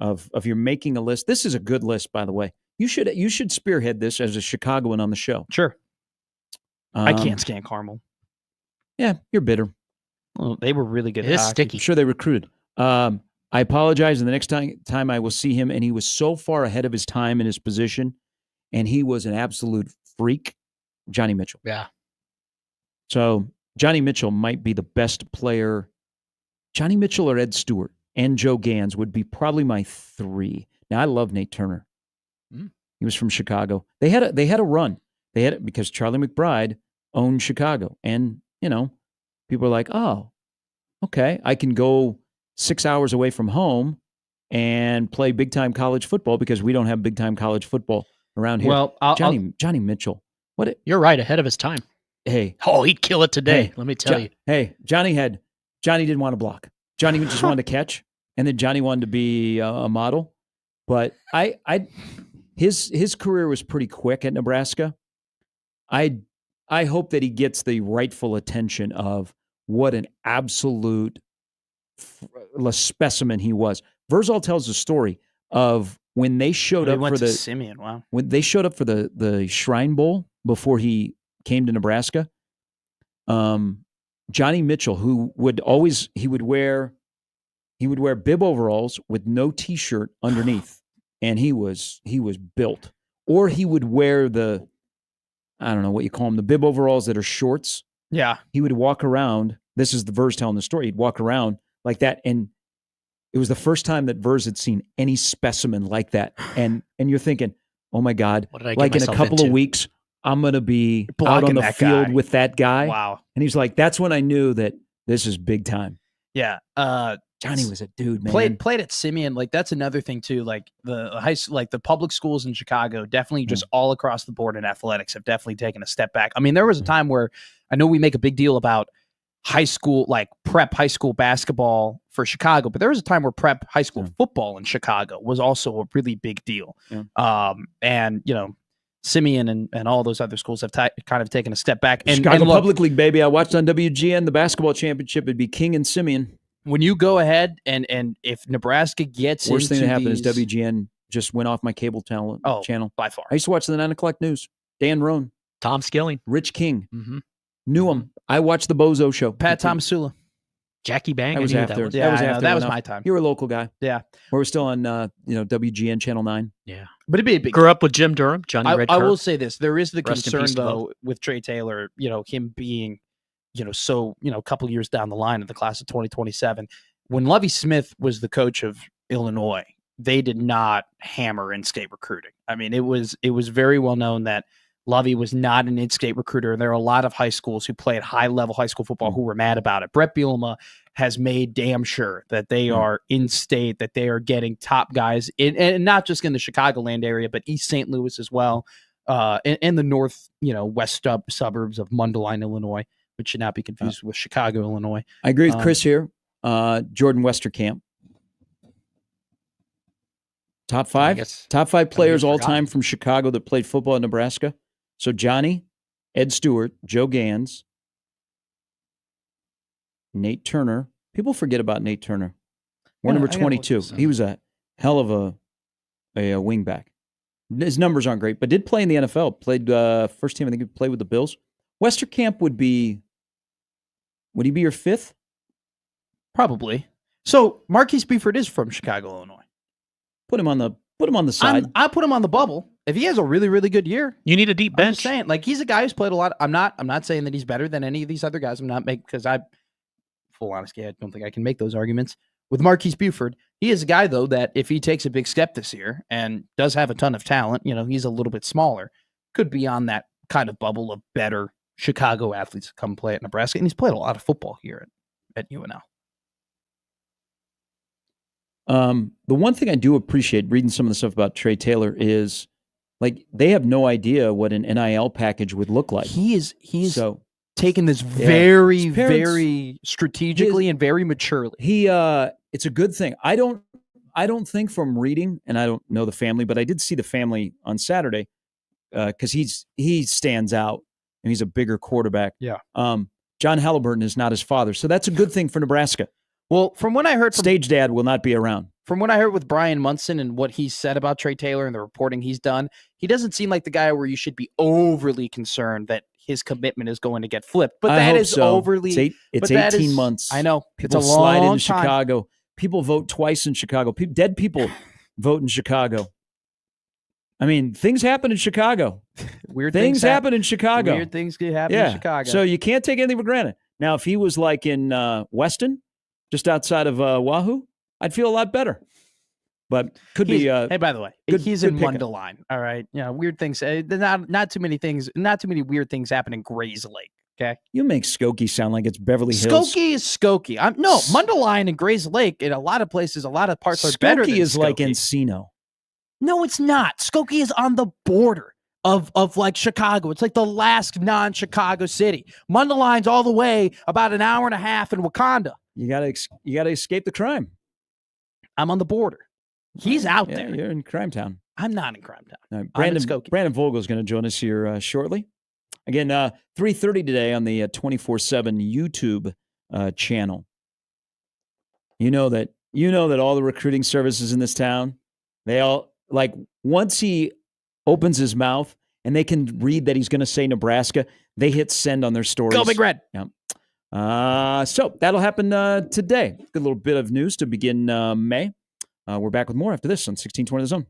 Of you're making a list. This is a good list, by the way. You should spearhead this as a Chicagoan on the show. Sure. I can't stand Carmel. Yeah, you're bitter. Well, they were really good. It is sticky. I'm sure they recruited. I apologize. And the next time I will see him, and he was so far ahead of his time in his position, and he was an absolute freak, Johnny Mitchell. Yeah. So Johnny Mitchell might be the best player. Johnny Mitchell or Ed Stewart and Joe Gans would be probably my 3. Now, I love Nate Turner. He was from Chicago. They had a run. They had it because Charlie McBride owned Chicago. And, people are like, oh, okay, I can go 6 hours away from home and play big-time college football because we don't have big-time college football around here. Well, Johnny Mitchell. You're right, ahead of his time. Hey. Oh, he'd kill it today, let me tell you. Hey, Johnny didn't want to block. Johnny just wanted to catch, and then Johnny wanted to be a model. But his career was pretty quick at Nebraska. I hope that he gets the rightful attention of what an absolute specimen he was. Verzal tells the story of when they showed up for the Simeon. Wow. When they showed up for the Shrine Bowl before he came to Nebraska. Johnny Mitchell, who would wear bib overalls with no t-shirt underneath, and he was built. Or he would wear I don't know what you call them, the bib overalls that are shorts. Yeah. He would walk around. This is the Verz telling the story. He'd walk around like that, and it was the first time that Verz had seen any specimen like that. And you're thinking, oh my God, like in a couple of weeks, I'm going to be out on the field with that guy. Wow. And he's like, that's when I knew that this is big time. Yeah. Johnny was a dude, man. Played at Simeon. Like that's another thing too. Like the public schools in Chicago definitely just all across the board in athletics have definitely taken a step back. I mean, there was a time where I know we make a big deal about high school, like prep high school basketball for Chicago, but there was a time where prep high school football in Chicago was also a really big deal. And Simeon and all those other schools have kind of taken a step back. And Chicago Public League, baby. I watched on WGN the basketball championship. It'd be King and Simeon. When you go ahead and if Nebraska gets worst thing that happened is these... WGN just went off my cable channel by far. I used to watch the 9 o'clock news. Dan Roan, Tom Skilling, Rich King, knew him. I watched the Bozo Show. Pat Thomasula, Jackie Bang. I was after. That was my time. You were a local guy. Yeah, we're still on WGN Channel 9. Yeah, but it'd be a big. Grew up with Jim Durham, Johnny Red Kirk. I will say this: there is the concern though with Trey Taylor. Him being, a couple years down the line in the class of 2027. When Lovie Smith was the coach of Illinois, they did not hammer in-state recruiting. I mean, it was very well known that Lovie was not an in-state recruiter. There are a lot of high schools who played high-level high school football who were mad about it. Brett Bielema has made damn sure that they are in-state, that they are getting top guys, and not just in the Chicagoland area, but East St. Louis as well, and the north, west suburbs of Mundelein, Illinois, which should not be confused with Chicago, Illinois. I agree with Chris here. Jordan Westerkamp. Top five players all time from Chicago that played football in Nebraska. So Johnny, Ed Stewart, Joe Gans, Nate Turner. People forget about Nate Turner. Number 22. He was a hell of a wingback. His numbers aren't great, but did play in the NFL. Played first team. I think he played with the Bills. Westerkamp would he be your fifth? Probably. So Marquise Buford is from Chicago, Illinois. Put him on the side. I put him on the bubble. If he has a really, really good year, you need a deep bench. I'm just saying, like, he's a guy who's played a lot. I'm not saying that he's better than any of these other guys. Because full honesty, I don't think I can make those arguments. With Marquise Buford, he is a guy though that if he takes a big step this year and does have a ton of talent, he's a little bit smaller, could be on that kind of bubble of better Chicago athletes to come play at Nebraska. And he's played a lot of football here at UNL. The one thing I do appreciate reading some of the stuff about Trey Taylor is like they have no idea what an NIL package would look like. He's taken this very, very strategically and very maturely. It's a good thing. I don't think from reading, and I don't know the family, but I did see the family on Saturday because he stands out and he's a bigger quarterback. Yeah. John Halliburton is not his father, so that's a good thing for Nebraska. Well, from what I heard, stage dad will not be around. From what I heard with Brian Munson and what he said about Trey Taylor and the reporting he's done, he doesn't seem like the guy where you should be overly concerned that his commitment is going to get flipped. But that is overly. It's 18 months. I know. People it's a long slide into time. Chicago. People vote twice in Chicago. Dead people vote in Chicago. I mean, things happen in Chicago. Weird things happen in Chicago. Weird things could happen in Chicago. So you can't take anything for granted. Now, if he was like in Weston, just outside of Wahoo, I'd feel a lot better. But could be. Hey, by the way, he's in Mundelein. All right, weird things. Not too many things. Not too many weird things happen in Grays Lake. Okay, you make Skokie sound like it's Beverly Hills. Skokie is Skokie. Mundelein and Grays Lake in a lot of places, a lot of parts are better than Skokie is Skokie. Like Encino. No, it's not. Skokie is on the border of like Chicago. It's like the last non-Chicago city. Mundelein's all the way about an hour and a half in Wakanda. You gotta escape the crime. I'm on the border. He's out there. You're in Crime Town. I'm not in Crime Town. Brandon Vogel is going to join us here shortly. Again, 3:30 today on the 24/7 YouTube channel. You know that all the recruiting services in this town, they all like once he opens his mouth and they can read that he's going to say Nebraska, they hit send on their stories. Go Big Red. Yeah. So that'll happen today. Good little bit of news to begin May. We're back with more after this on 1620 The Zone.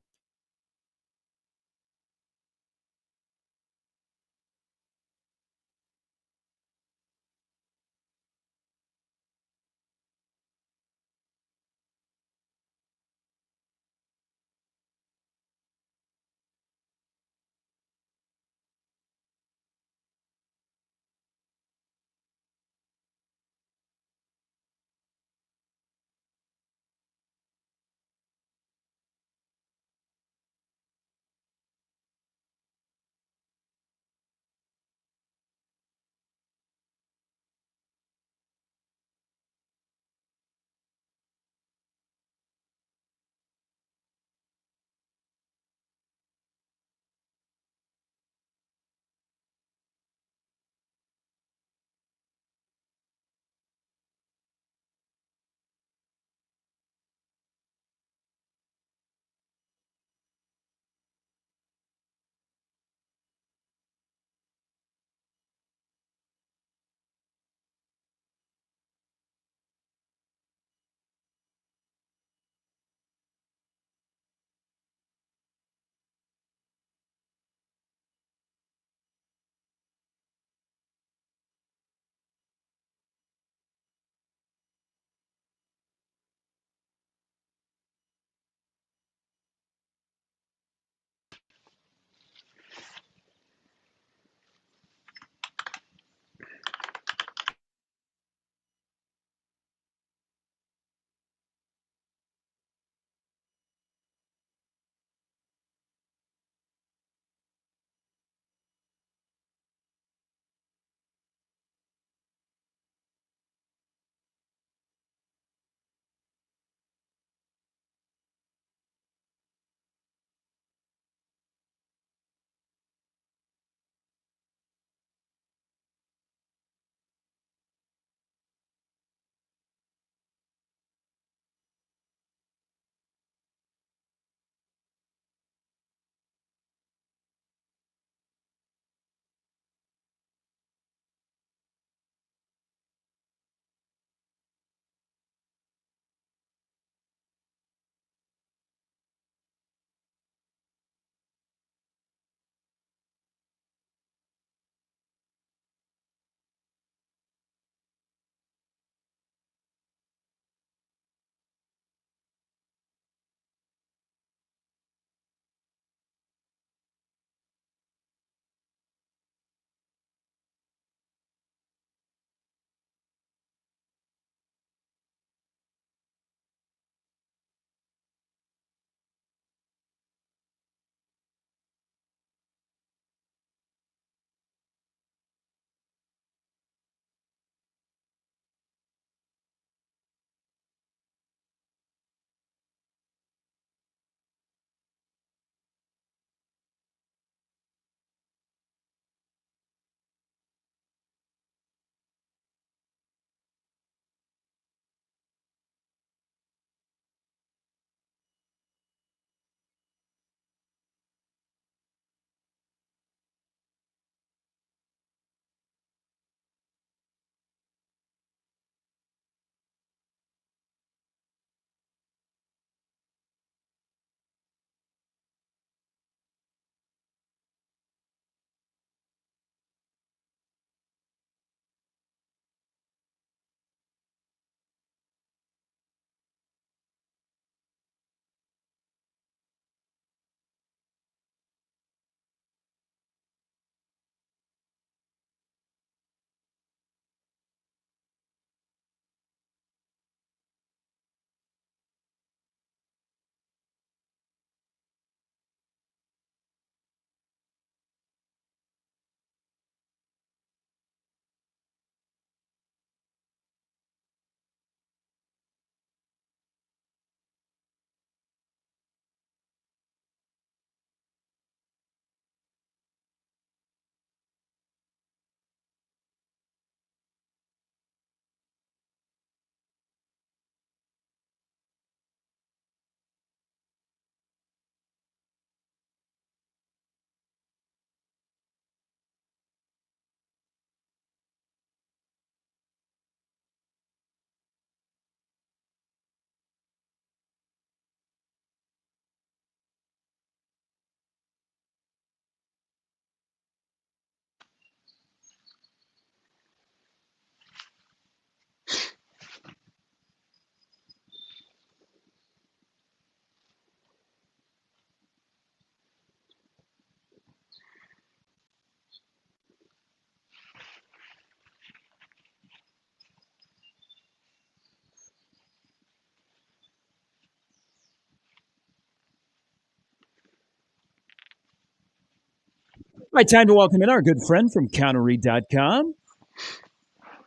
right, time to welcome in our good friend from counterread.com.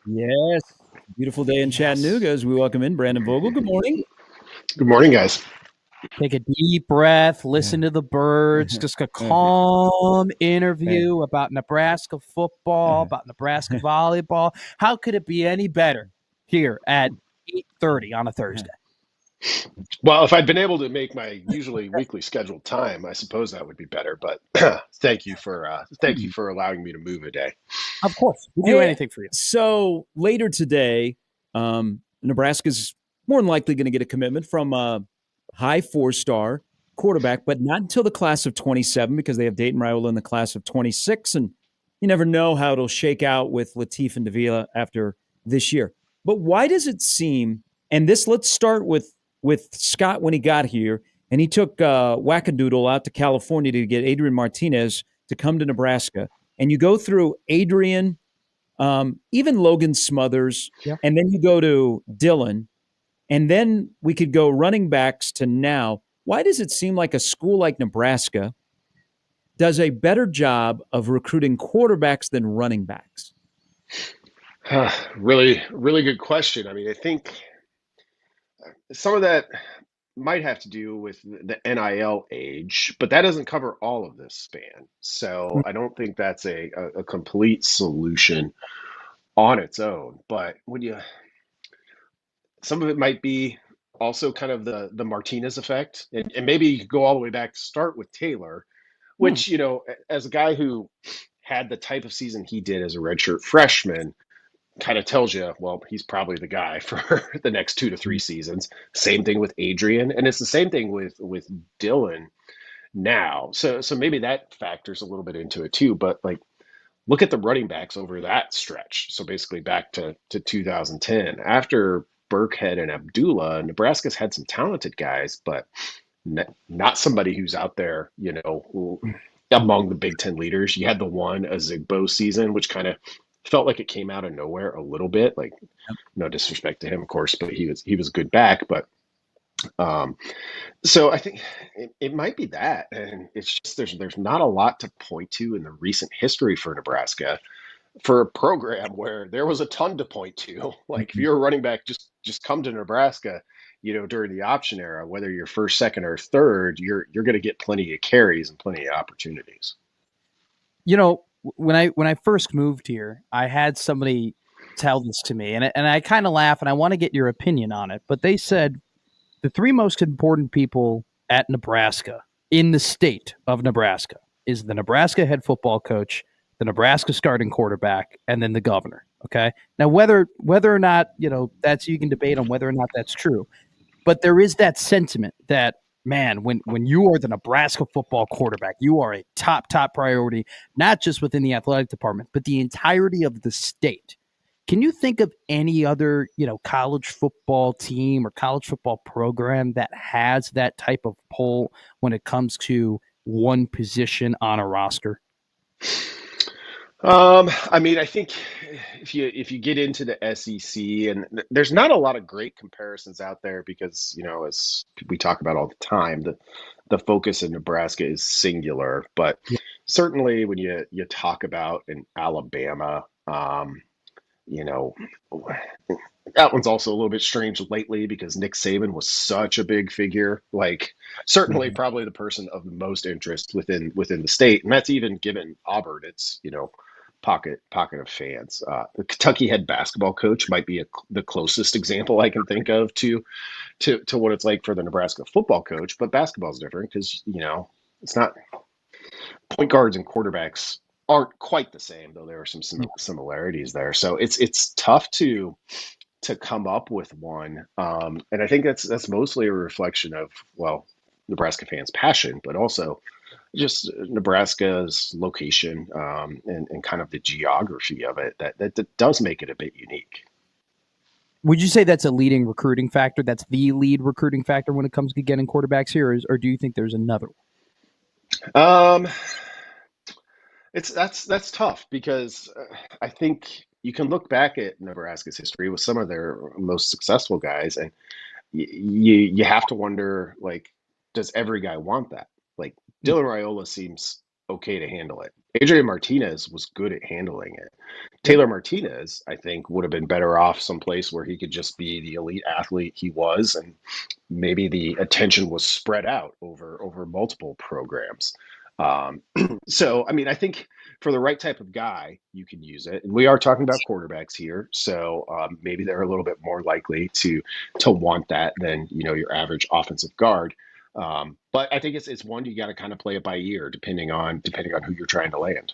Yes, beautiful day in Chattanooga as we welcome in Brandon Vogel. Good morning. Good morning, guys. Take a deep breath, listen to the birds, just a calm interview about Nebraska football, about Nebraska volleyball. How could it be any better here at 8:30 on a Thursday? Well, if I'd been able to make my usually weekly scheduled time, I suppose that would be better. But thank you for allowing me to move a day. Of course, we'll do anything for you. So later today, Nebraska's more than likely going to get a commitment from a high 4-star quarterback, but not until the class of 27 because they have Dayton Raiola in the class of 26, and you never know how it'll shake out with Latif and Davila after this year. But why does it seem? And this, let's start with Scott when he got here, and he took Wackadoodle out to California to get Adrian Martinez to come to Nebraska. And you go through Adrian, even Logan Smothers, and then you go to Dylan, and then we could go running backs to now. Why does it seem like a school like Nebraska does a better job of recruiting quarterbacks than running backs? Really, really good question. I mean, I think some of that might have to do with the NIL age, but that doesn't cover all of this span. So I don't think that's a complete solution on its own. But some of it might be also kind of the Martinez effect, and maybe you could go all the way back to start with Taylor, which as a guy who had the type of season he did as a redshirt freshman, kind of tells you, well, he's probably the guy for the next 2 to 3 seasons. Same thing with Adrian, and it's the same thing with Dylan now. So maybe that factors a little bit into it too. But like, look at the running backs over that stretch. So basically back to 2010 after Burkhead and Abdullah, Nebraska's had some talented guys, but not somebody who's out there, among the Big Ten leaders. You had the one a Zigbo season, which kind of felt like it came out of nowhere a little bit. Like, no disrespect to him, of course, but he was a good back. But so I think it might be that, and it's just there's not a lot to point to in the recent history for Nebraska for a program where there was a ton to point to. Like, if you're a running back, just come to Nebraska, during the option era, whether you're first, second, or third, you're going to get plenty of carries and plenty of opportunities. When I first moved here, I had somebody tell this to me, and I kind of laugh, and I want to get your opinion on it. But they said the 3 most important people at Nebraska, in the state of Nebraska, is the Nebraska head football coach, the Nebraska starting quarterback, and then the governor. Okay. Now, whether or not, that's, you can debate on whether or not that's true, but there is that sentiment that, man, when you are the Nebraska football quarterback, you are a top priority, not just within the athletic department, but the entirety of the state. Can you think of any other, college football team or college football program that has that type of pull when it comes to one position on a roster? I mean, I think if you get into the SEC, and there's not a lot of great comparisons out there because, as we talk about all the time, the focus in Nebraska is singular. But certainly when you talk about in Alabama, that one's also a little bit strange lately because Nick Saban was such a big figure, like certainly probably the person of the most interest within the state. And that's even given Auburn its, pocket of fans. The Kentucky head basketball coach might be the closest example I can think of to what it's like for the Nebraska football coach, but basketball's different because, it's not, point guards and quarterbacks aren't quite the same, though there are some similarities there. So it's tough to come up with one. And I think that's mostly a reflection of, well, Nebraska fans' passion, but also just Nebraska's location and kind of the geography of it that does make it a bit unique. Would you say that's a leading recruiting factor? That's the lead recruiting factor when it comes to getting quarterbacks here, or do you think there's another one? That's tough because I think you can look back at Nebraska's history with some of their most successful guys, and you have to wonder, like, does every guy want that? Like, Dylan Raiola seems okay to handle it. Adrian Martinez was good at handling it. Taylor Martinez, I think, would have been better off someplace where he could just be the elite athlete he was, and maybe the attention was spread out over multiple programs. So, I mean, I think for the right type of guy, you can use it. And we are talking about quarterbacks here, so maybe they're a little bit more likely to want that than your average offensive guard. But I think it's one you got to kind of play it by ear, depending on who you're trying to land.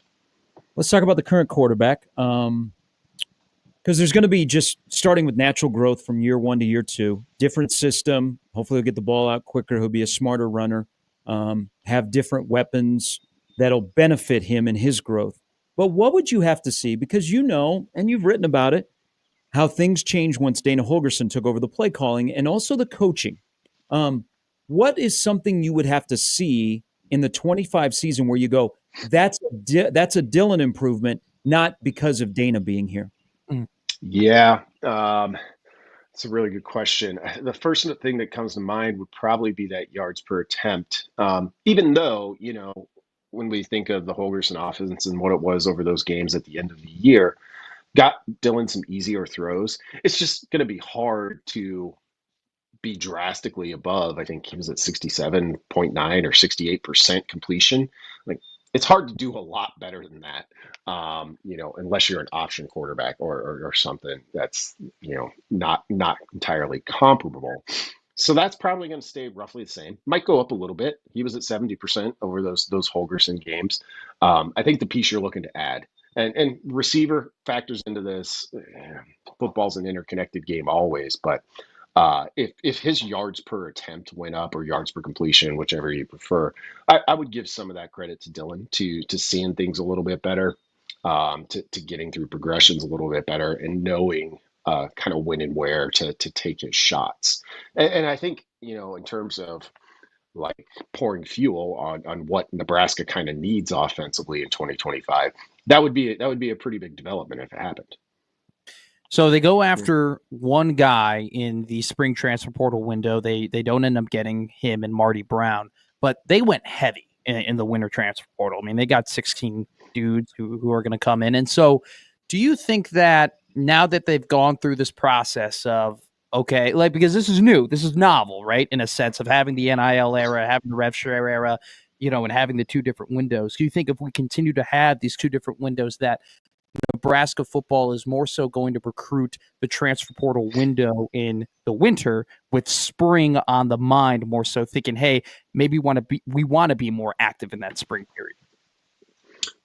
Let's talk about the current quarterback, because there's going to be, just starting with natural growth from year 1 to year 2, different system. Hopefully he'll get the ball out quicker. He'll be a smarter runner, have different weapons that'll benefit him in his growth. But what would you have to see? Because and you've written about it, how things changed once Dana Holgorsen took over the play calling and also the coaching. What is something you would have to see in the 25 season where you go, that's a Dylan improvement, not because of Dana being here? Yeah, it's a really good question. The first thing that comes to mind would probably be that yards per attempt. Even though, when we think of the Holgorsen offense and what it was over those games at the end of the year, got Dylan some easier throws. It's just going to be hard to be drastically above. I think he was at 67.9 or 68% completion. Like, it's hard to do a lot better than that, unless you're an option quarterback or something that's, not entirely comparable. So that's probably going to stay roughly the same. Might go up a little bit. He was at 70% over those Holgorsen games. I think the piece you're looking to add, and receiver factors into this. Football's an interconnected game always, but if his yards per attempt went up, or yards per completion, whichever you prefer, I would give some of that credit to Dylan to seeing things a little bit better, to getting through progressions a little bit better, and knowing kind of when and where to take his shots. And I think, in terms of like pouring fuel on what Nebraska kind of needs offensively in 2025, that would be a pretty big development if it happened. So they go after one guy in the spring transfer portal window. They don't end up getting him and Marty Brown, but they went heavy in the winter transfer portal. I mean, they got 16 dudes who are going to come in. And so do you think that now that they've gone through this process of, okay, like, because this is new, this is novel, right? In a sense of having the NIL era, having the rev share era, and having the two different windows. Do you think if we continue to have these two different windows that Nebraska football is more so going to recruit the transfer portal window in the winter, with spring on the mind, more so thinking, hey, maybe we want to be more active in that spring period?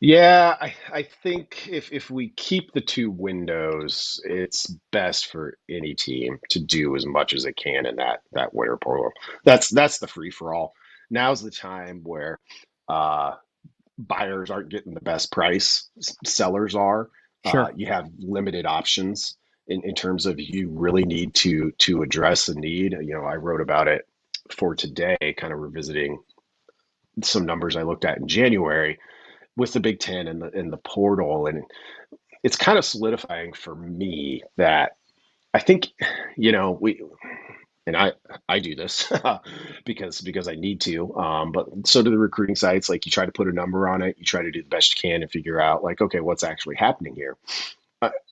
Yeah, I think if we keep the two windows, it's best for any team to do as much as it can in that winter portal. That's the free for all. Now's the time where buyers aren't getting the best price, sellers are. Sure. You have limited options in terms of, you really need to address a need. I wrote about it for today, kind of revisiting some numbers I looked at in January with the Big Ten and the portal, and it's kind of solidifying for me that I think, we. And I do this because I need to, but so do the recruiting sites. Like, you try to put a number on it, you try to do the best you can and figure out, like, okay, what's actually happening here.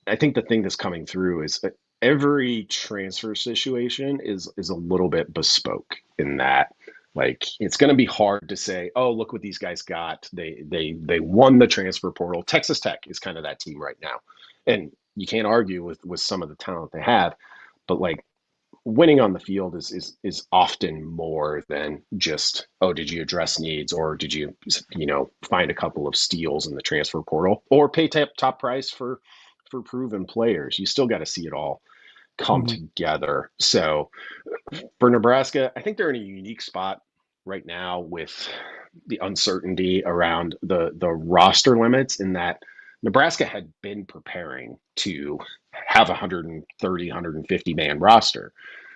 I think the thing that's coming through is that every transfer situation is a little bit bespoke in that, like, it's going to be hard to say, oh, look what these guys got. They won the transfer portal. Texas Tech is kind of that team right now, and you can't argue with some of the talent they have, but like, winning on the field is often more than just, oh, did you address needs, or did you find a couple of steals in the transfer portal, or pay top price for proven players. You still got to see it all come together. So for Nebraska, I think they're in a unique spot right now with the uncertainty around the roster limits, in that Nebraska had been preparing to have a 130, 150 man roster,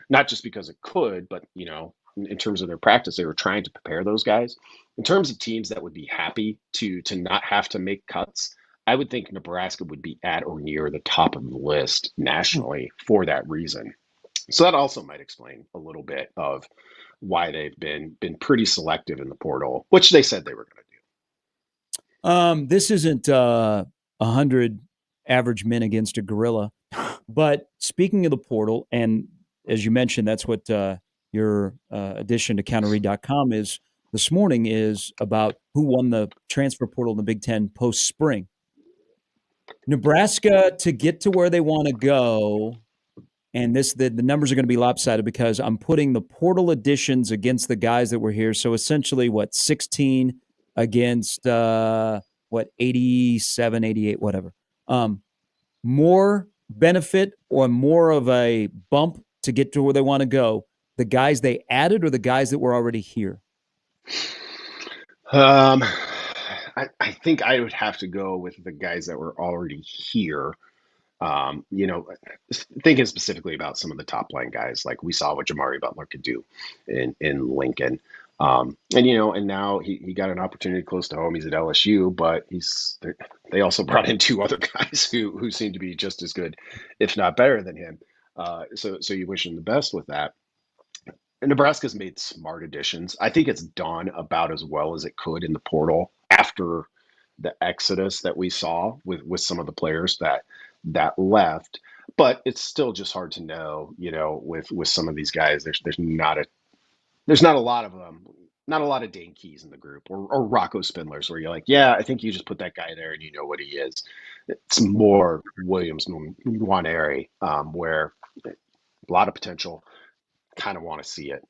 not just because it could, but, in terms of their practice, they were trying to prepare those guys. In terms of teams that would be happy to not have to make cuts, I would think Nebraska would be at or near the top of the list nationally for that reason. So that also might explain a little bit of why they've been pretty selective in the portal, which they said they were going to do. This isn't 100 average men against a gorilla, but speaking of the portal, and as you mentioned, that's what your addition to counterread.com is this morning, is about who won the transfer portal in the Big Ten post-spring. Nebraska, to get to where they want to go, and the numbers are going to be lopsided because I'm putting the portal additions against the guys that were here. So essentially, 16 against 87, 88, whatever. More benefit or more of a bump to get to where they want to go, the guys they added or the guys that were already here? I think I would have to go with the guys that were already here. Thinking specifically about some of the top line guys, like we saw what Jamari Butler could do in Lincoln. And now he got an opportunity close to home. He's at LSU, but they also brought in two other guys who seem to be just as good, if not better than him. So you wish him the best with that. And Nebraska's made smart additions. I think it's done about as well as it could in the portal after the exodus that we saw with some of the players that left. But it's still just hard to know, with some of these guys. There's not a lot of them, not a lot of Dane Keys in the group or Rocco Spindlers where you're like, yeah, I think you just put that guy there and you know what he is. It's more Williams Nwaneri, where a lot of potential. Kind of want to see it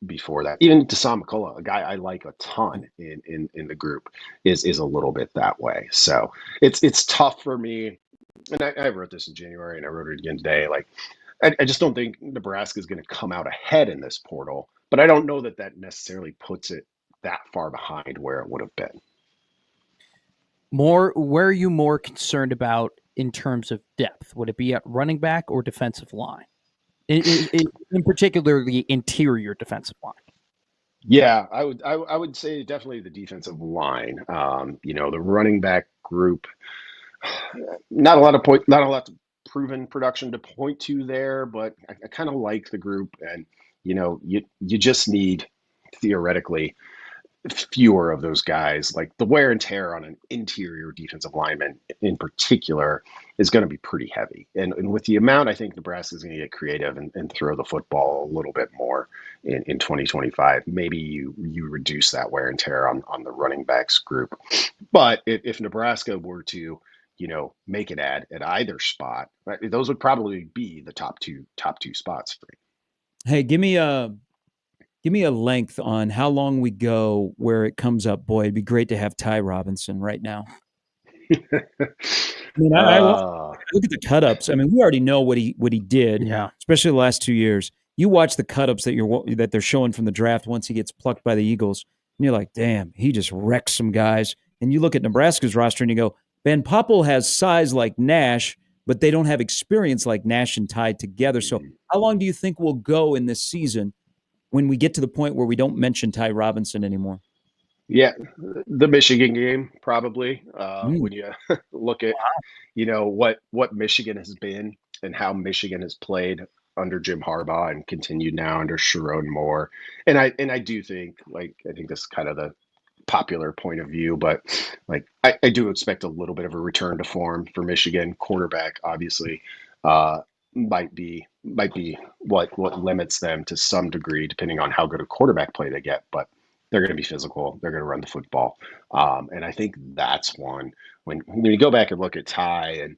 before that. Even Tasam McCullough, a guy I like a ton in the group, is a little bit that way. So it's tough for me. And I wrote this in January and I wrote it again today. Like, I just don't think Nebraska is going to come out ahead in this portal, but I don't know that necessarily puts it that far behind where it would have been. Where are you more concerned about in terms of depth? Would it be at running back or defensive line? In particular, the interior defensive line. Yeah, I would say definitely the defensive line. The running back group, not a lot of proven production to point to there, but I kind of like the group, and you just need theoretically fewer of those guys. Like the wear and tear on an interior defensive lineman in particular is going to be pretty heavy. And with the amount, I think Nebraska is going to get creative and throw the football a little bit more in 2025. Maybe you reduce that wear and tear on the running backs group. But if Nebraska were to, make an ad at either spot, right, those would probably be the top two spots for me. Hey, give me a length on how long we go where it comes up. Boy, it'd be great to have Ty Robinson right now. I mean, I look at the cut-ups. I mean, we already know what he did, especially the last 2 years. You watch the cut-ups that they're showing from the draft once he gets plucked by the Eagles, and you're like, damn, he just wrecks some guys. And you look at Nebraska's roster and you go, Van Poppel has size like Nash, but they don't have experience like Nash and Ty together. So how long do you think we'll go in this season when we get to the point where we don't mention Ty Robinson anymore? Yeah, the Michigan game, probably. When you look at, what Michigan has been and how Michigan has played under Jim Harbaugh and continued now under Sharon Moore. And I do think, I think this is kind of the popular point of view, but I do expect a little bit of a return to form for Michigan. Quarterback, obviously, might be what limits them to some degree, depending on how good a quarterback play they get. But they're going to be physical. They're going to run the football, and I think that's one. When you go back and look at Ty, and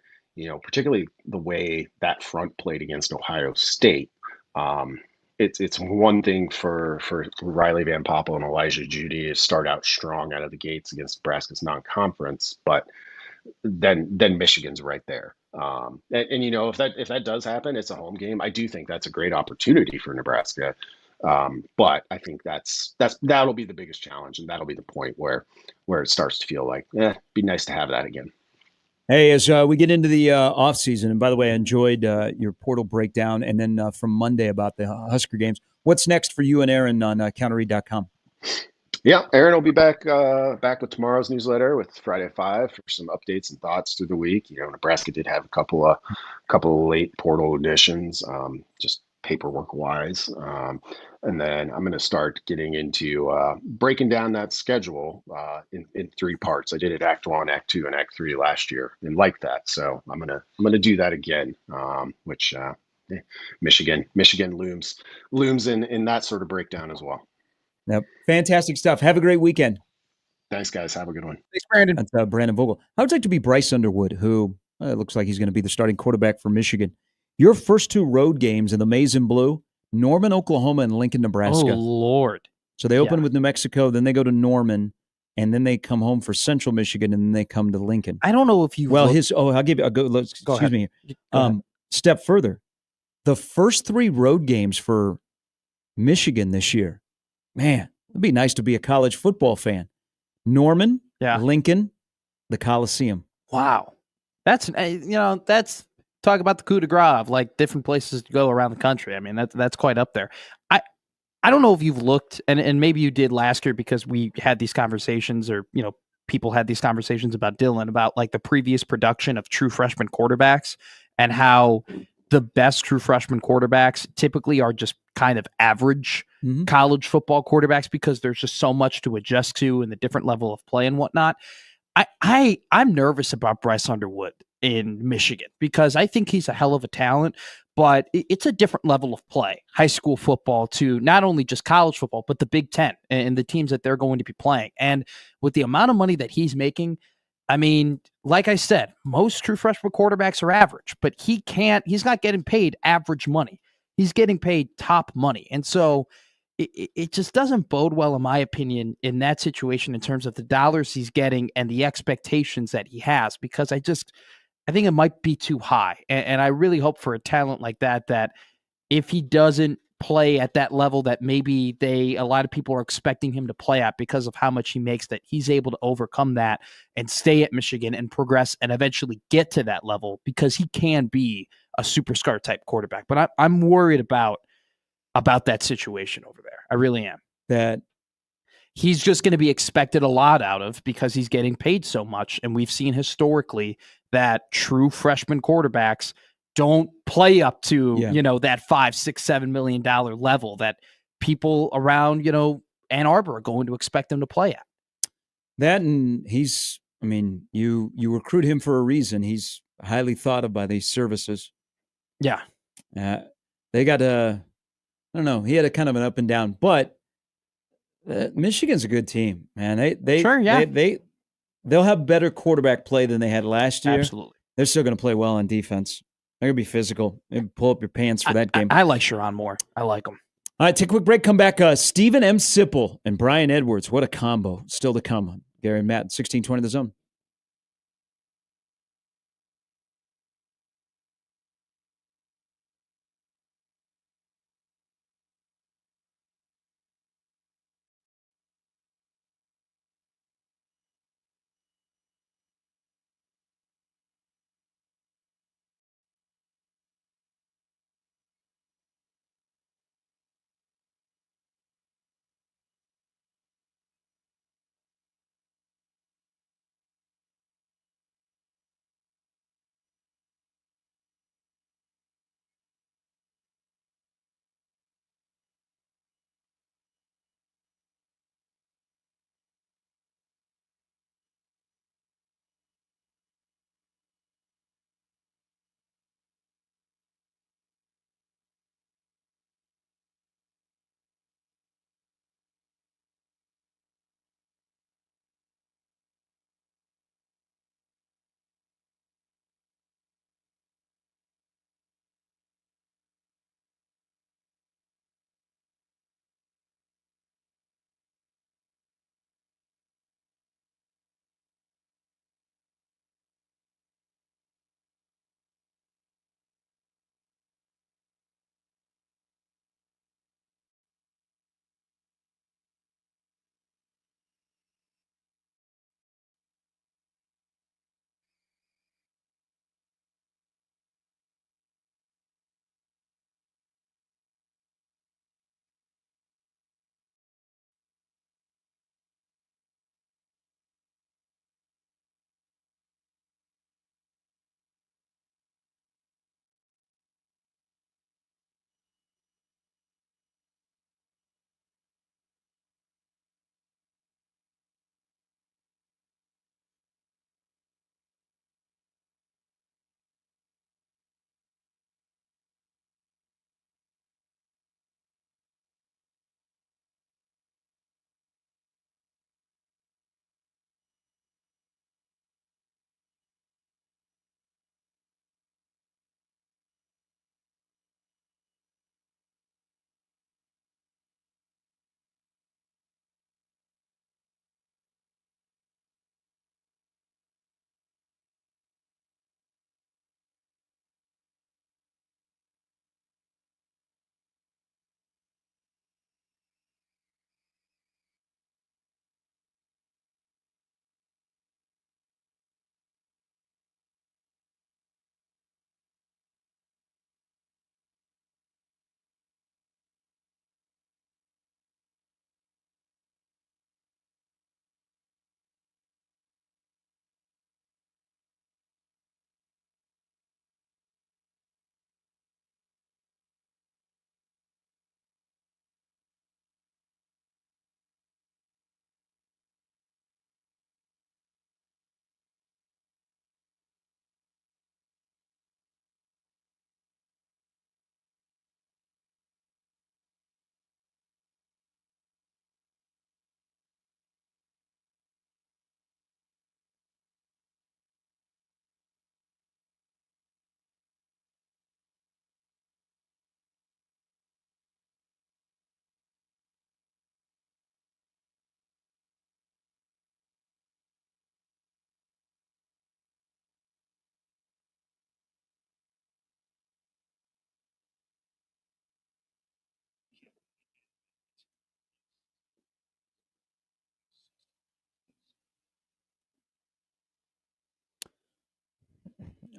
particularly the way that front played against Ohio State, it's one thing for Riley Van Poppel and Elijah Judy to start out strong out of the gates against Nebraska's non-conference, but then Michigan's right there. If that does happen, it's a home game. I do think that's a great opportunity for Nebraska. But I think that'll be the biggest challenge, and that'll be the point where it starts to feel like, be nice to have that again. Hey, as we get into the off season, and by the way, I enjoyed your portal breakdown, and then from Monday about the Husker games. What's next for you and Aaron on counterread.com? Yeah, Aaron will be back with tomorrow's newsletter with Friday at 5 for some updates and thoughts through the week. Nebraska did have a couple of late portal additions. Just paperwork wise. And then I'm going to start getting into breaking down that schedule in 3 parts. I did it Act 1, Act 2, and Act 3 last year, and like that. So I'm gonna do that again, which Michigan looms in that sort of breakdown as well. Yep, fantastic stuff. Have a great weekend. Thanks, guys. Have a good one. Thanks, Brandon. That's Brandon Vogel. How would you like to be Bryce Underwood, who looks like he's going to be the starting quarterback for Michigan? Your first 2 road games in the maize and blue, Norman, Oklahoma, and Lincoln, Nebraska. Oh, Lord. So they open with New Mexico, then they go to Norman, and then they come home for Central Michigan, and then they come to Lincoln. I don't know if you. I'll give you. Excuse me. Step further. The first 3 road games for Michigan this year, man, it'd be nice to be a college football fan. Norman, Lincoln, the Coliseum. Wow. That's talk about the coup de grace of like different places to go around the country. I mean, that's quite up there. I don't know if you've looked, and maybe you did last year because we had these conversations, or people had these conversations about Dylan, about like the previous production of true freshman quarterbacks and how the best true freshman quarterbacks typically are just kind of average college football quarterbacks because there's just so much to adjust to and the different level of play and whatnot. I'm nervous about Bryce Underwood in Michigan because I think he's a hell of a talent, but it's a different level of play, high school football to not only just college football, but the Big Ten and the teams that they're going to be playing. And with the amount of money that he's making, I mean, like I said, most true freshman quarterbacks are average, but he's not getting paid average money. He's getting paid top money. And so it just doesn't bode well, in my opinion, in that situation in terms of the dollars he's getting and the expectations that he has, because I think it might be too high. And I really hope for a talent like that if he doesn't play at that level that maybe a lot of people are expecting him to play at because of how much he makes, that he's able to overcome that and stay at Michigan and progress and eventually get to that level, because he can be a superstar type quarterback. But I'm worried about that situation over there. I really am. That he's just going to be expected a lot out of because he's getting paid so much. And we've seen historically that true freshman quarterbacks don't play up to, that $5, $6, $7 million level that people around, Ann Arbor are going to expect them to play at. That, and you recruit him for a reason. He's highly thought of by these services. Yeah. They got I don't know. He had a kind of an up and down, but Michigan's a good team, man. They'll have better quarterback play than they had last year. Absolutely. They're still going to play well on defense. They're going to be physical. Maybe pull up your pants for that game. I like Sherron Moore. I like him. All right, take a quick break. Come back. Stephen M. Sipple and Brian Edwards. What a combo. Still to come. Gary and Matt, 1620 The Zone.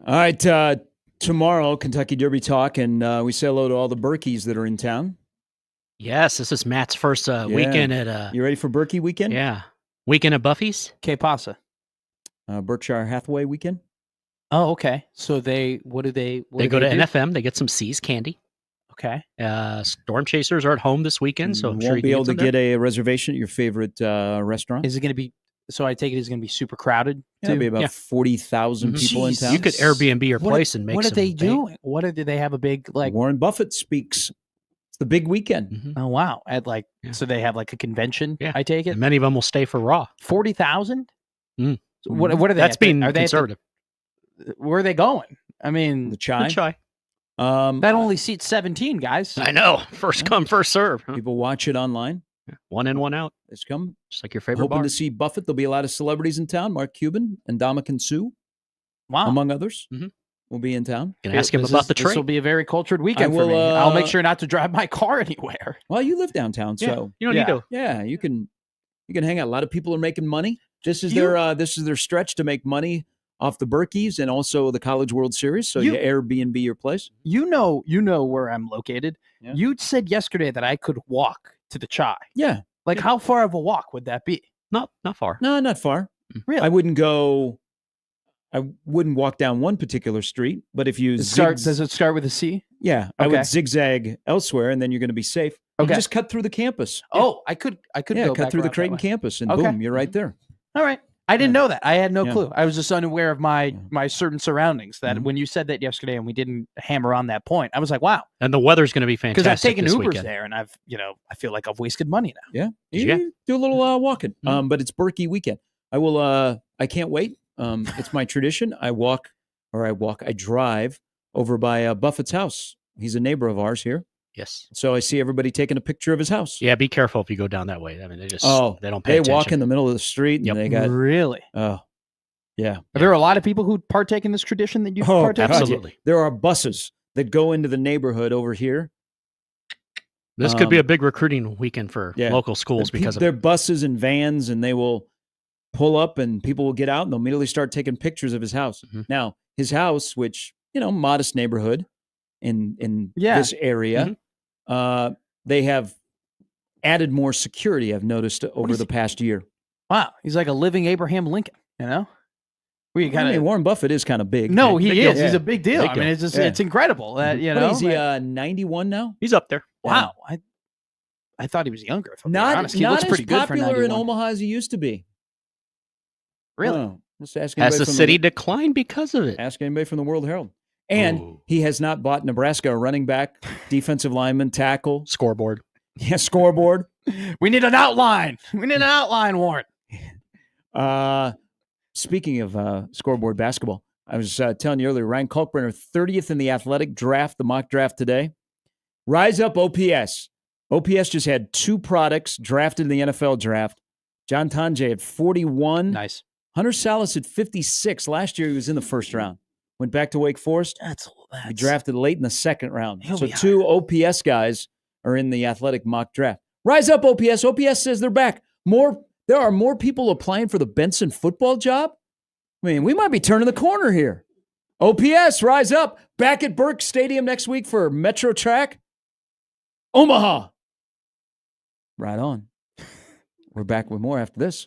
All right, tomorrow, Kentucky Derby Talk, and we say hello to all the Berkeys that are in town. Yes, this is Matt's first weekend at... You ready for Berkey weekend? Yeah. Weekend at Buffy's? Que pasa? Berkshire Hathaway weekend. Oh, okay. So they go to NFM. They get some C's candy. Okay. Storm Chasers are at home this weekend, so I'm you sure won't be able to get a reservation at your favorite restaurant. Is it going to be? So I take it it's going to be super crowded. Yeah, it'll be about 40,000 people in town. You could Airbnb your place and make. What are they doing? Do they have a big Warren Buffett speaks. It's the big weekend. Mm-hmm. Oh wow! So they have like a convention. Yeah, I take it. And many of them will stay for Raw. 40,000. Mm. So what are they? That's being conservative. Where are they going? I mean, the Chai. That only seats 17 guys. I know. First come, first serve. Huh? People watch it online. Yeah. One in, one out. It's come. Just like your favorite Hoping bar. to see Buffett. There'll be a lot of celebrities in town. Mark Cuban and Ndamukong Suh, among others, will be in town. Can ask him about the trade. This will be a very cultured weekend for me. I'll make sure not to drive my car anywhere. Well, you live downtown, so you don't need to. Yeah, you can hang out. A lot of people are making money. This is their stretch to make money off the Berkeys and also the College World Series. So you Airbnb your place. You know where I'm located. Yeah. You said yesterday that I could walk to the Chai. Yeah. Like how far of a walk would that be? Not far. No, not far. Really? I wouldn't walk down one particular street, but if you does it start with a C? Yeah. Okay. I would zigzag elsewhere and then you're going to be safe. Okay. You just cut through the campus. Oh, I could go cut through the Creighton campus and boom, you're right there. All right. I didn't know that. I had no clue. I was just unaware of my certain surroundings. That when you said that yesterday and we didn't hammer on that point, I was like, wow. And the weather's going to be fantastic. Because I've taken this Ubers weekend. there, and I feel like I've wasted money now. Yeah, you do a little walking. But it's Berkey weekend. I can't wait. It's my tradition. I drive over by Buffett's house. He's a neighbor of ours here. Yes. So I see everybody taking a picture of his house. Yeah, be careful if you go down that way. I mean, they don't pay attention. They walk in the middle of the street and they got really. Oh, yeah. Are there a lot of people who partake in this tradition that you partake? Absolutely. There are buses that go into the neighborhood over here. This could be a big recruiting weekend for local schools because of their buses and vans, and they will pull up and people will get out and they'll immediately start taking pictures of his house. Mm-hmm. Now, his house, which, modest neighborhood in this area, they have added more security, I've noticed, over the past year. Wow. He's like a living Abraham Lincoln, Warren Buffett is kind of big. No, he is. Yeah. He's a big deal. It's just it's incredible that, Is he 91 now? He's up there. Wow. I thought he was younger. If I'm not honest. He looks pretty good for 91. Popular in Omaha as he used to be. Really? Oh, has the city declined because of it? Ask anybody from the World Herald. And he has not bought Nebraska a running back, defensive lineman, tackle. Scoreboard. Yeah, scoreboard. We need an outline. Warren. Speaking of scoreboard basketball, I was telling you earlier, Ryan Kalkbrenner, 30th in the athletic draft, the mock draft today. Rise up OPS. OPS just had 2 products drafted in the NFL draft. John Tonje had 41. Nice. Hunter Salas at 56. Last year he was in the first round. Went back to Wake Forest. He drafted late in the second round. So 2 OPS guys are in the athletic mock draft. Rise up, OPS. OPS says they're back. There are more people applying for the Benson football job. I mean, we might be turning the corner here. OPS, rise up. Back at Burke Stadium next week for Metro Track. Omaha. Right on. We're back with more after this.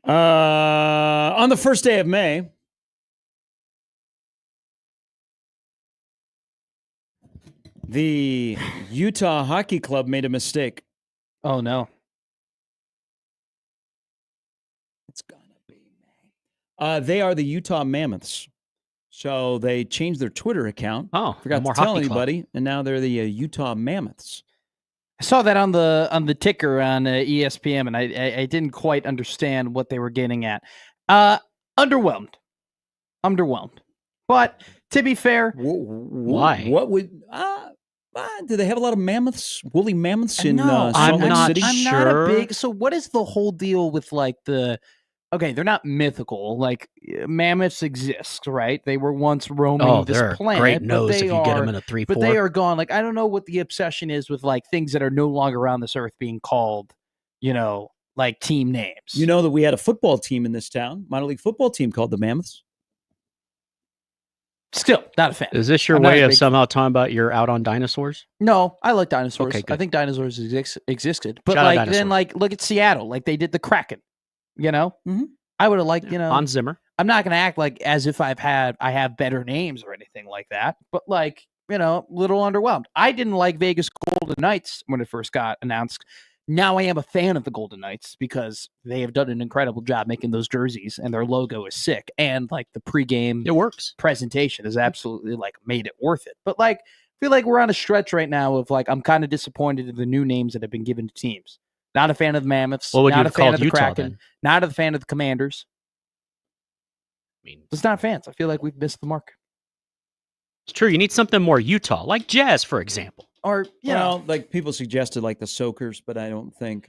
On the first day of May, the Utah Hockey Club made a mistake. Oh, no. It's gonna be May. They are the Utah Mammoths. So they changed their Twitter account. Oh, forgot more to tell hockey anybody, club. and now they're the Utah Mammoths. I saw that on the ticker on ESPN, and I didn't quite understand what they were getting at. Underwhelmed. But to be fair, why? What would? Do they have a lot of mammoths, woolly mammoths in no, Salt Lake City? I'm not a big. So what is the whole deal with like the? Okay, they're not mythical. Like mammoths exist, right? They were once roaming this planet. Great nose but if you get them in a 3-4. But they are gone. Like I don't know what the obsession is with like things that are no longer on this earth being called, like team names. You know that we had a football team in this town, minor league football team called the Mammoths. Still not a fan. Is this your way of somehow talking about you're out on dinosaurs? No, I like dinosaurs. Okay, good. I think dinosaurs existed. But Shout out like dinosaurs. then like look at Seattle. Like they did the Kraken. Mm-hmm. I would have liked, Hans Zimmer. I'm not gonna act like as if I have better names or anything like that. But like, little underwhelmed. I didn't like Vegas Golden Knights when it first got announced. Now I am a fan of the Golden Knights because they have done an incredible job making those jerseys and their logo is sick. And like the pregame It works. presentation is absolutely like made it worth it. But like, I feel like we're on a stretch right now of like, I'm kind of disappointed in the new names that have been given to teams. Not a fan of the Mammoths. What would not you a have fan called of the Utah Kraken. then? Not a fan of the Commanders. I mean, Just not fans. I feel like we've missed the mark. it's true. You need something more Utah, like jazz, for example. Or like people suggested, like the Soakers, but I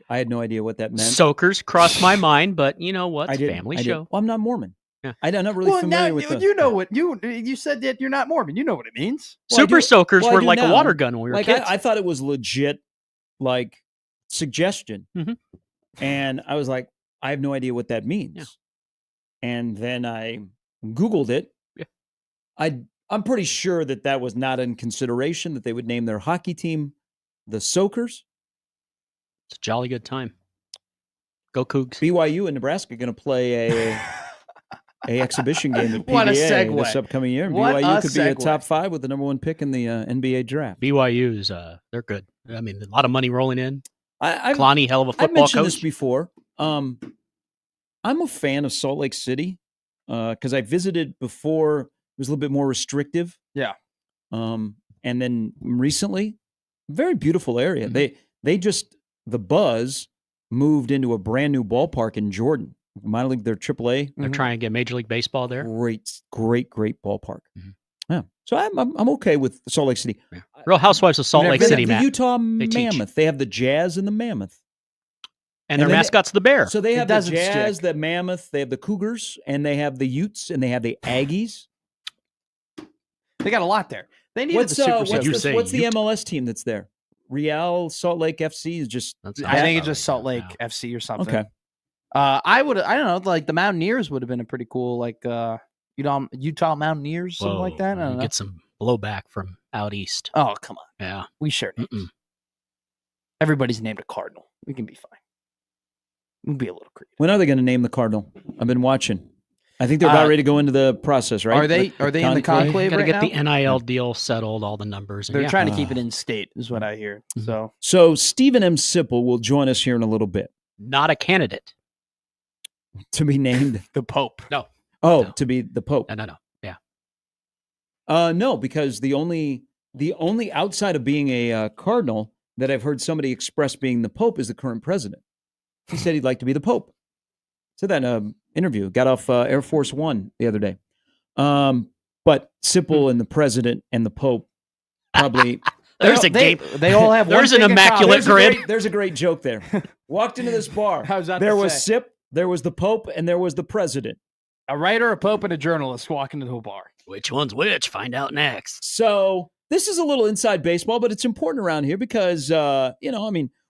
had no idea what that meant. Soakers crossed my mind, but you know what? I did. Family show. Well, I'm not Mormon. Yeah. I'm not really familiar with you know what you said that you're not Mormon. You know what it means. Super Soakers I were do like now. a water gun when we were kids. I thought it was legit, like suggestion, and I was like, I have no idea what that means. Yeah. And then I Googled it. Yeah. I'm pretty sure that was not in consideration that they would name their hockey team the Soakers. It's a jolly good time. Go Cougs. BYU and Nebraska are going to play a exhibition game at What a PBA segue. this upcoming year. And What BYU a could be a segue. top 5 with the number 1 pick in the NBA draft. BYU's they're good. I mean, a lot of money rolling in. I've Kalani, hell of a I've football mentioned coach. this before. I'm a fan of Salt Lake City because I visited before it was a little bit more restrictive. Yeah. And then recently, very beautiful area. They just the Buzz moved into a brand new ballpark in Jordan. Minor league, they're AAA. They're trying to get Major League Baseball there. Great ballpark. Yeah. So I'm okay with Salt Lake City. Yeah. Real Housewives of Salt Lake They City, have the Matt. Utah They teach. Mammoth. They have the Jazz and the Mammoth. And their then mascot's the bear. So they It have the doesn't Jazz, stick. the Mammoth, they have the Cougars, and they have the Utes, and they have the Aggies. They got a lot there. They needed What's the Super What'd you Soakers. say? what's the Ute? MLS team that's there? Real Salt Lake FC is just That's I think it's about just Salt right Lake now. FC or something. okay. I don't know, like the Mountaineers would have been a pretty cool, like Utah Mountaineers, something like that. I don't know. Get some blowback from out east. Oh, come on. Yeah. We share names. Mm-mm. Everybody's named a Cardinal. We can be fine. We'll be a little creative. When are they going to name the Cardinal? I've been watching. I think they're about ready to go into the process, right? Are they in the conclave Got to right get now? the NIL deal settled, all the numbers. And They're yeah. trying to keep it in state, is what I hear. Mhm. So Stephen M. Sipple will join us here in a little bit Not a candidate. to be named. The Pope. No. Oh, No. to be the Pope. No. Yeah. No, because the only outside of being a cardinal that I've heard somebody express being the Pope is the current president. He said he'd like to be the Pope. Said that in an interview. Got off Air Force One the other day. But Sipple and the president and the Pope probably. There's a game. They all have. There's one an thing in common. immaculate grid. There's a great joke there. Walked into this bar. How's that There to was say? Sip, there was the Pope, and there was the president. A writer, a pope, and a journalist walk into a bar. Which one's which? Find out next. So this is a little inside baseball, but it's important around here because,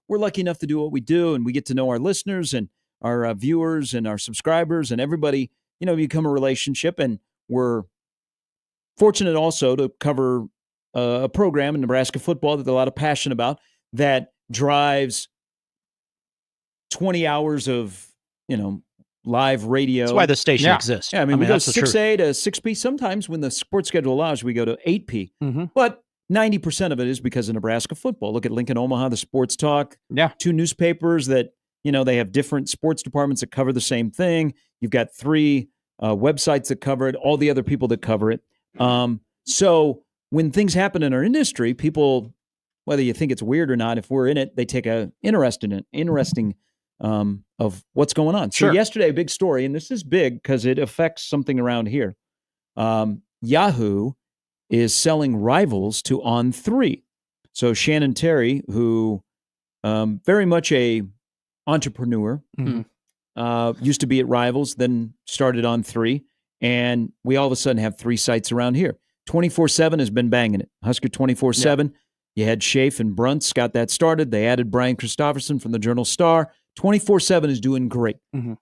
we're lucky enough to do what we do, and we get to know our listeners and our viewers and our subscribers and everybody, become a relationship. And we're fortunate also to cover a program in Nebraska football that there's a lot of passion about that drives 20 hours of, live radio. That's why the station exists. Yeah, I mean we go 6A to 6P. Sometimes when the sports schedule allows, we go to 8P. But 90% of it is because of Nebraska football. Look at Lincoln Omaha, the Sports Talk. Yeah. 2 newspapers that, they have different sports departments that cover the same thing. You've got 3 websites that cover it, all the other people that cover it. So when things happen in our industry, people, whether you think it's weird or not, if we're in it, they take a interest in it, of what's going on. So yesterday, a big story, and this is big because it affects something around here. Yahoo is selling Rivals to On3. So Shannon Terry, who very much a entrepreneur, used to be at Rivals, then started On3, and we all of a sudden have 3 sites around here. 24/7 has been banging it. Husker 24/7. You had Schaaf and Bruntz got that started. They added Brian Christopherson from the Journal-Star. 24/7 is doing great.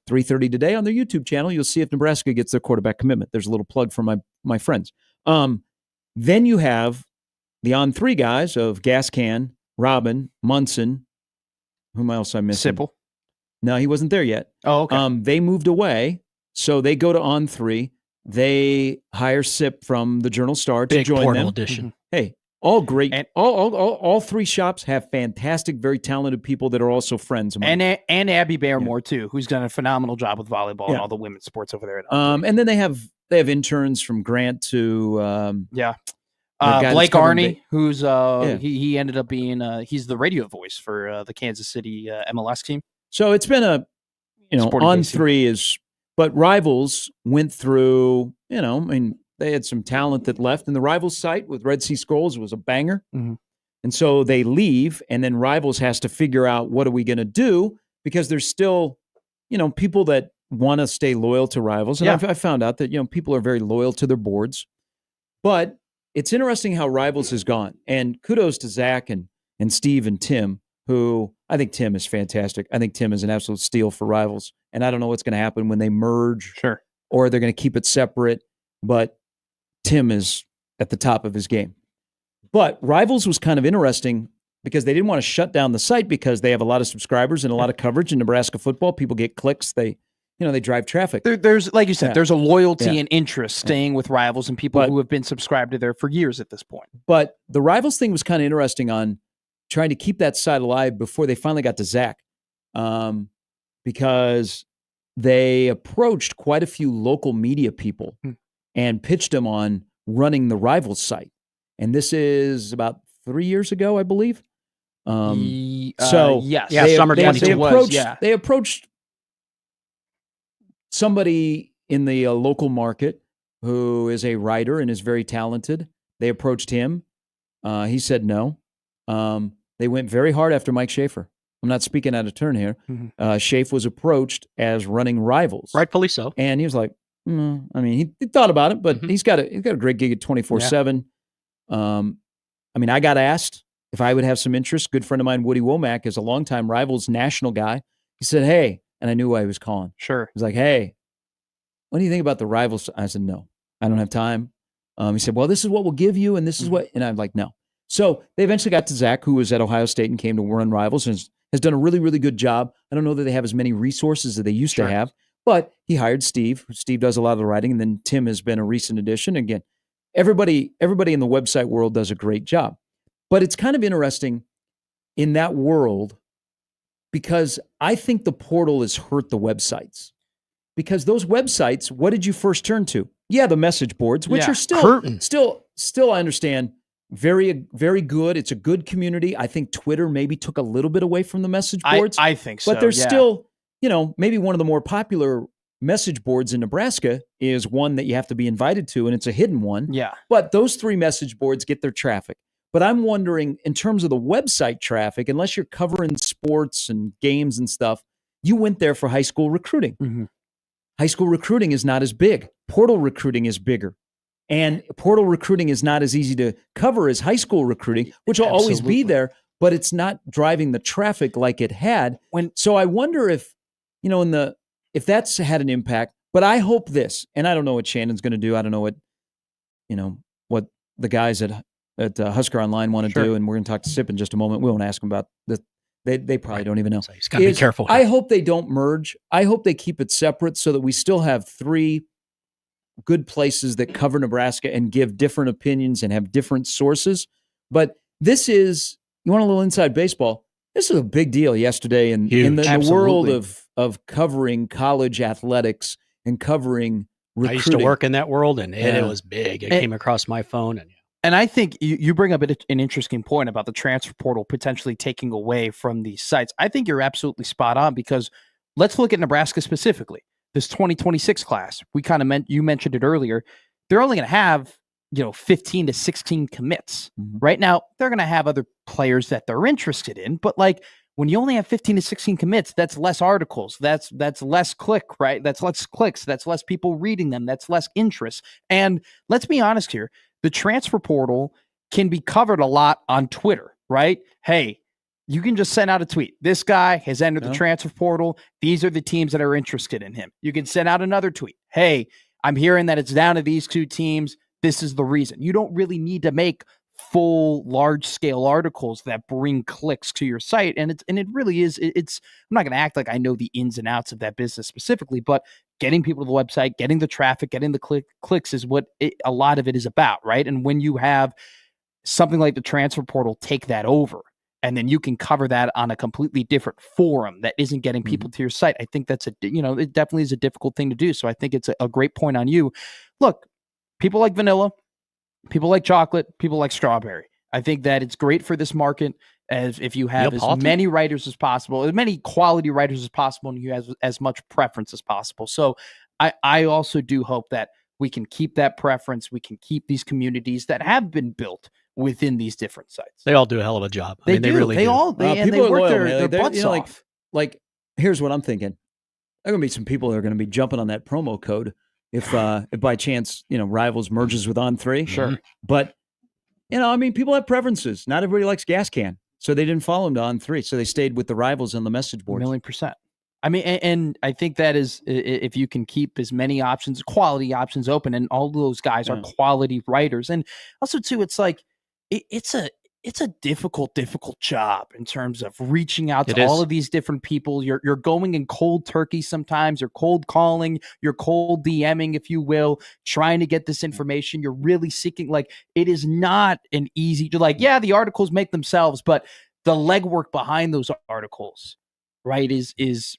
3:30 today on their YouTube channel, you'll see if Nebraska gets their quarterback commitment. There's a little plug for my friends. Then you have the On3 guys of Gascan, Robin, Munson. Whom else I missed? Sipple. No, he wasn't there yet. Oh, okay. They moved away, so they go to On3. They hire Sip from the Journal-Star to join portal them. edition. Hey, all great. And all 3 shops have fantastic, very talented people that are also friends of mine. And Abby Barrymore too, who's done a phenomenal job with volleyball and all the women's sports over there. And then they have interns from Grant to Blake Arney, who's he ended up being he's the radio voice for the Kansas City MLS team. So it's been a On3 is, but Rivals went through. They had some talent that left, and the Rivals site with Red Sea Scrolls was a banger. And so they leave, and then Rivals has to figure out what are we going to do, because there's still, people that want to stay loyal to Rivals. And I found out that, people are very loyal to their boards. But it's interesting how Rivals has gone. And kudos to Zach and Steve and Tim, who I think Tim is fantastic. I think Tim is an absolute steal for Rivals. And I don't know what's going to happen when they merge or they're going to keep it separate. But Tim is at the top of his game. But Rivals was kind of interesting because they didn't want to shut down the site because they have a lot of subscribers and a lot of coverage in Nebraska football. People get clicks. They drive traffic. There's, like you said, there's a loyalty and interest staying with Rivals and people who have been subscribed to there for years at this point. But the Rivals thing was kind of interesting on trying to keep that site alive before they finally got to Zach, because they approached quite a few local media people and pitched them on running the Rivals site. And this is about 3 years ago, I believe. Summer 2022. They approached somebody in the local market who is a writer and is very talented. They approached him. He said no. They went very hard after Mike Schaefer. I'm not speaking out of turn here. Schaaf was approached as running Rivals. Rightfully so. And he was like, he thought about it, but he's got a great gig at 24/7. I got asked if I would have some interest. Good friend of mine, Woody Womack, is a longtime Rivals national guy. He said, hey, and I knew why he was calling. Sure. He was like, hey, what do you think about the Rivals? I said, no, I don't have time. He said, well, this is what we'll give you, and this is what, and I'm like, no. So they eventually got to Zach, who was at Ohio State and came to run Rivals and has done a really, really good job. I don't know that they have as many resources that they used to have, but he hired Steve. Steve does a lot of the writing, and then Tim has been a recent addition. Again, everybody in the website world does a great job. But it's kind of interesting in that world because I think the portal has hurt the websites. Because those websites, what did you first turn to? Yeah, the message boards, which are still I understand, very, very good. It's a good community. I think Twitter maybe took a little bit away from the message boards. I think so. But there's still, maybe one of the more popular message boards in Nebraska is one that you have to be invited to, and it's a hidden one. Yeah. But those 3 message boards get their traffic. But I'm wondering, in terms of the website traffic, unless you're covering sports and games and stuff, you went there for high school recruiting. High school recruiting is not as big. Portal recruiting is bigger. And portal recruiting is not as easy to cover as high school recruiting, which will always be there, but it's not driving the traffic like it had. So I wonder if, if that's had an impact. But I hope this, and I don't know what Shannon's going to do. I don't know what the guys at Husker Online want to do, and we're going to talk to Sip in just a moment. We won't ask him about They probably don't even know. So he's got to be careful. I hope they don't merge. I hope they keep it separate so that we still have 3 good places that cover Nebraska and give different opinions and have different sources. But this is, you want a little inside baseball, this is a big deal yesterday in the world of covering college athletics and covering recruiting. I used to work in that world, and it was big. It came across my phone. And I think you bring up an interesting point about the transfer portal potentially taking away from these sites. I think you're absolutely spot on, because let's look at Nebraska specifically. This 2026 class, you mentioned it earlier. They're only going to have 15 to 16 commits. Right now, they're going to have other players that they're interested in, but like when you only have 15 to 16 commits, that's less articles. That's less click, right? That's less clicks. That's less people reading them. That's less interest. And let's be honest here. The transfer portal can be covered a lot on Twitter, right? Hey, you can just send out a tweet. This guy has entered the transfer portal. These are the teams that are interested in him. You can send out another tweet. Hey, I'm hearing that it's down to these 2 teams. This is the reason. You don't really need to make full large-scale articles that bring clicks to your site. And it really is. I'm not going to act like I know the ins and outs of that business specifically, but getting people to the website, getting the traffic, getting the clicks is what a lot of it is about, right? And when you have something like the transfer portal take that over, and then you can cover that on a completely different forum that isn't getting people to your site, I think that's it definitely is a difficult thing to do. So I think it's a great point on you. Look, people like vanilla, people like chocolate, people like strawberry. I think that it's great for this market as if you have as many writers as possible, as many quality writers as possible, and you have as much preference as possible. So I also do hope that we can keep that preference. We can keep these communities that have been built within these different sites. They all do a hell of a job. They really do. They work their butts off. Like, here's what I'm thinking. There are going to be some people that are going to be jumping on that promo code if by chance, Rivals merges with On3. Sure. But, people have preferences. Not everybody likes Gas Can. So they didn't follow him to On3. So they stayed with the Rivals on the message boards. 1,000,000%. I mean, and I think that is, if you can keep as many options, quality options open, and all those guys are quality writers. And also too, it's like, it's a difficult job in terms of reaching out to all of these different people. You're going in cold turkey sometimes. You're cold calling. You're cold DMing, if you will, trying to get this information. You're really seeking. Like, it is not an easy to the articles make themselves, but the legwork behind those articles, right, it is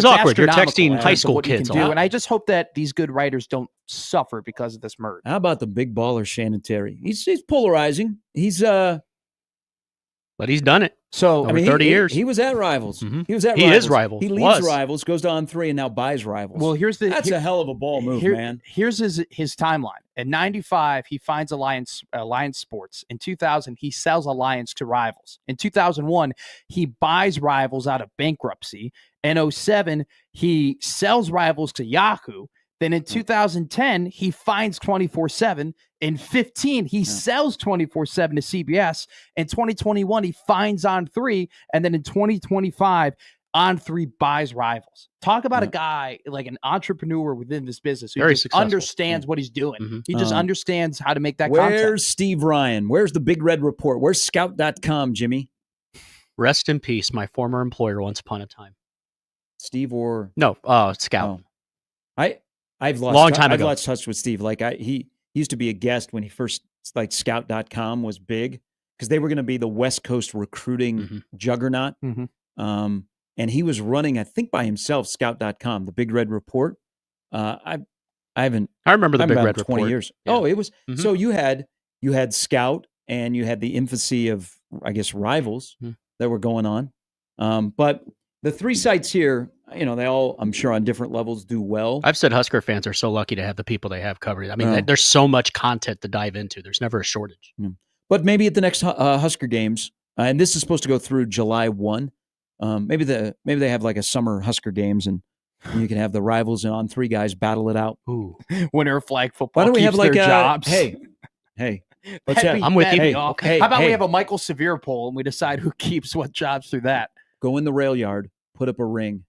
awkward. You're texting high school kids a lot. And I just hope that these good writers don't suffer because of this merge. How about the big baller Shannon Terry? He's polarizing. But he's done it. So over 30 years. He was at Rivals. Mm-hmm. He was at Rivals. He is Rivals. He leaves Rivals, goes to On3, and now buys Rivals. Well, that's a hell of a ball move, man. Here's his timeline. In 95, he finds Alliance Sports. In 2000, he sells Alliance to Rivals. In 2001, he buys Rivals out of bankruptcy. In 2007, he sells Rivals to Yahoo. Then in 2010, he finds 24/7. In 2015, he sells 24/7 to CBS. In 2021, he finds On3. And then in 2025, On3 buys Rivals. Talk about a guy, like an entrepreneur within this business who just understands what he's doing. Mm-hmm. He just understands how to make that content. Where's Steve Ryan? Where's the Big Red Report? Where's Scout.com, Jimmy? Rest in peace, my former employer once upon a time. Steve or? No, Scout. I've lost touch with Steve. Like he used to be a guest when he first, Scout.com was big because they were going to be the West Coast recruiting juggernaut. Mm-hmm. And he was running, I think by himself, Scout.com, the Big Red Report. I remember the Big Red 20 Report. Years. Yeah. Oh, it was. Mm-hmm. So you had Scout and you had the infancy of, I guess, Rivals that were going on. But the 3 sites here, they all, I'm sure on different levels, do well. I've said Husker fans are so lucky to have the people they have covered. I mean, there's so much content to dive into. There's never a shortage. But maybe at the next Husker games, and this is supposed to go through July 1, maybe they have like a summer Husker games, and you can have the Rivals and On3 guys battle it out. Ooh, winter flag football. Why don't we have like jobs? Hey. I'm with you. How about we have a Michael Severe poll and we decide who keeps what jobs through that? Go in the rail yard, put up a ring.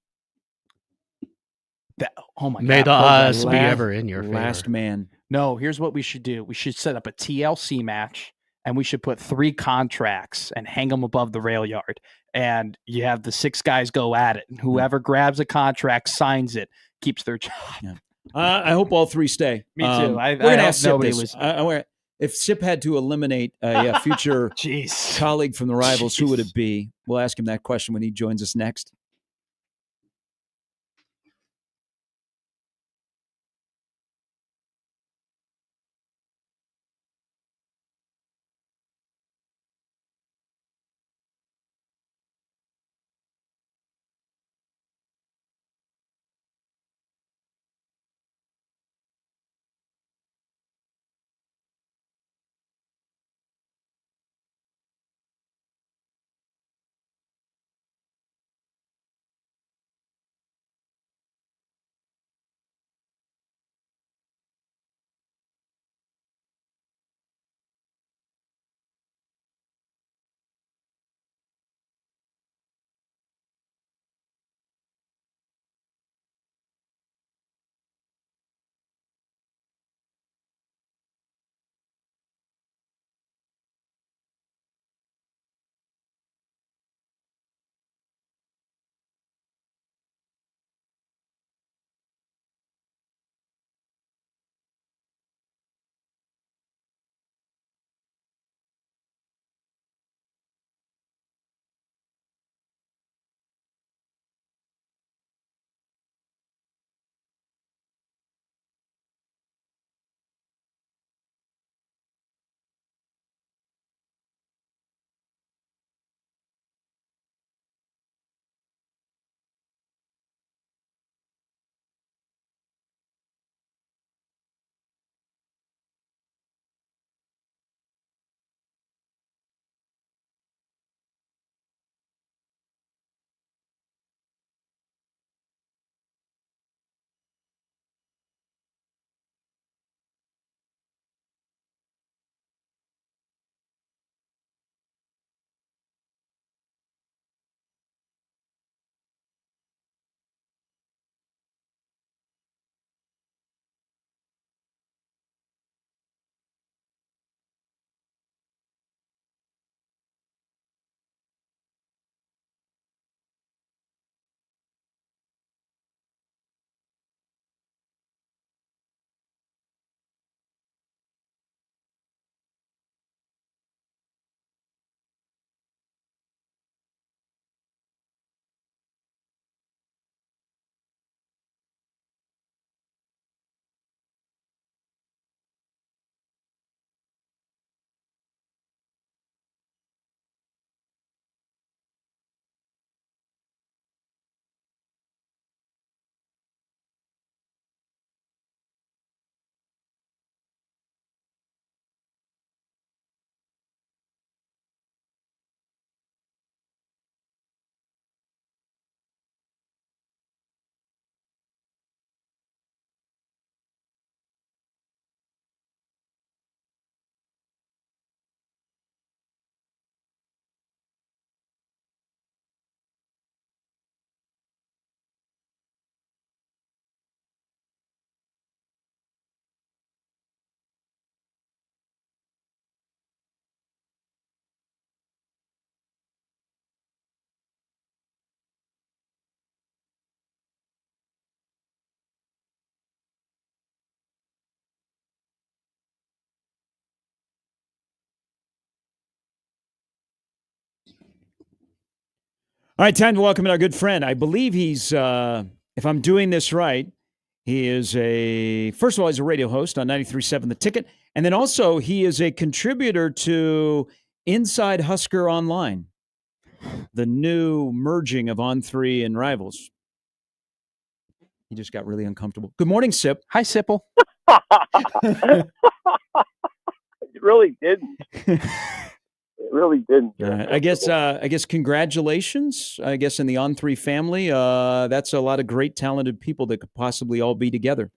Oh my God! May the odds be ever in your favor. Last man. No, here's what we should do. We should set up a TLC match, and we should put 3 contracts and hang them above the rail yard. and you have the 6 guys go at it. And whoever grabs a contract, signs it, keeps their job. Yeah. I hope all 3 stay. Me too. We're going to ask Sip this. If Sip had to eliminate a future colleague from the Rivals, who would it be? We'll ask him that question when he joins us next. All right, time to welcome in our good friend. I believe he's, if I'm doing this right, he is first of all, he's a radio host on 93.7 The Ticket. And then also he is a contributor to Inside Husker Online, the new merging of On3 and Rivals. He just got really uncomfortable. Good morning, Sip. Hi, Sipple. It really didn't. It really didn't. I guess congratulations. I guess in the On3 family, that's a lot of great, talented people that could possibly all be together.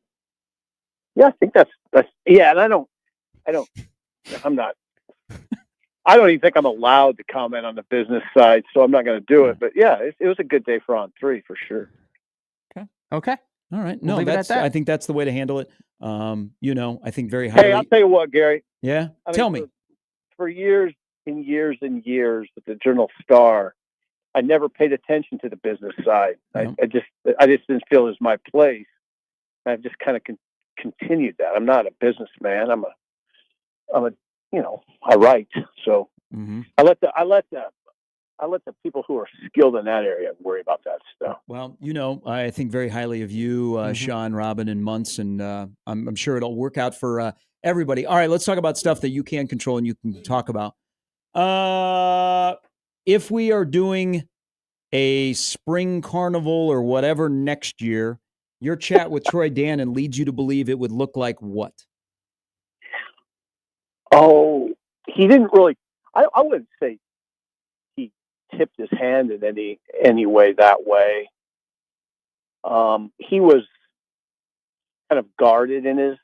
Yeah, I think that's yeah. And I don't even think I'm allowed to comment on the business side, so I'm not going to do it. But yeah, it was a good day for On3 for sure. Okay. All right. No, I think that's the way to handle it. I think very highly. Hey, I'll tell you what, Gary. Yeah. Tell me. For years and years and years with the Journal Star, I never paid attention to the business side. I just didn't feel it was my place. I've just kind of continued that. I'm not a businessman. I'm a I write. So I let the people who are skilled in that area worry about that stuff. Well, I think very highly of you, Sean, Robin, and Muntz, and I'm sure it'll work out for everybody. All right, let's talk about stuff that you can control and you can talk about. If we are doing a spring carnival or whatever next year, your chat with Troy Dannon leads you to believe it would look like what? Oh, he didn't really. I wouldn't say he tipped his hand in any way that way. He was kind of guarded in his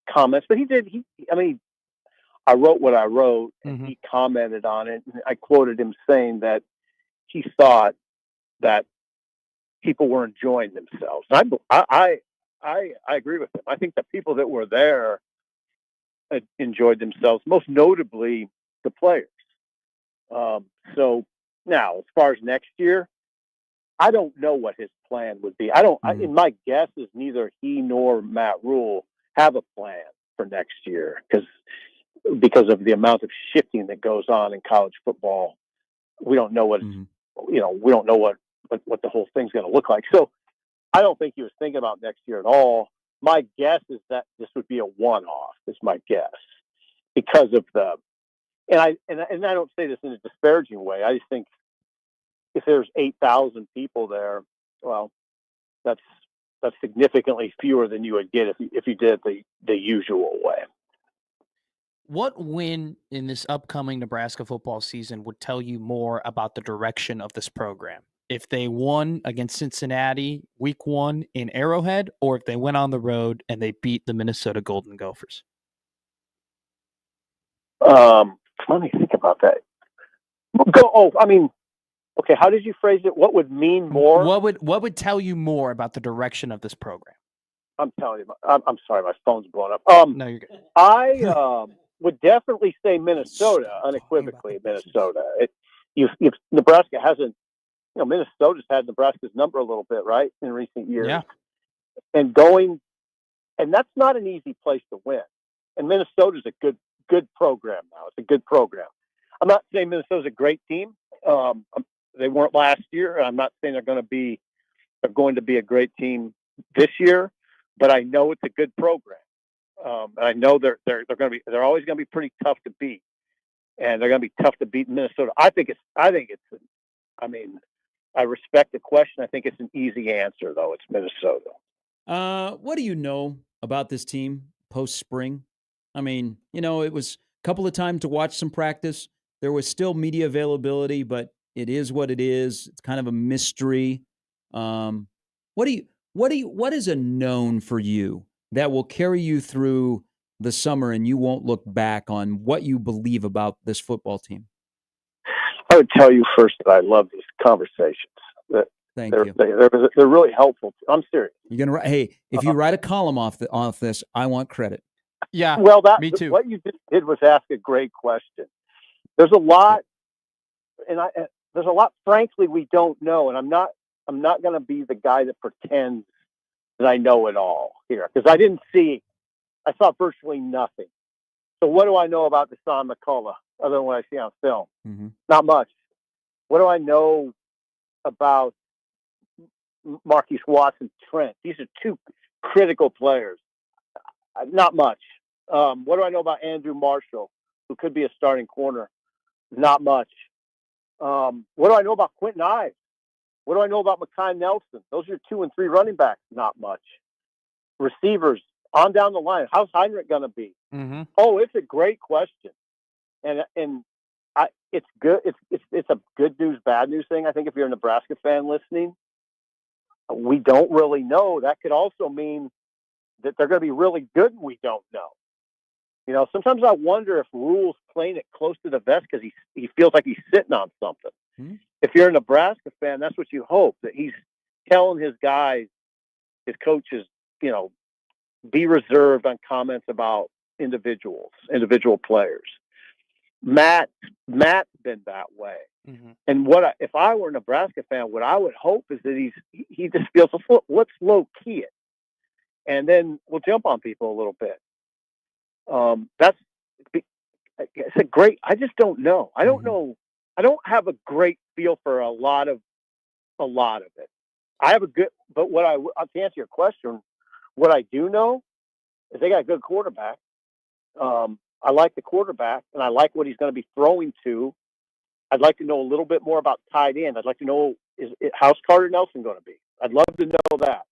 comments, but he did. I wrote what I wrote, and he commented on it. And I quoted him saying that he thought that people were enjoying themselves. And I agree with him. I think the people that were there enjoyed themselves, most notably the players. So now, as far as next year, I don't know what his plan would be. In my guess is neither he nor Matt Rule have a plan for next year because of the amount of shifting that goes on in college football. We don't know what we don't know what the whole thing's going to look like. So I don't think he was thinking about next year at all. My guess is that this would be a one-off. Is my guess, because of and I don't say this in a disparaging way. I just think if there's 8,000 people there, well, that's significantly fewer than you would get if you did it the usual way. What win in this upcoming Nebraska football season would tell you more about the direction of this program? If they won against Cincinnati week 1 in Arrowhead, or if they went on the road and they beat the Minnesota Golden Gophers? Let me think about that. Okay, how did you phrase it? What would mean more? What would tell you more about the direction of this program? I'm telling you, I'm sorry, my phone's blowing up. No, you're good. I would definitely say Minnesota, unequivocally Minnesota. If Nebraska hasn't, Minnesota's had Nebraska's number a little bit, right, in recent years. Yeah. And that's not an easy place to win. And Minnesota's a good program now. It's a good program. I'm not saying Minnesota's a great team. They weren't last year. I'm not saying they're going to be a great team this year, but I know it's a good program. And I know they're always going to be pretty tough to beat, and they're going to be tough to beat in Minnesota. I respect the question. I think it's an easy answer, though. It's Minnesota. What do you know about this team post-spring? It was a couple of times to watch some practice. There was still media availability, but it is what it is. It's kind of a mystery. What is a known for you that will carry you through the summer and you won't look back on what you believe about this football team? I would tell you first that I love these conversations. Thank you. They're really helpful. I'm serious. You're gonna if you write a column off this, I want credit. Yeah. Well, me too. What you just did was ask a great question. There's a lot, frankly, we don't know, and I'm not going to be the guy that pretends that I know it all here, because I saw virtually nothing. So what do I know about Deshaun McCullough other than what I see on film? Mm-hmm. Not much. What do I know about Marquise Watson Trent? These are two critical players. Not much. What do I know about Andrew Marshall, who could be a starting corner? Not much. What do I know about Quentin Ives? What do I know about Mekhi Nelson? Those are 2 and 3 running backs. Not much. Receivers on down the line. How's Heinrich going to be? Mm-hmm. Oh, it's a great question, and it's good. It's a good news, bad news thing. I think if you're a Nebraska fan listening, we don't really know. That could also mean that they're going to be really good, and we don't know. Sometimes I wonder if Rule's playing it close to the vest because he feels like he's sitting on something. Mm-hmm. If you're a Nebraska fan, that's what you hope, that he's telling his guys, his coaches, be reserved on comments about individual players. Matt's been that way. And if I were a Nebraska fan, what I would hope is that he just feels, let's low key it, and then we'll jump on people a little bit. It's a great. I just don't know. I don't know. I don't have a great feel for a lot of it. I have a good, but to answer your question, what I do know is they got a good quarterback. I like the quarterback, and I like what he's going to be throwing to. I'd like to know a little bit more about tight end. I'd like to know, how's Carter Nelson going to be? I'd love to know that.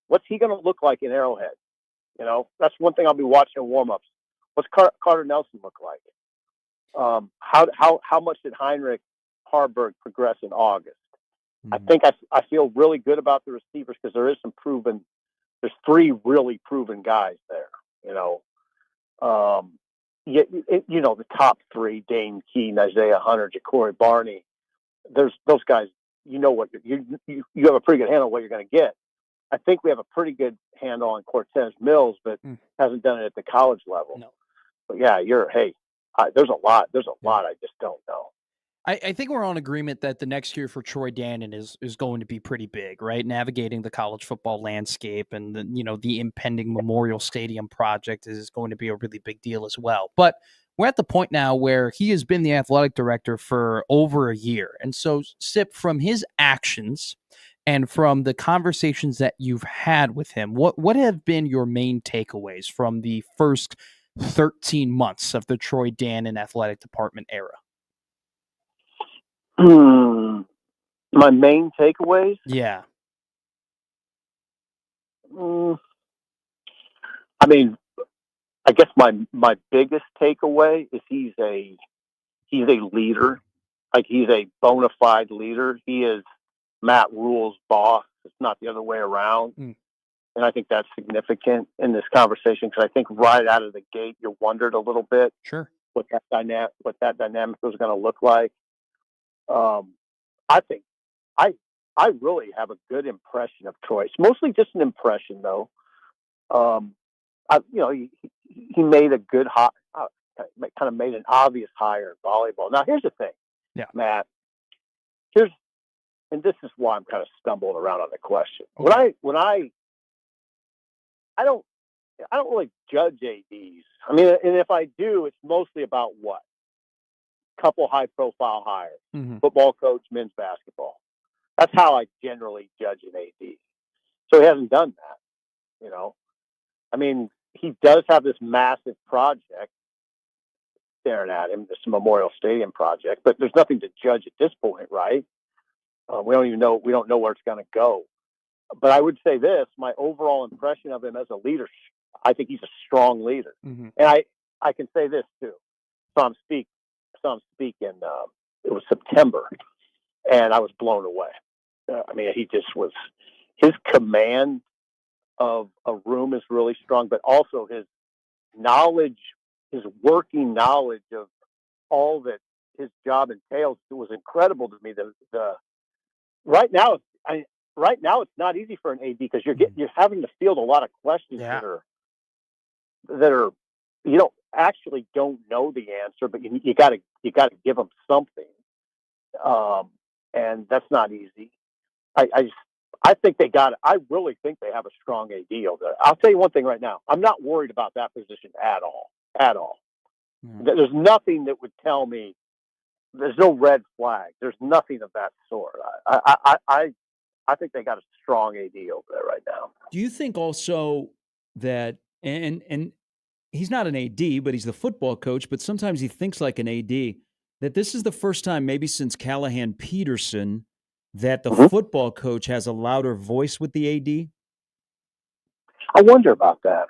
What's he going to look like in Arrowhead? That's one thing I'll be watching in warm-ups. What's Carter Nelson look like? How much did Heinrich Harburg progress in August? I think I feel really good about the receivers because there's 3 really proven guys there. The top 3, Dane Keene, Isaiah Hunter, Ja'Cory Barney. There's those guys. What you have a pretty good handle on what you're going to get. I think we have a pretty good handle on Cortez Mills, but hasn't done it at the college level. No. But yeah, there's a lot. There's a lot I just don't know. I think we're on agreement that the next year for Troy Dannon is going to be pretty big, right? Navigating the college football landscape and the impending Memorial Stadium project is going to be a really big deal as well. But we're at the point now where he has been the athletic director for over a year. And so, Sip, from his actions and from the conversations that you've had with him, what have been your main takeaways from the first 13 months of the Troy Dannon athletic department era? My main takeaways? Yeah. I mean, I guess my biggest takeaway is he's a leader. Like, he's a bona fide leader. He is Matt Rule's boss. It's not the other way around. And I think that's significant in this conversation because I think right out of the gate you wondered a little bit what that dynamic was going to look like. I think I really have a good impression of Troy. It's mostly just an impression, though. He made a good kind of made an obvious hire in volleyball. Now, here's the thing, Matt. And this is why I'm kind of stumbling around on the question. Okay. I don't really judge ADs. I mean, and if I do, it's mostly about what? Couple high-profile hires, football coach, men's basketball. That's how I generally judge an AD. So he hasn't done that, I mean, he does have this massive project staring at him, this Memorial Stadium project, but there's nothing to judge at this point, right? We don't know where it's going to go. But I would say this, my overall impression of him as a leader, I think he's a strong leader. And I can say this, too. So I'm speaking, it was September, and I was blown away. I mean, his command of a room is really strong, but also his knowledge, his working knowledge of all that his job entails, it was incredible to me. Right now it's not easy for an AD because you're having to field a lot of questions that are you don't know the answer, but you got to give them something, and that's not easy. I think I really think they have a strong AD over there. I'll tell you one thing right now. I'm not worried about that position at all. There's nothing that would tell me. There's no red flag. There's nothing of that sort. I think they got a strong AD over there right now. Do you think also that and he's not an AD, but he's the football coach, but sometimes he thinks like an AD, that this is the first time maybe since Callahan Peterson that the football coach has a louder voice with the AD? I wonder about that.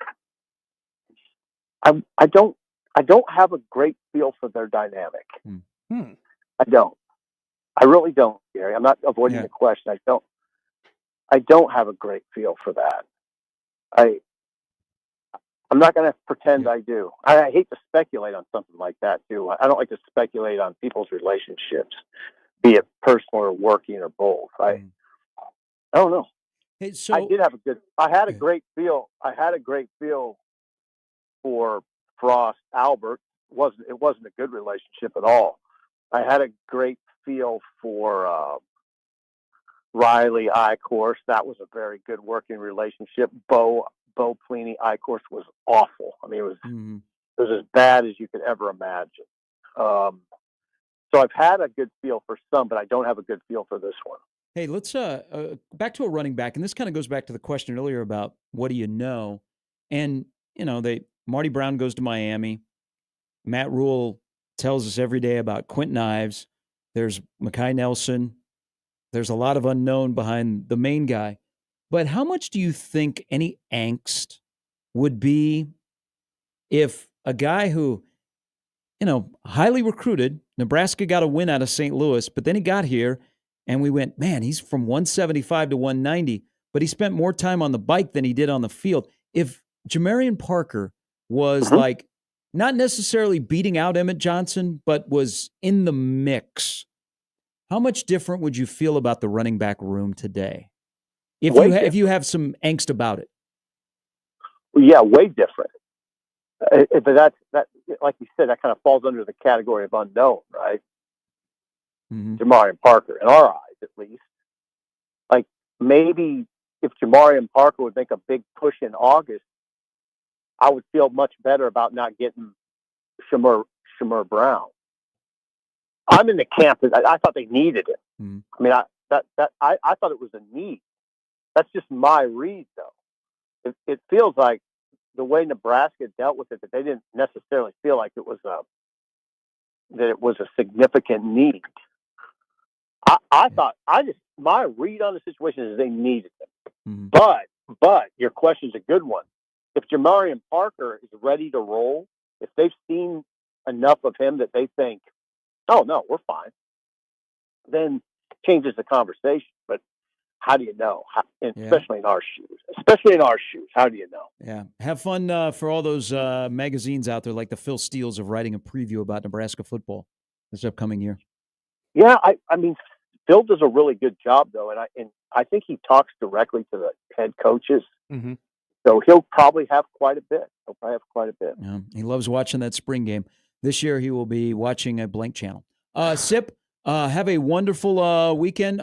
I don't have a great feel for their dynamic. I don't. I really don't, Gary. I'm not avoiding the question. I don't have a great feel for that. I'm not going to pretend I do. I hate to speculate on something like that, too. I don't like to speculate on people's relationships, be it personal or working or both. I don't know. Hey, so I had a great feel for Frost Albert. It wasn't a good relationship at all. I had a great feel for Riley Icorse. That was a very good working relationship. Bo Pliny Icorse was awful. I mean, it was as bad as you could ever imagine. So I've had a good feel for some, but I don't have a good feel for this one. Hey, let's back to a running back, and this kind of goes back to the question earlier about what do you know? And Marty Brown goes to Miami. Matt Rule tells us every day about Quentin Ives. There's Mekhi Nelson. There's a lot of unknown behind the main guy. But how much do you think any angst would be if a guy who, highly recruited, Nebraska got a win out of St. Louis, but then he got here and we went, man, he's from 175 to 190, but he spent more time on the bike than he did on the field. If Jamarian Parker was like not necessarily beating out Emmett Johnson, but was in the mix, how much different would you feel about the running back room today? If you have some angst about it? Yeah, way different. But that, like you said, that kind of falls under the category of unknown, right? Jamarian Parker, in our eyes at least. Like maybe if Jamarian Parker would make a big push in August, I would feel much better about not getting Shamir Brown. I'm in the camp that I thought they needed it. I mean, I thought it was a need. That's just my read, though. It feels like the way Nebraska dealt with it, that they didn't necessarily feel like it was a significant need. I thought my read on the situation is they needed it. But your question's a good one. If Jamarian Parker is ready to roll, if they've seen enough of him that they think, oh no, we're fine, then changes the conversation. But how do you know? Especially in our shoes. How do you know? Yeah. Have fun for all those magazines out there like the Phil Steele's of writing a preview about Nebraska football this upcoming year. Yeah, I mean, Phil does a really good job, though, and I think he talks directly to the head coaches. So he'll probably have quite a bit. Yeah, he loves watching that spring game. This year he will be watching a blank channel. Sip, have a wonderful weekend.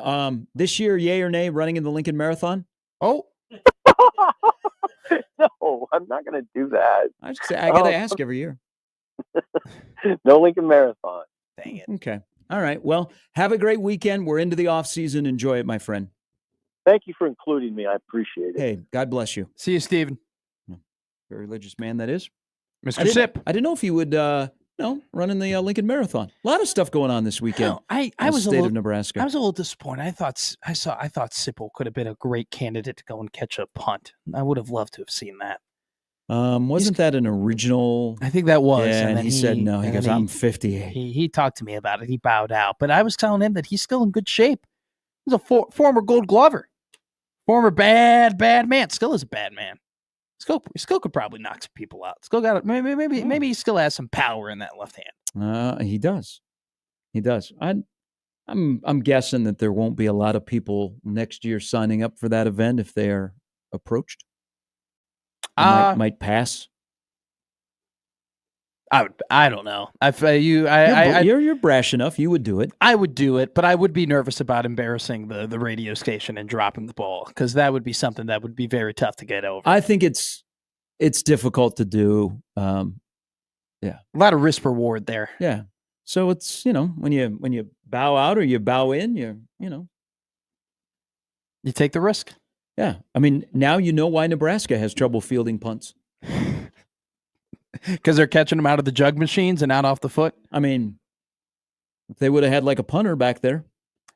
This year, yay or nay, running in the Lincoln Marathon? Oh. No, I'm not going to do that. I got to ask every year. No Lincoln Marathon. Dang it. Okay. All right. Well, have a great weekend. We're into the off season. Enjoy it, my friend. Thank you for including me. I appreciate it. Hey, God bless you. See you, Steven. Very religious man that is. Mr. Sip. I didn't know if he would, run in the Lincoln Marathon. A lot of stuff going on this weekend. I was of Nebraska. I was a little disappointed. I thought Sipple could have been a great candidate to go and catch a punt. I would have loved to have seen that. Wasn't that an original? I think that was. Yeah, and he said no. He goes, I'm 58. He talked to me about it. He bowed out. But I was telling him that he's still in good shape. He's a former Gold Glover. Former bad man. Still is a bad man. Still could probably knock some people out. Still got it. Maybe he still has some power in that left hand. He does. I'm guessing that there won't be a lot of people next year signing up for that event if they are approached. Might pass. I don't know. You're brash enough. You would do it. I would do it, but I would be nervous about embarrassing the radio station and dropping the ball, because that would be something that would be very tough to get over. I think it's difficult to do. Yeah, a lot of risk reward there. Yeah, so it's when you bow out or you bow in, you take the risk. Yeah, I mean now you know why Nebraska has trouble fielding punts. Because they're catching them out of the jug machines and out off the foot. I mean, if they would have had like a punter back there,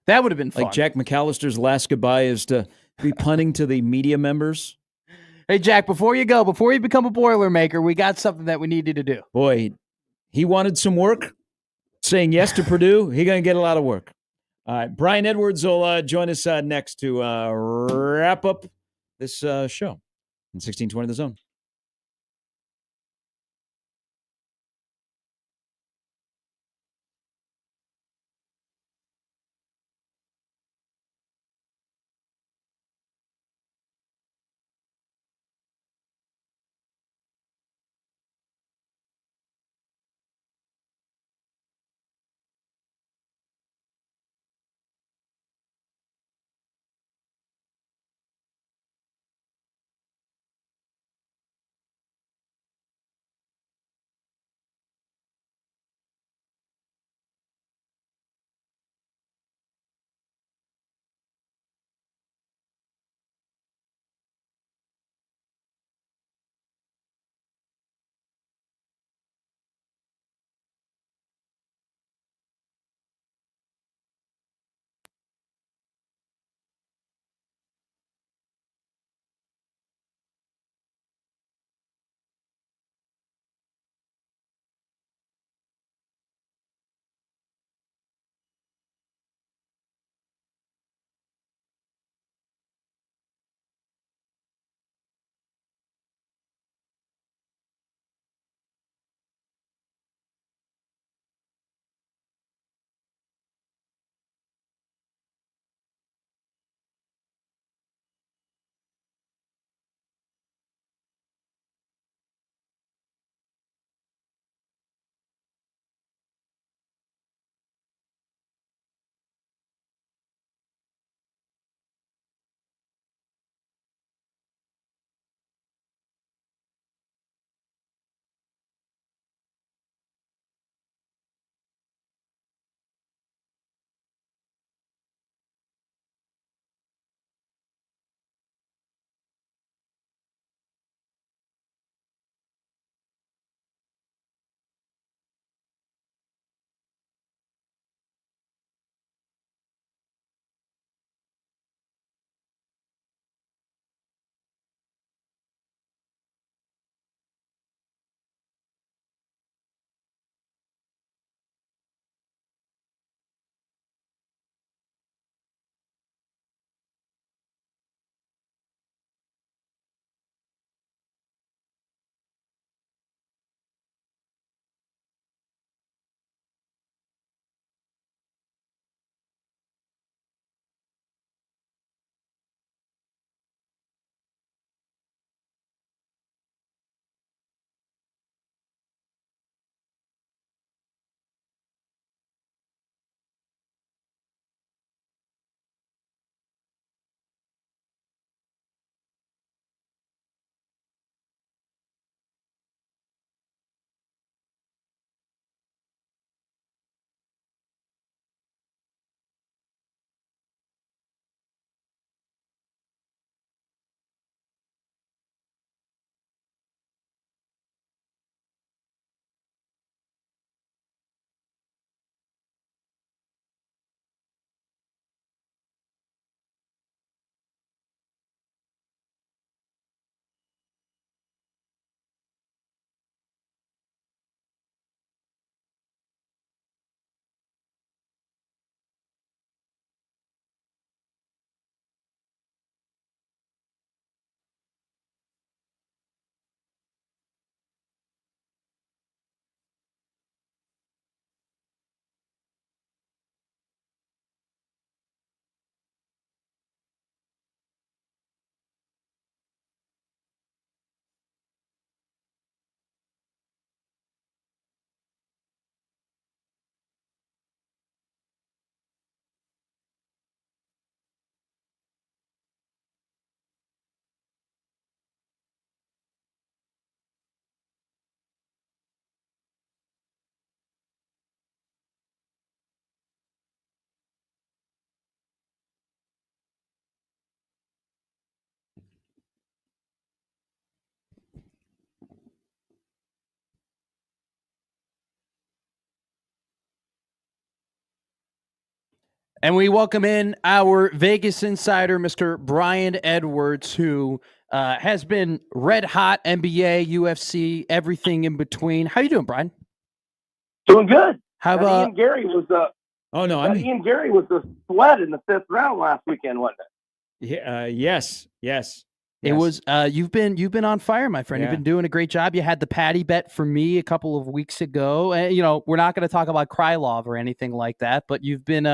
that would have been fun. Like Jack McAllister's last goodbye is to be punting to the media members. Hey, Jack, before you become a Boilermaker, we got something that we need you to do. Boy, he wanted some work. Saying yes to Purdue, he's going to get a lot of work. All right, Brian Edwards will join us next to wrap up this show in 1620 The Zone. And we welcome in our Vegas insider, Mr. Brian Edwards, who has been red hot NBA, UFC, everything in between. How you doing, Brian? Doing good. How about Ian Gary was Ian Gary was the sweat in the 5th round last weekend, wasn't it? Yeah. Yes. It was you've been on fire, my friend. Yeah. You've been doing a great job. You had the patty bet for me a couple of weeks ago. And we're not going to talk about Krylov or anything like that, but you've been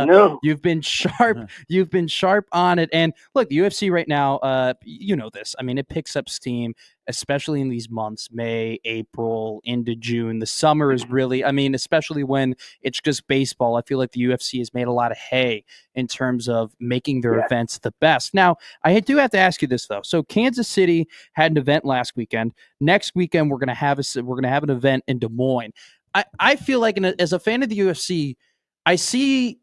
sharp. You've been sharp on it. And look, the UFC right now, you know this. I mean, it picks up steam, especially in these months, May, April, into June. The summer is really, especially when it's just baseball. I feel like the UFC has made a lot of hay in terms of making their events the best. Now, I do have to ask you this though. So Kansas City had an event last weekend. Next weekend we're going to have an event in Des Moines. I feel like as a fan of the UFC, I see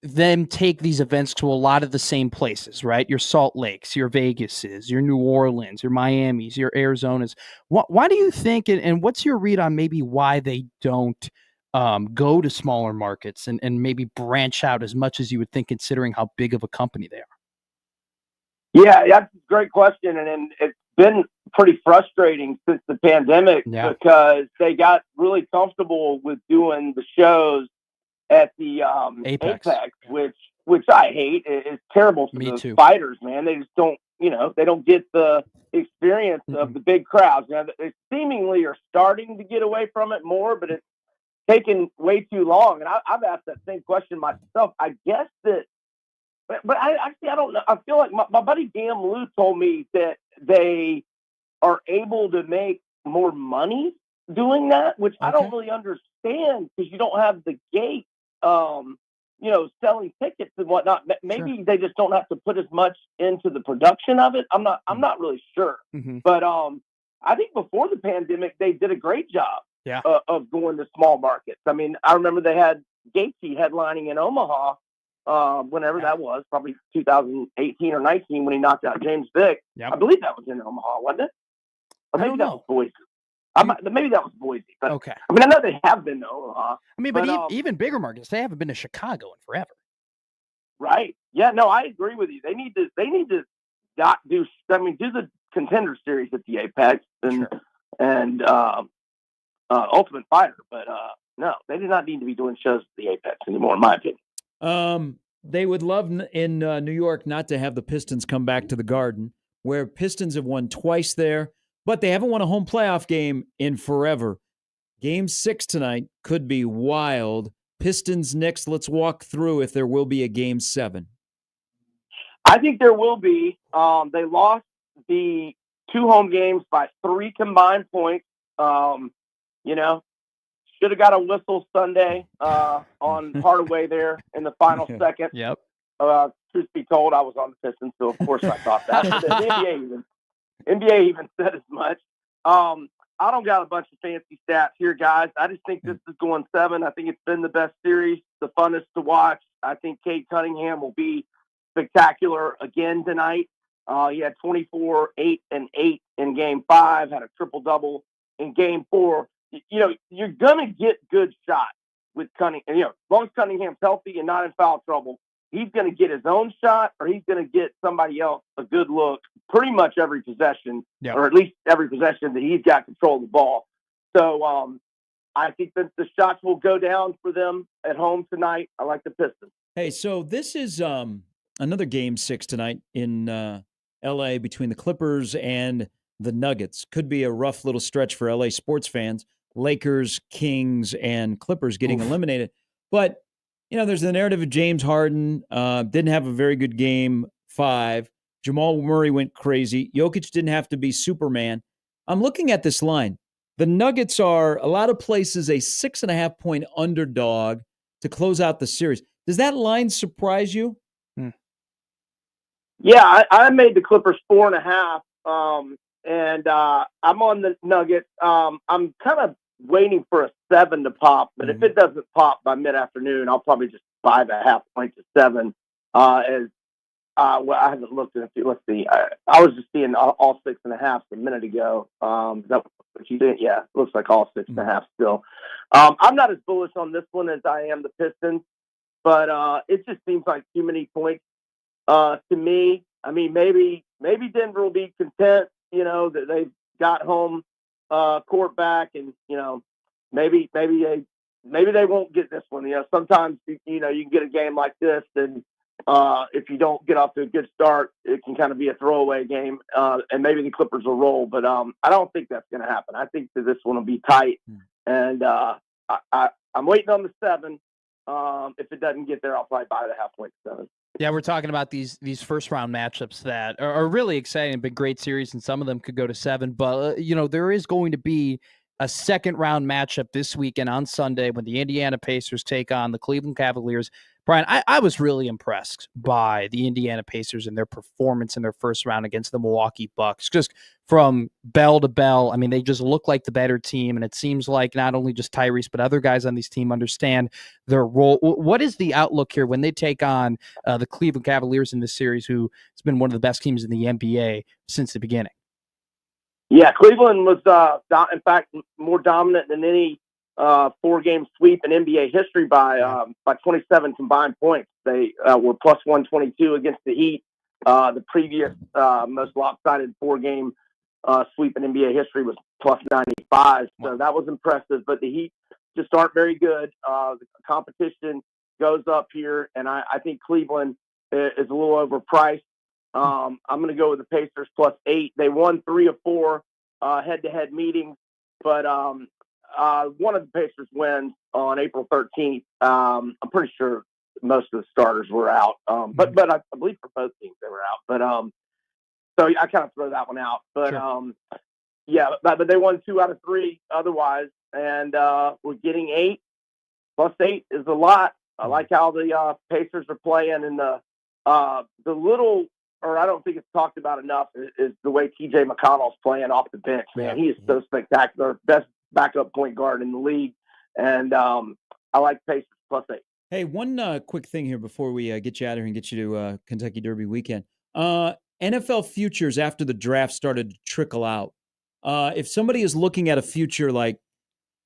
them take these events to a lot of the same places, right? Your Salt Lakes, your Vegases, your New Orleans, your Miamis, your Arizonas. Why do you think, and what's your read on maybe why they don't go to smaller markets and maybe branch out as much as you would think, considering how big of a company they are? Yeah, that's a great question. And it's been pretty frustrating since the pandemic because they got really comfortable with doing the shows at the Apex, which I hate. It's terrible for the fighters, man. They just don't, they don't get the experience of the big crowds. They seemingly are starting to get away from it more, but it's taken way too long. And I've asked that same question myself. I guess that, but I don't know. I feel like my buddy Dan Lou told me that they are able to make more money doing that, which I don't really understand because you don't have the gate, selling tickets and whatnot. Maybe they just don't have to put as much into the production of it. I'm not really sure. But I think before the pandemic, they did a great job of going to small markets. I mean, I remember they had Gaethje headlining in Omaha. Whenever that was, probably 2018 or 19 when he knocked out James Vick. I believe that was in Omaha, wasn't it? Or maybe that was Boise. Maybe that was Boise. But, I know they have been to Omaha. But even bigger markets, they haven't been to Chicago in forever. Right. Yeah, no, I agree with you. They need to not do the Contender Series at the Apex and Ultimate Fighter. But no, they do not need to be doing shows at the Apex anymore, in my opinion. They would love in New York not to have the Pistons come back to the Garden, where Pistons have won twice there, but they haven't won a home playoff game in forever. Game 6 tonight could be wild. Pistons Knicks, let's walk through if there will be a Game 7. I think there will be. They lost the 2 home games by 3 combined points. Should have got a whistle Sunday on Hardaway there in the final second. Yep. Truth be told, I was on the Pistons, so of course I thought that. The NBA even said as much. I don't got a bunch of fancy stats here, guys. I just think this is going 7. I think it's been the best series, the funnest to watch. I think Cade Cunningham will be spectacular again tonight. He had 24, 8, and 8 in Game 5, had a triple-double in Game 4. You're going to get good shots with Cunningham. As long as Cunningham's healthy and not in foul trouble, he's going to get his own shot or he's going to get somebody else a good look pretty much every possession, or at least every possession that he's got control of the ball. So I think that the shots will go down for them at home tonight. I like the Pistons. Hey, so this is another Game 6 tonight in L.A. between the Clippers and the Nuggets. Could be a rough little stretch for L.A. sports fans. Lakers, Kings, and Clippers getting eliminated. But, there's the narrative of James Harden. Didn't have a very good Game 5. Jamal Murray went crazy. Jokic didn't have to be Superman. I'm looking at this line. The Nuggets are, a lot of places, a 6.5-point underdog to close out the series. Does that line surprise you? Yeah, I made the Clippers 4.5. And I'm on the Nuggets. I'm kind of waiting for a 7 to pop, but if it doesn't pop by mid-afternoon, I'll probably just 5.5 points to 7. I haven't looked at it. Let's see. I was just seeing all 6.5 a minute ago. Is that what you did? Yeah, it looks like all 6.5 still. I'm not as bullish on this one as I am the Pistons, but it just seems like too many points to me. I mean, maybe Denver will be content, that they've got home court back, and maybe they won't get this one. Sometimes you can get a game like this, and if you don't get off to a good start, it can kind of be a throwaway game, and maybe the Clippers will roll. But I don't think that's going to happen. I think that this one will be tight, and I'm waiting on the 7. If it doesn't get there, I'll probably buy the half-point 7. Yeah, we're talking about these first round matchups that are really exciting, been great series, and some of them could go to 7. But there is going to be a second round matchup this weekend on Sunday when the Indiana Pacers take on the Cleveland Cavaliers. Brian, I was really impressed by the Indiana Pacers and their performance in their first round against the Milwaukee Bucks. Just from bell to bell, I mean, they just look like the better team, and it seems like not only just Tyrese, but other guys on this team understand their role. What is the outlook here when they take on the Cleveland Cavaliers in this series, who has been one of the best teams in the NBA since the beginning? Yeah, Cleveland was, in fact, more dominant than any 4-game sweep in NBA history by 27 combined points. They were plus 122 against the Heat. The previous most lopsided 4-game sweep in NBA history was plus 95. So that was impressive. But the Heat just aren't very good. The competition goes up here, and I think Cleveland is a little overpriced. I'm going to go with the Pacers plus 8. They won 3 of 4 head-to-head meetings, but one of the Pacers wins on April 13th. I'm pretty sure most of the starters were out, but I believe for both teams they were out. But so I kind of throw that one out. But Sure. But they won 2 out of 3 otherwise, and we're getting 8. Plus 8 is a lot. I like how the Pacers are playing, and the little, or I don't think it's talked about enough, is the way T.J. McConnell's playing off the bench. Man, he is so spectacular. Best backup point guard in the league, and I like Pacers plus 8. Hey, one quick thing here before we get you out of here and get you to Kentucky Derby weekend. NFL futures after the draft started to trickle out. If somebody is looking at a future like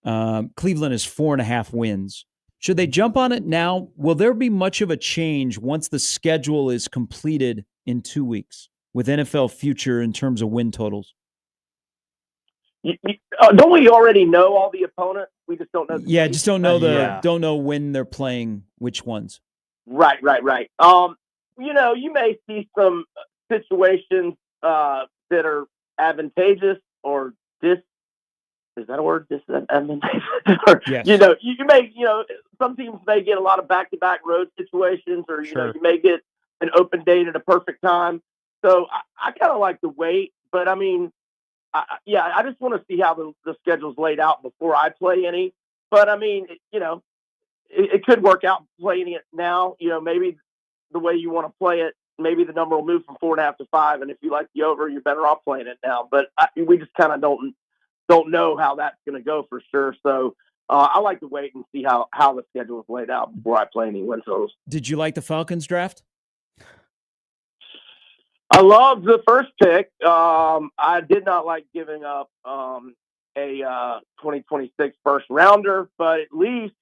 Cleveland is 4.5 wins, should they jump on it now? Will there be much of a change once the schedule is completed in 2 weeks with NFL future in terms of win totals? Don't we already know all the opponents? We just don't know. Just don't know don't know when they're playing which ones. Right. You may see some situations that are advantageous or is that a word? Disadvantageous? Yes. You may, some teams may get a lot of back-to-back road situations, or Sure. You may get an open date at a perfect time. So I kind of like to wait, but I mean, I just want to see how the schedule's laid out before I play any. But I mean, it could work out playing it now. Maybe the way you want to play it, maybe the number will move from 4.5 to 5, and if you like the over, you're better off playing it now. But we just kind of don't know how that's going to go for sure. So I like to wait and see how the schedule is laid out before I play any win totals. Did you like the Falcons draft? I love the first pick. I did not like giving up a 2026 first rounder, but at least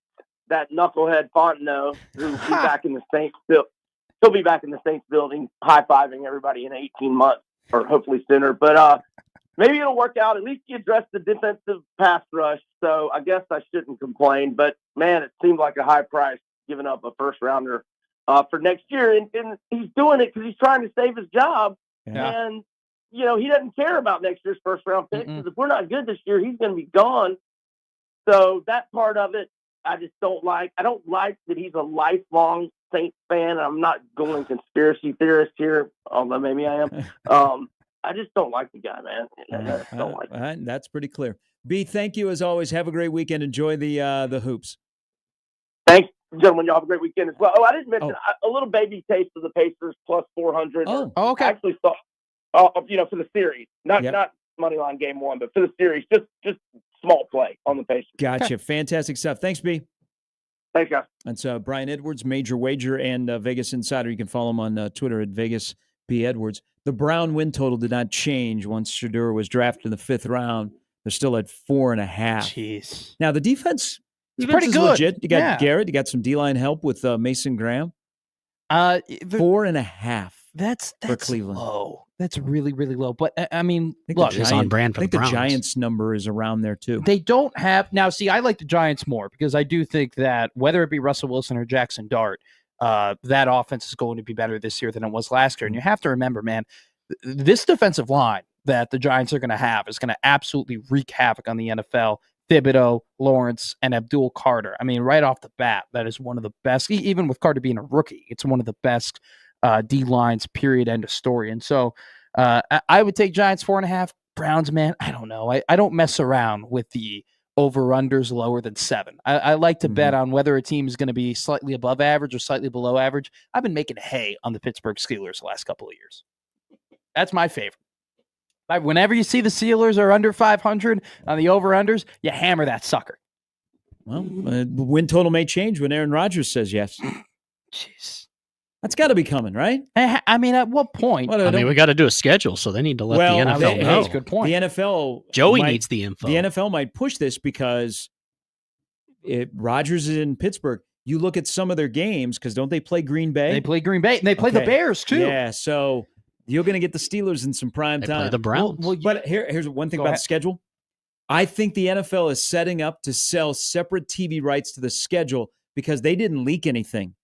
that knucklehead Fontenot, who'll be back in the Saints, he'll be back in the Saints building, high-fiving everybody in 18 months, or hopefully sooner. But maybe it'll work out. At least he addressed the defensive pass rush, so I guess I shouldn't complain. But, man, it seemed like a high price giving up a first rounder for next year. And he's doing it because he's trying to save his job. Yeah. And, he doesn't care about next year's first-round pick, because if we're not good this year, he's going to be gone. So that part of it, I just don't like. I don't like that he's a lifelong Saints fan. I'm not going conspiracy theorist here, although maybe I am. I just don't like the guy, man. I just don't like him. That's pretty clear. B, thank you as always. Have a great weekend. Enjoy the hoops. Thanks, gentlemen. Y'all have a great weekend as well. Oh, I didn't mention a little baby taste of the Pacers plus 400. Oh, okay. I actually saw, for the series, not money line game 1, but for the series, just small play on the Pacers. Gotcha. Fantastic stuff. Thanks, B. Thanks, guys. That's Brian Edwards, Major Wager and Vegas Insider. You can follow him on Twitter at Vegas B. Edwards. The Brown win total did not change once Shedeur was drafted in the 5th round. They're still at 4.5. Jeez. Now, the defense He's Defense pretty is good. legit. You got Garrett. You got some D-line help with Mason Graham. 4.5. That's for Cleveland. Low. That's really, really low. But I mean, look, it's on brand for the Browns. The Giants number is around there too. They don't have now. See, I like the Giants more because I do think that whether it be Russell Wilson or Jackson Dart, that offense is going to be better this year than it was last year. And you have to remember, man, this defensive line that the Giants are going to have is going to absolutely wreak havoc on the NFL. Thibodeau, Lawrence, and Abdul Carter. I mean, right off the bat, that is one of the best. Even with Carter being a rookie, it's one of the best D lines. Period. End of story. And so I would take Giants 4.5. Browns, man, I don't know. I don't mess around with the over-unders lower than 7. I like to bet on whether a team is going to be slightly above average or slightly below average. I've been making hay on the Pittsburgh Steelers the last couple of years. That's my favorite. Whenever you see the Steelers are under 500 on the over-unders, you hammer that sucker. Well, win total may change when Aaron Rodgers says yes. Jeez. That's got to be coming, right? I mean, at what point? We got to do a schedule, so they need to let the NFL know. That's a good point. The NFL... Joey needs the info. The NFL might push this because Rodgers is in Pittsburgh. You look at some of their games, because don't they play Green Bay? They play Green Bay, and they play the Bears, too. Yeah, so... You're going to get the Steelers in some prime time. Play the Browns. But here's one thing about the schedule. I think the NFL is setting up to sell separate TV rights to the schedule because they didn't leak anything.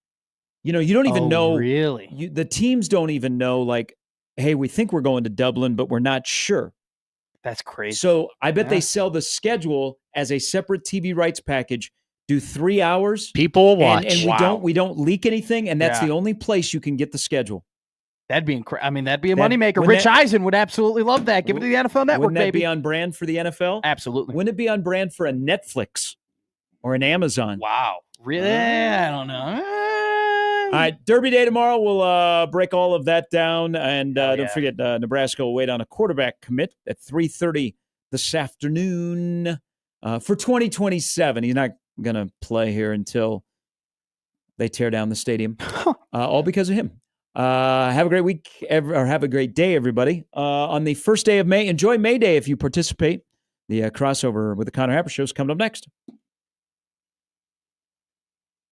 You know, you don't even know. Really? The teams don't even know, like, hey, we think we're going to Dublin, but we're not sure. That's crazy. So I bet they sell the schedule as a separate TV rights package. Do 3 hours. People will watch. And we don't leak anything, and that's the only place you can get the schedule. That'd be incredible. I mean, that'd be a moneymaker. Rich Eisen would absolutely love that. Give it to the NFL Network, wouldn't that be on brand for the NFL? Absolutely. Wouldn't it be on brand for a Netflix or an Amazon? Wow. Really? I don't know. All right, Derby Day tomorrow. We'll break all of that down. And don't forget, Nebraska will wait on a quarterback commit at 3:30 this afternoon for 2027. He's not going to play here until they tear down the stadium, all because of him. Have a great week, or have a great day, everybody. On the first day of May, enjoy Mayday if you participate. The crossover with the Connor Happer Show is coming up next.